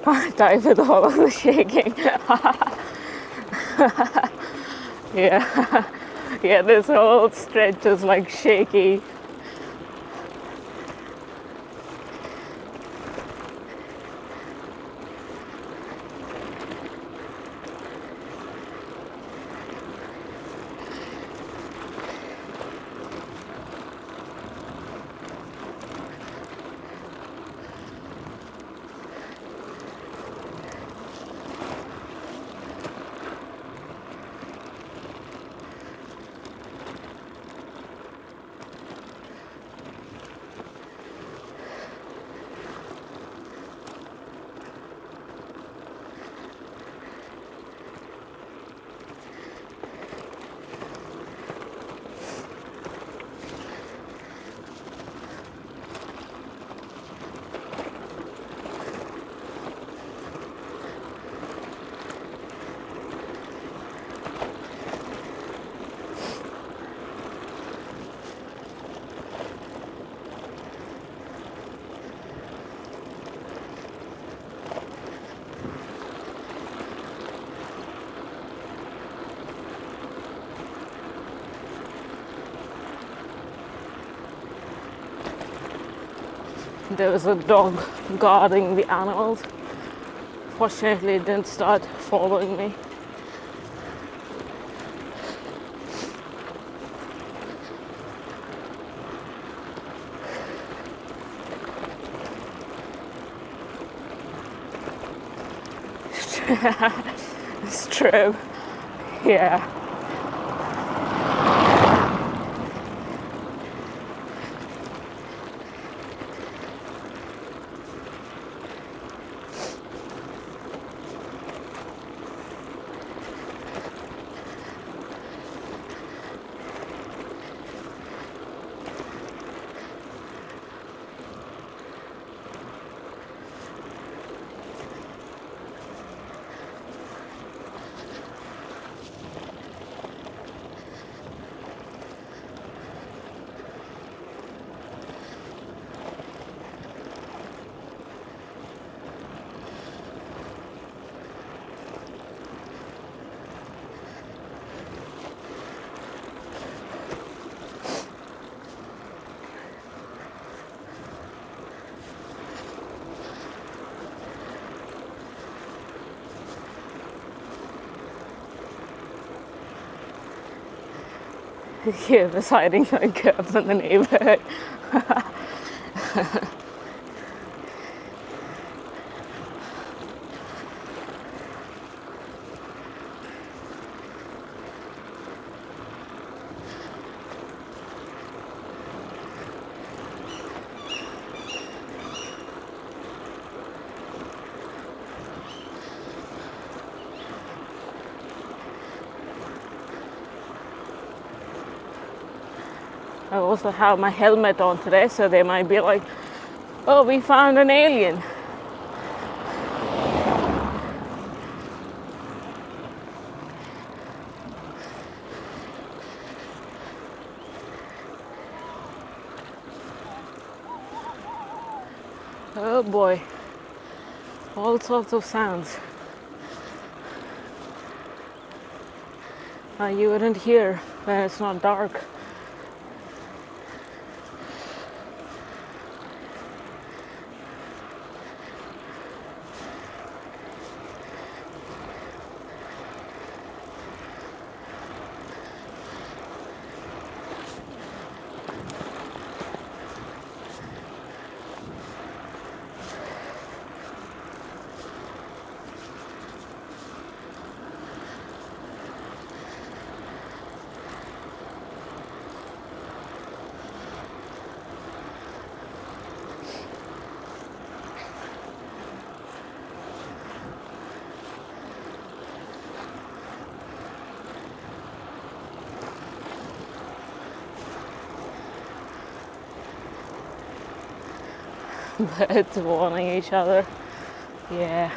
Can't dive with all of the shaking. Yeah, yeah, this whole stretch is like shaky. There was a dog guarding the animals. Fortunately, it didn't start following me. It's true. Yeah. Here, deciding like up in the neighborhood. I also have my helmet on today, so they might be like, oh, we found an alien. Oh boy, all sorts of sounds. You wouldn't hear when it's not dark. Birds warning each other. Yeah.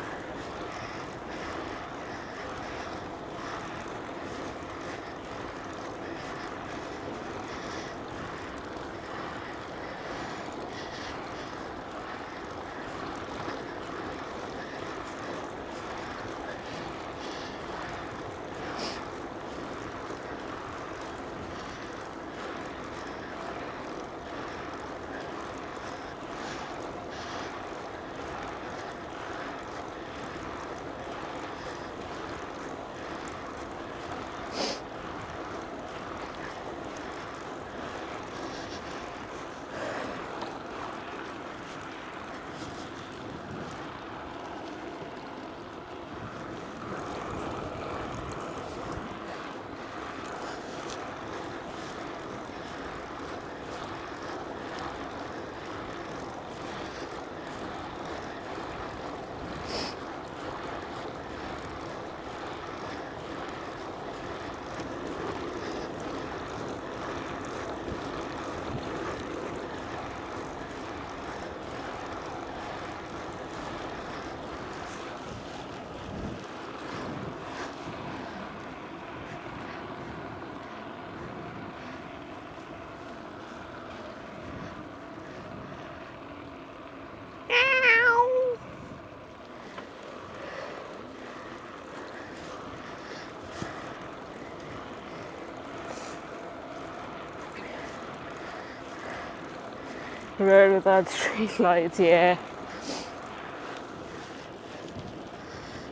Road without street lights, yeah.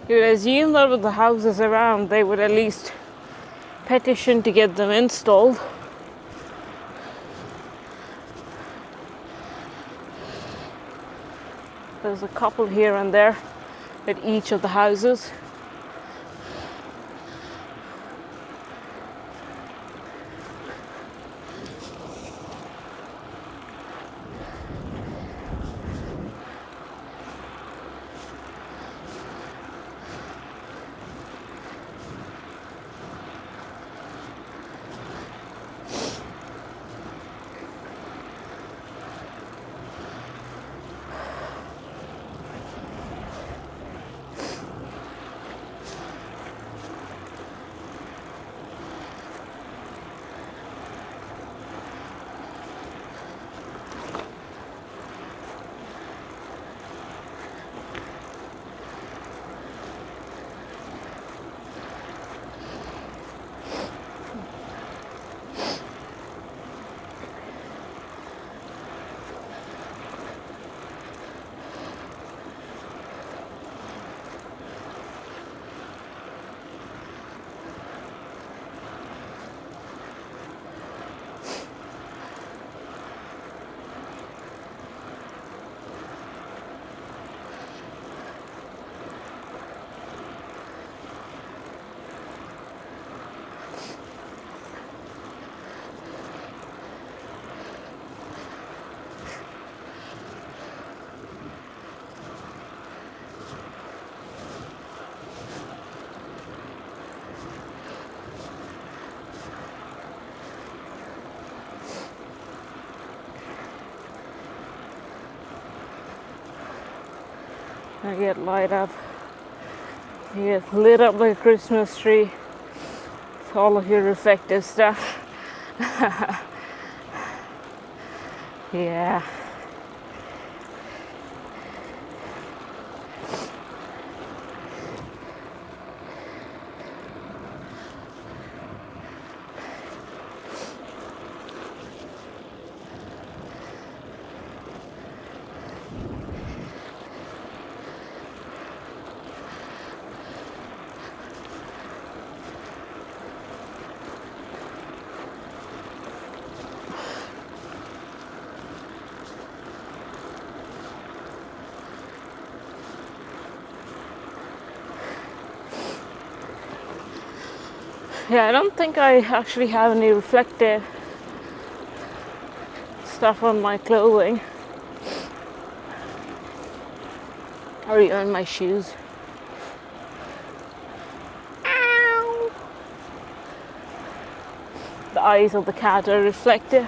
You would assume that with the houses around, they would at least petition to get them installed. There's a couple here and there at each of the houses. I get light up. You get lit up like a Christmas tree. It's all of your reflective stuff. Yeah. Yeah, I don't think I actually have any reflective stuff on my clothing or even my shoes. Ow! The eyes of the cat are reflective.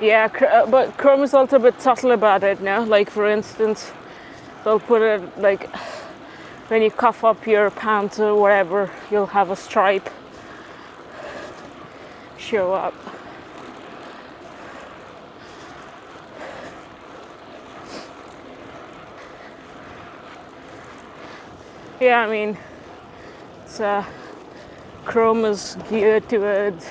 Yeah, but Chrome is also a bit subtle about it now. Like, for instance, they'll put it like when you cuff up your pants or whatever, you'll have a stripe show up. Yeah, I mean, it's Chrome is geared towards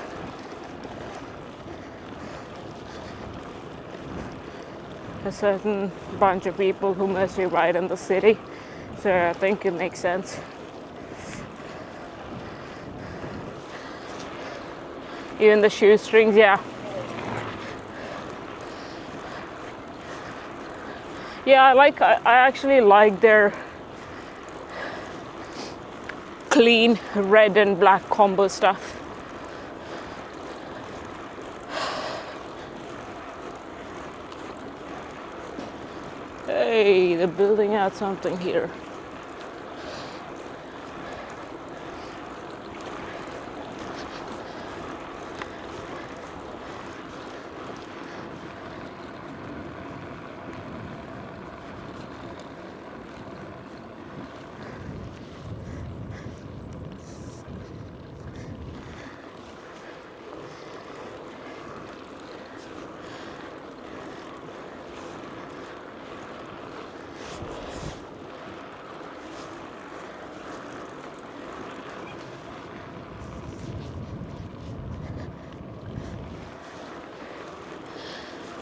a certain bunch of people who mostly ride in the city, so I think it makes sense. Even the shoestrings, yeah. Yeah, I actually like their clean red and black combo stuff. Hey, they're building out something here.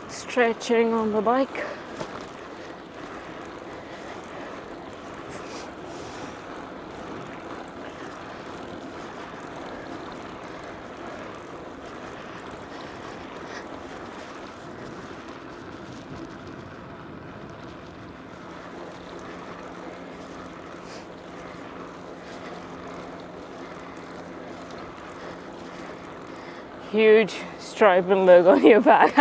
Stretching on the bike. Huge stripe and logo on your back.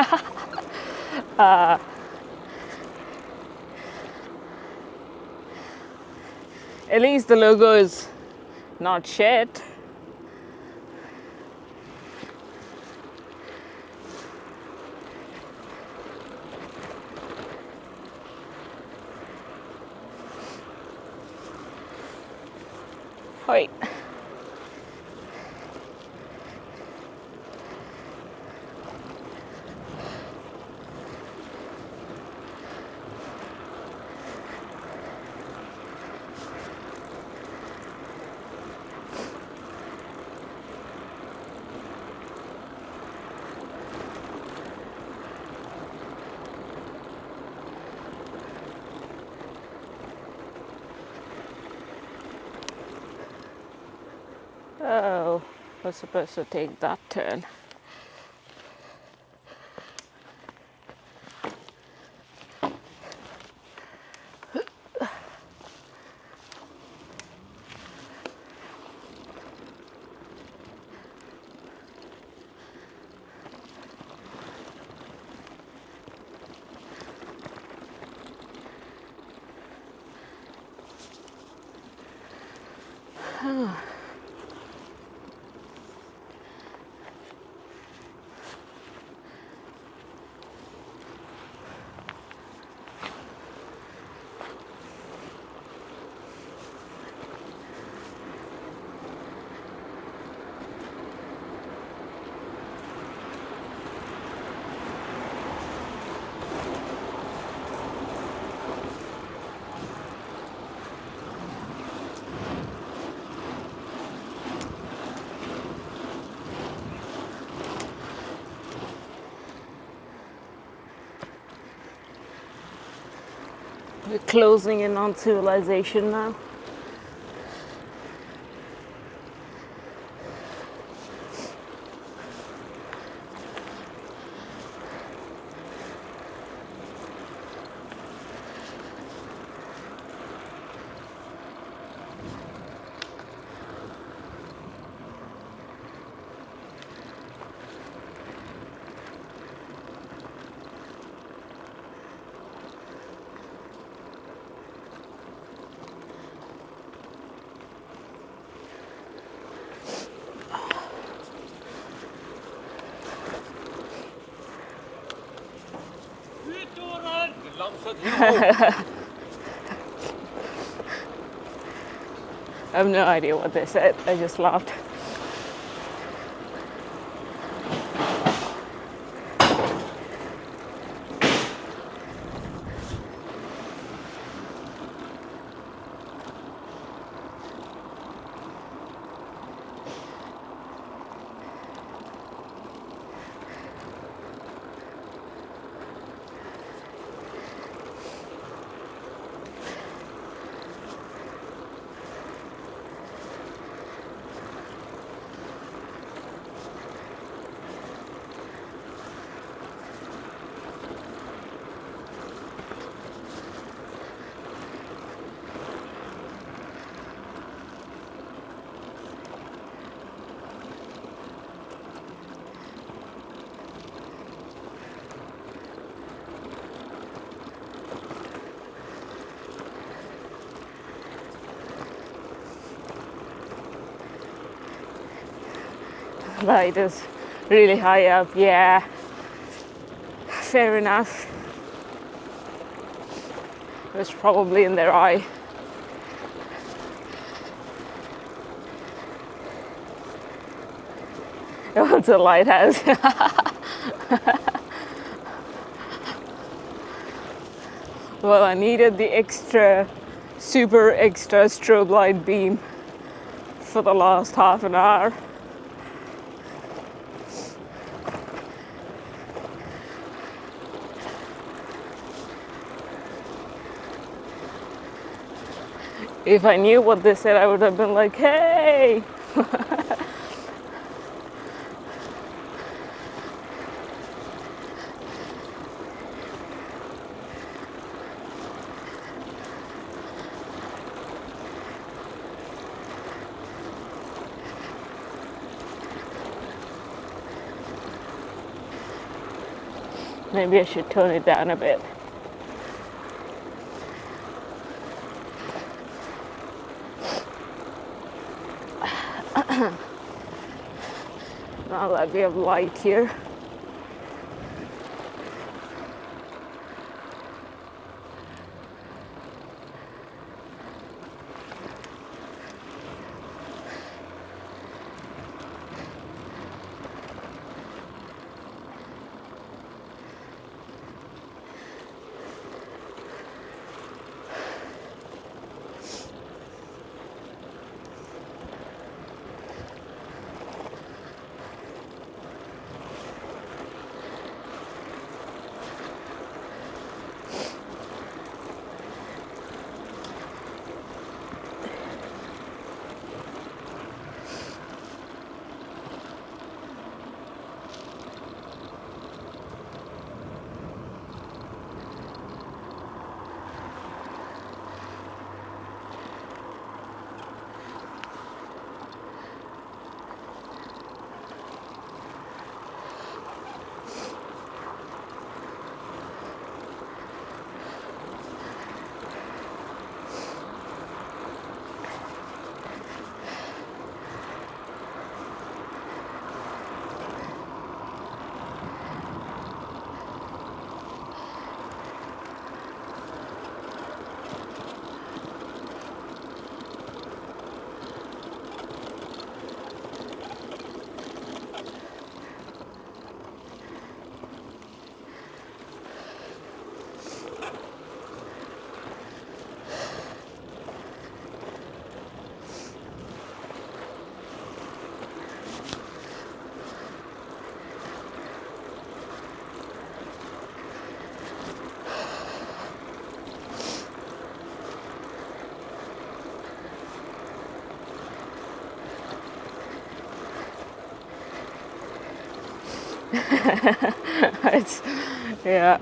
At least the logo is not shit. Wait. We're supposed to take that turn. We're closing in on civilization now. I have no idea what they said. I just laughed. Light is really high up, yeah. Fair enough. It was probably in their eye. Oh, it's a lighthouse. Well, I needed the super extra strobe light beam for the last half an hour. If I knew what they said, I would have been like, hey! Maybe I should tone it down a bit. Now that we have light here. It's, yeah.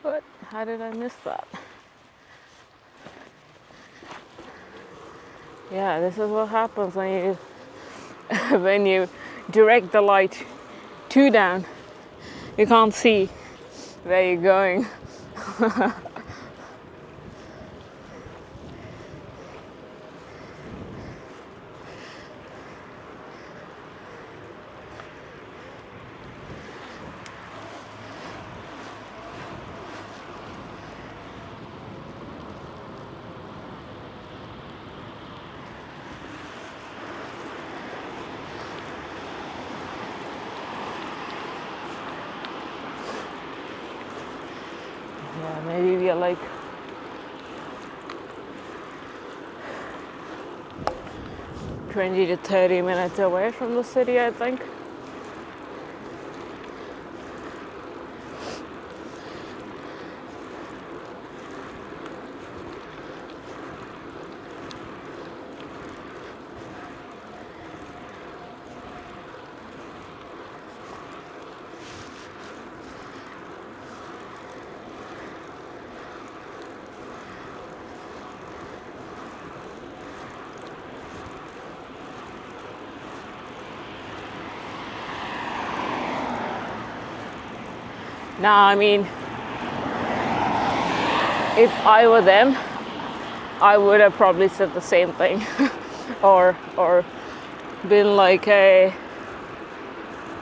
What? How did I miss that? Yeah, this is what happens when you when you direct the light too down. You can't see where you're going. Yeah, maybe we are like 20 to 30 minutes away from the city, I think. Now, I mean, if I were them, I would have probably said the same thing, or been like, "Hey,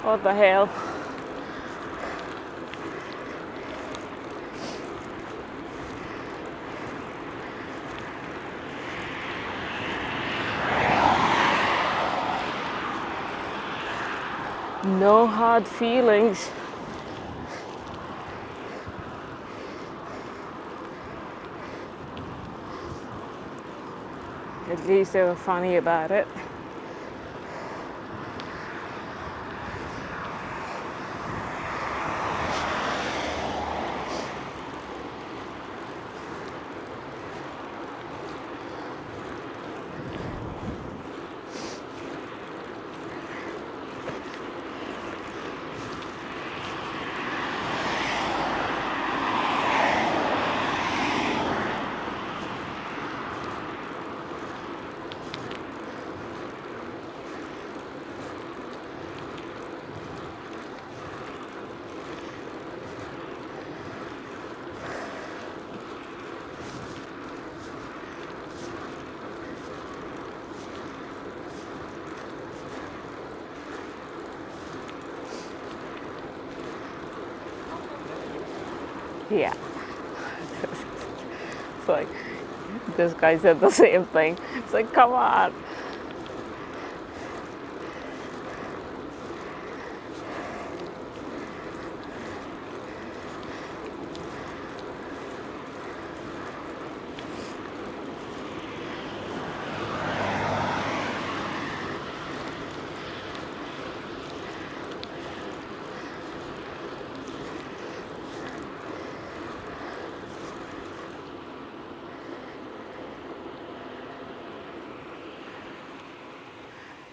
what the hell?" No hard feelings. At least they were funny about it. Yeah. It's like, this guy said the same thing. It's like, come on.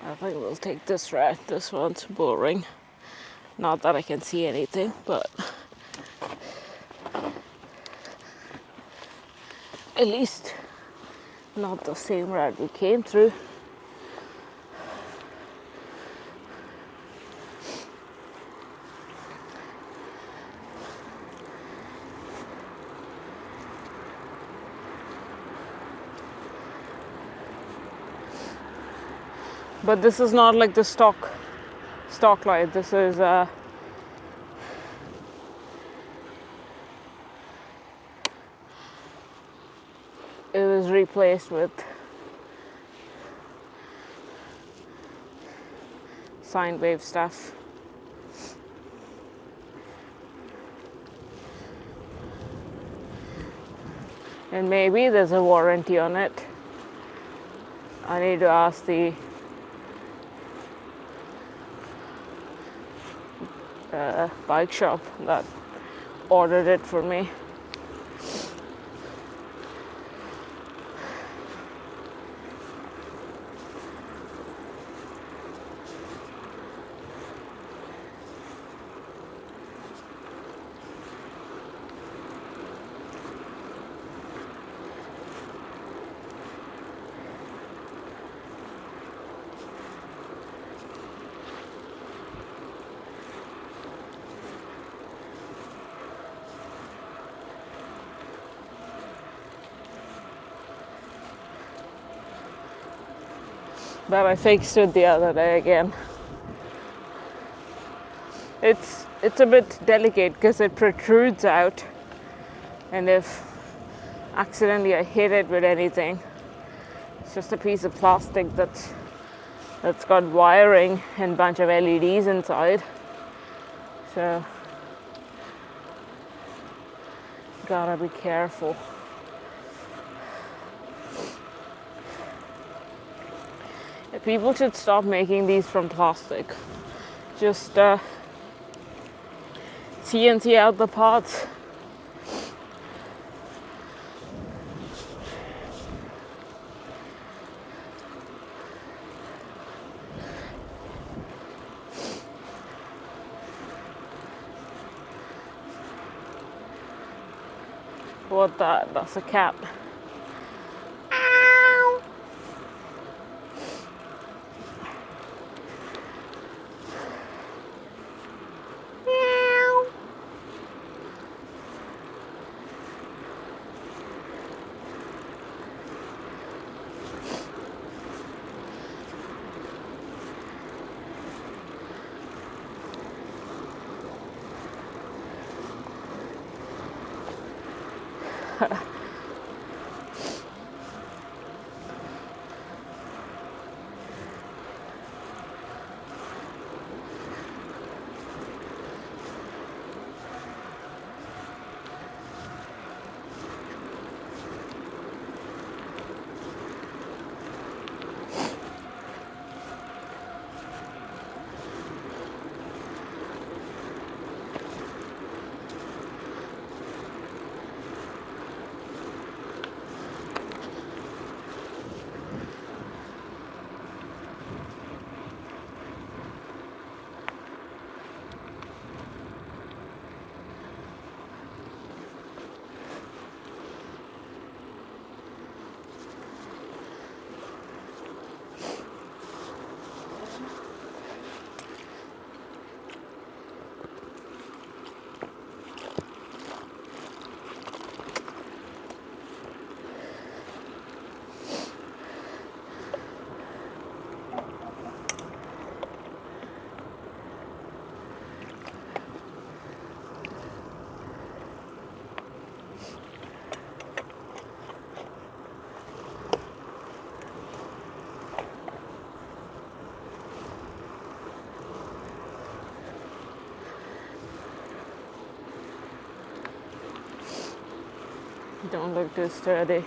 I think we'll take this route. This one's boring. Not that I can see anything, but at least not the same route we came through. But this is not like the stock light. This is it was replaced with sine wave stuff. And maybe there's a warranty on it. I need to ask the bike shop that ordered it for me. But I fixed it the other day again. It's a bit delicate because it protrudes out, and if accidentally I hit it with anything, it's just a piece of plastic that's got wiring and a bunch of LEDs inside. So gotta be careful. People should stop making these from plastic. Just CNC out the parts. What that? That's a cat. Don't look too sturdy.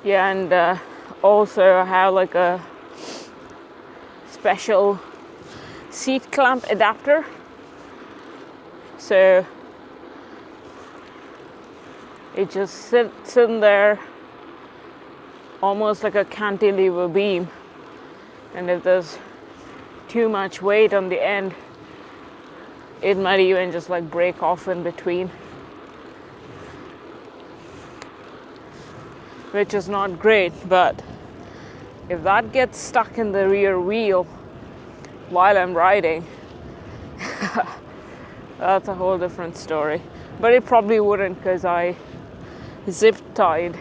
Yeah, and also I have like a special seat clamp adapter, so it just sits in there almost like a cantilever beam, and if there's too much weight on the end, it might even just like break off in between, which is not great. But if that gets stuck in the rear wheel while I'm riding, that's a whole different story. But it probably wouldn't, because I zip tied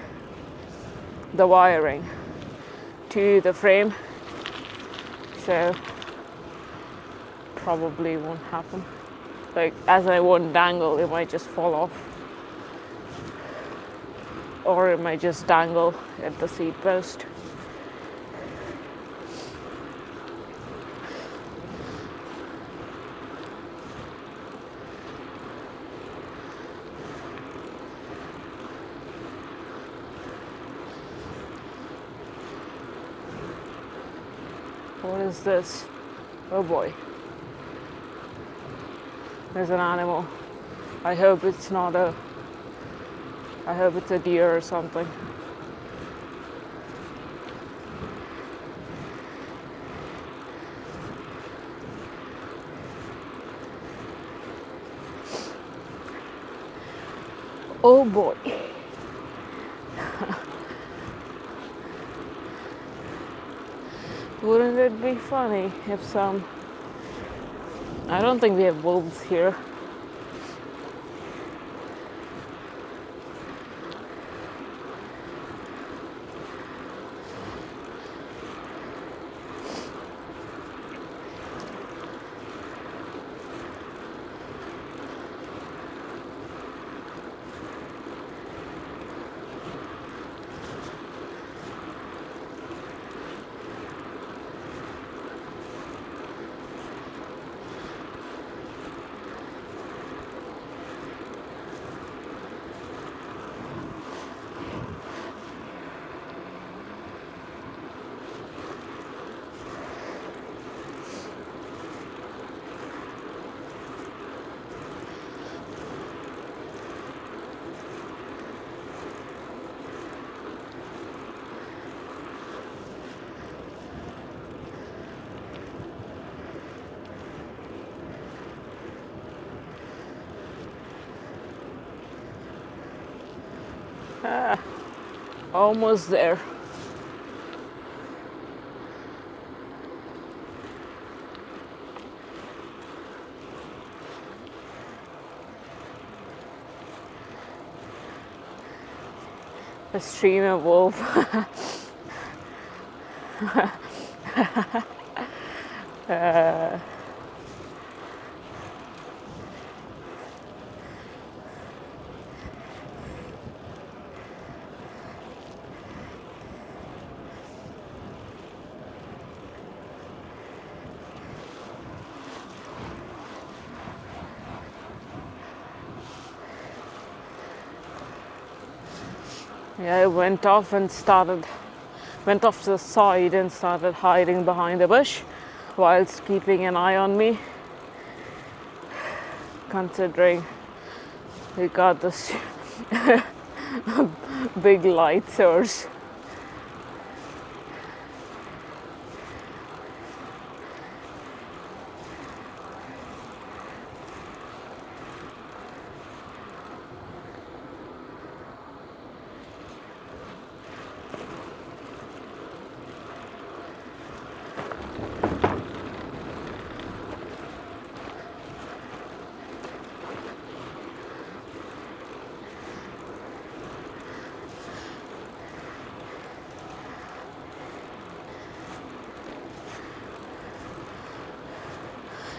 the wiring to the frame, so probably won't happen. Like, as I won't dangle, it might just fall off, or it might just dangle at the seat post. What is this? Oh boy. There's an animal. I hope it's not a... I hope it's a deer or something. Oh boy. Wouldn't it be funny if some... I don't think we have wolves here. Almost there. A stream of wolf. Yeah, it went off to the side and started hiding behind a bush whilst keeping an eye on me, considering we got this big light source.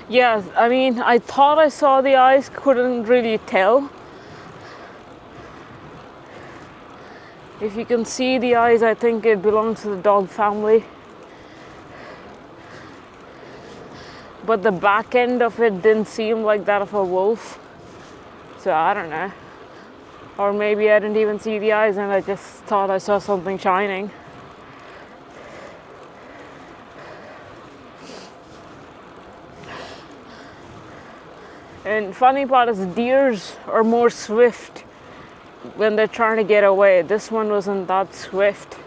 Yeah, I mean, I thought I saw the eyes, couldn't really tell. If you can see the eyes, I think it belongs to the dog family. But the back end of it didn't seem like that of a wolf. So I don't know. Or maybe I didn't even see the eyes and I just thought I saw something shining. And funny part is deers are more swift when they're trying to get away. This one wasn't that swift.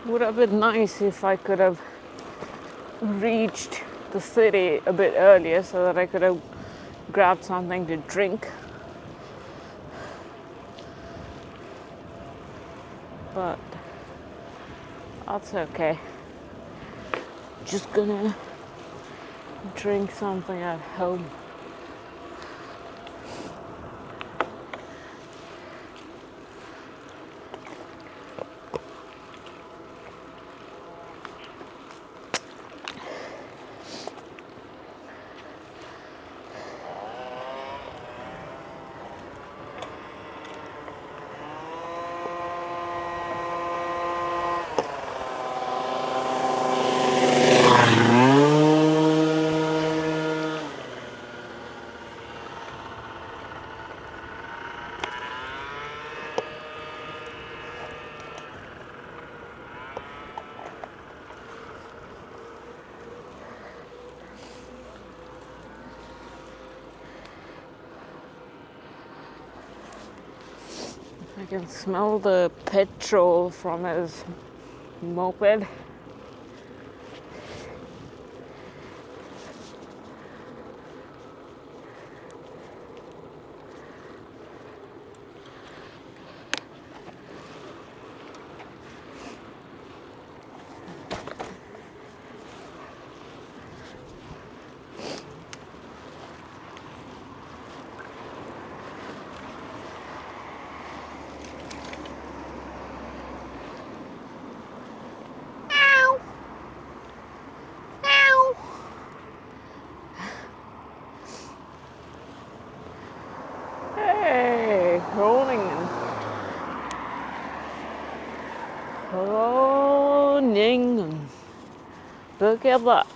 Would have been nice if I could have reached the city a bit earlier so that I could have grabbed something to drink. But that's okay. Just gonna drink something at home. I can smell the petrol from his moped. Hey, Groningen. Groningen. Look at that.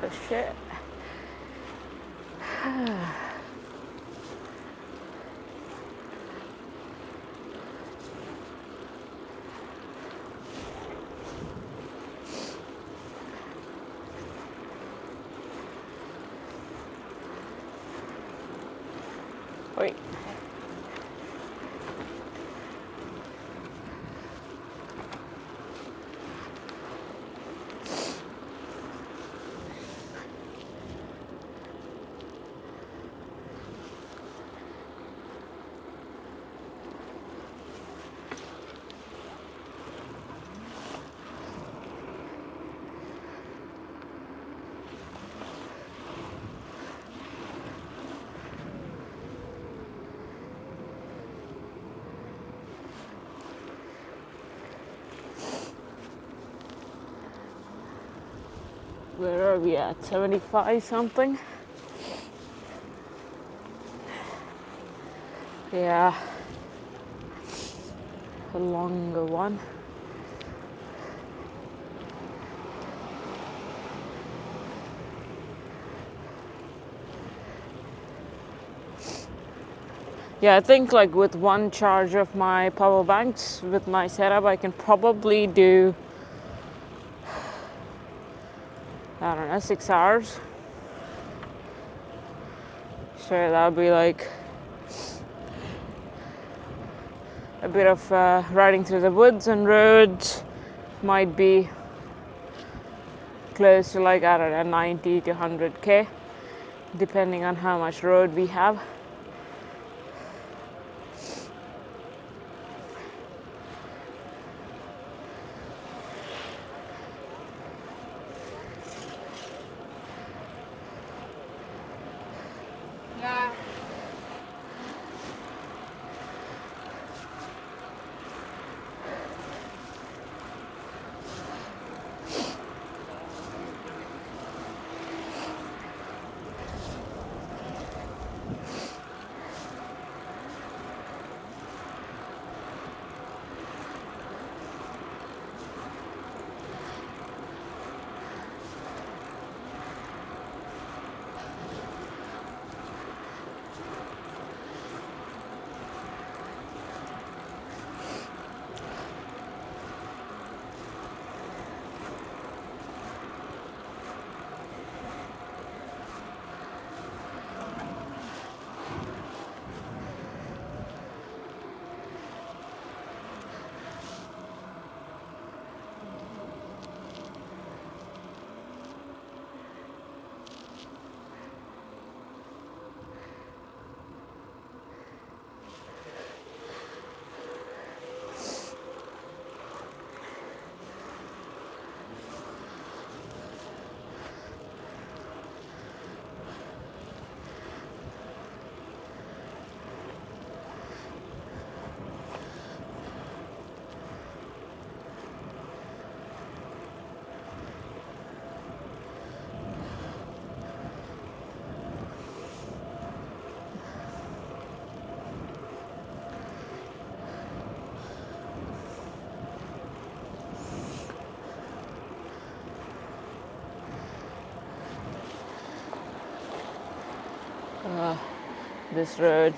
Oh shit. Wait. Where are we at? 75 something? Yeah. A longer one. Yeah, I think like with one charge of my power banks with my setup, I can probably do, I don't know, 6 hours. So that'll be like a bit of riding through the woods and roads. Might be close to like, I don't know, 90 to 100k, depending on how much road we have. This road,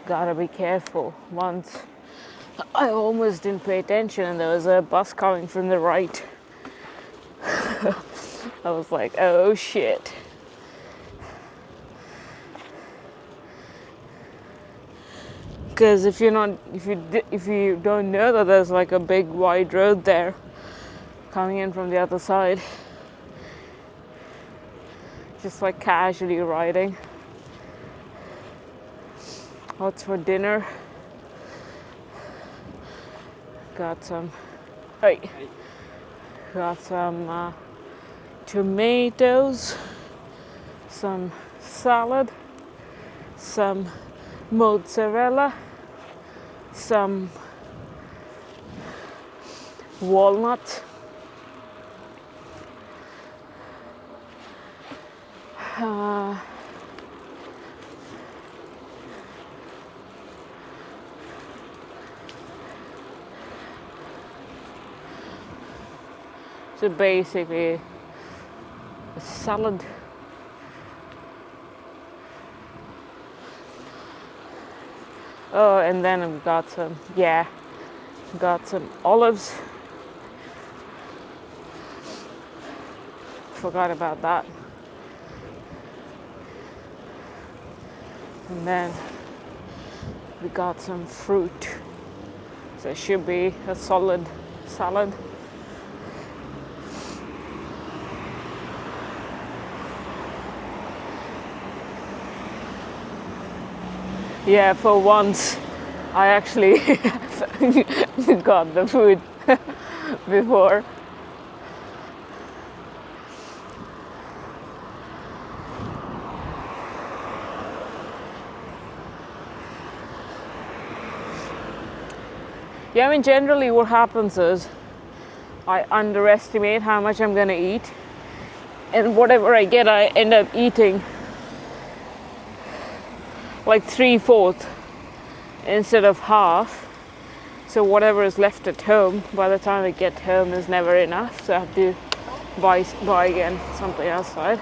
gotta be careful. Once I almost didn't pay attention and there was a bus coming from the right. I was like, oh shit. Because if you don't know that there's like a big wide road there coming in from the other side, just like casually riding. What's for dinner? Got some tomatoes, some salad, some mozzarella, some walnut, so basically a salad. Oh, and then I've got some olives. Forgot about that. And then we got some fruit. So it should be a solid salad. Yeah, for once I actually got the food before. Yeah, I mean, generally what happens is I underestimate how much I'm gonna eat, and whatever I get, I end up eating like 3/4 instead of half. So whatever is left at home, by the time I get home, is never enough. So I have to buy again something outside.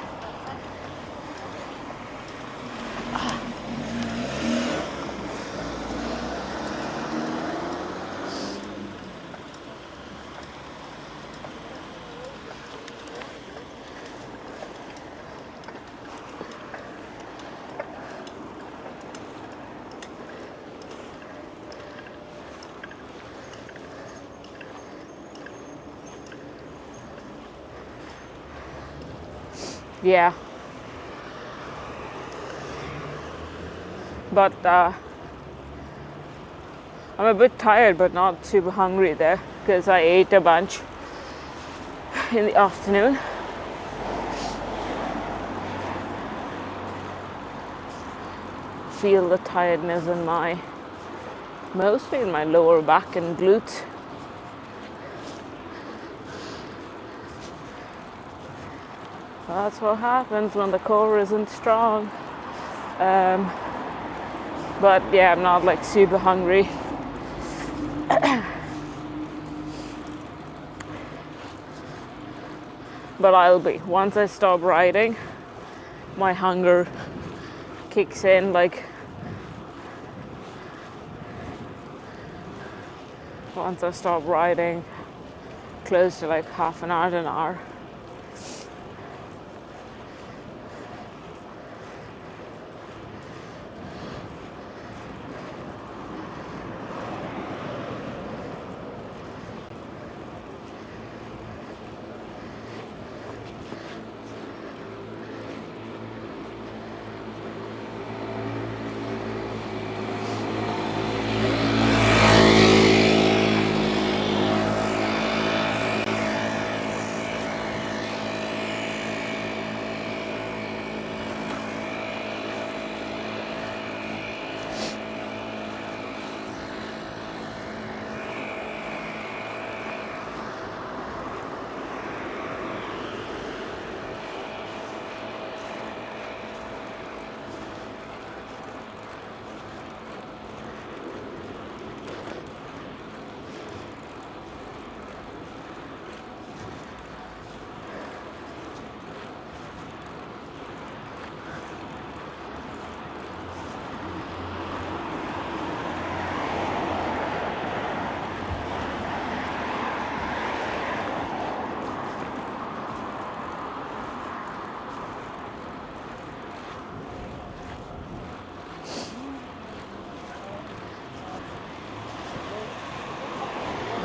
Yeah. But I'm a bit tired, but not super hungry there, because I ate a bunch in the afternoon. Feel the tiredness in mostly in my lower back and glutes. That's what happens when the core isn't strong. But yeah, I'm not like super hungry. But I'll be. Once I stop riding, my hunger kicks in. Like, once I stop riding, close to like half an hour to an hour.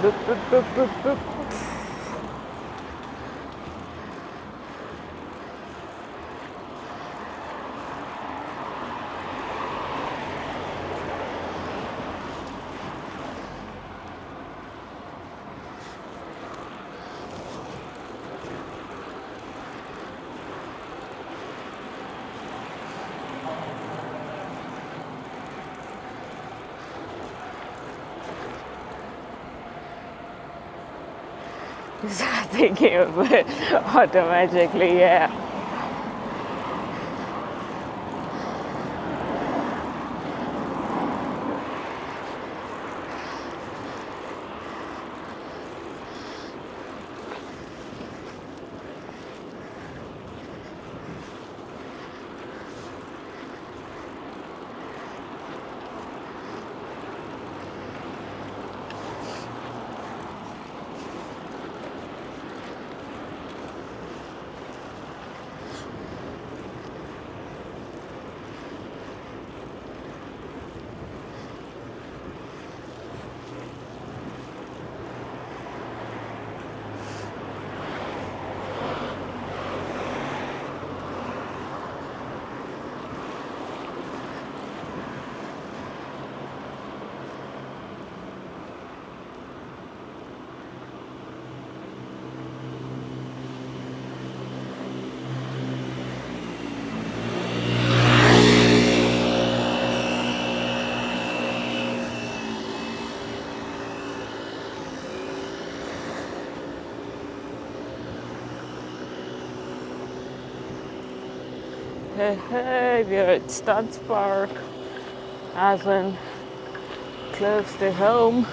Boop, boop, boop, boop, boop. Start thinking of it automatically, yeah. Hey, we're at Studs Park, as in close to home.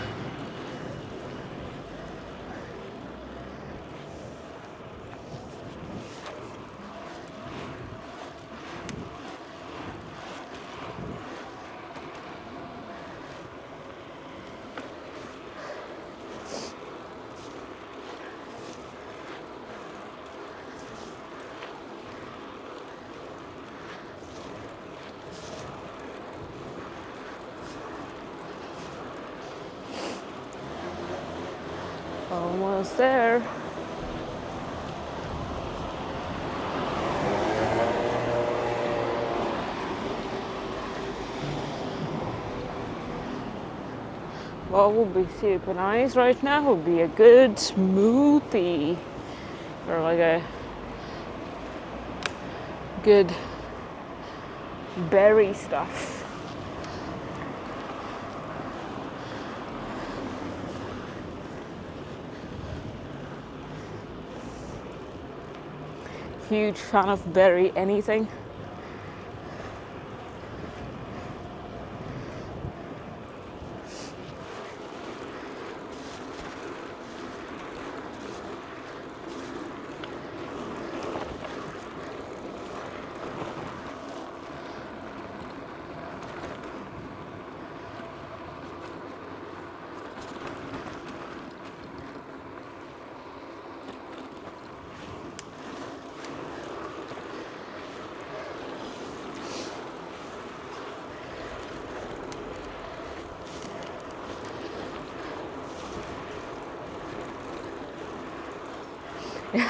Almost there. What would be super nice right now would be a good smoothie, or like a good berry stuff. Huge fan of berry anything.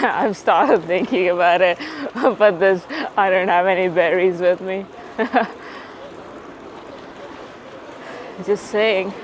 I've started thinking about it, but I don't have any berries with me. Just saying.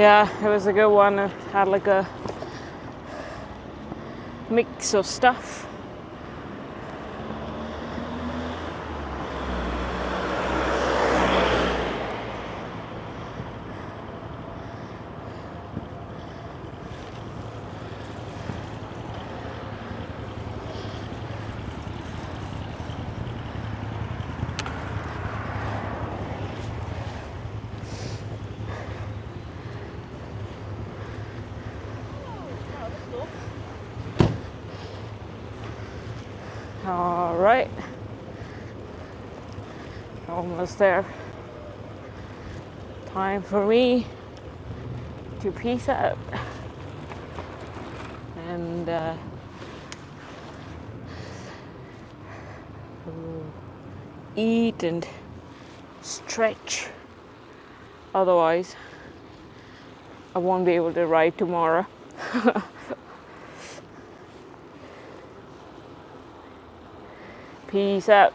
Yeah, it was a good one. It had like a mix of stuff. All right, almost there. Time for me to peace out and eat and stretch. Otherwise, I won't be able to ride tomorrow. Peace out.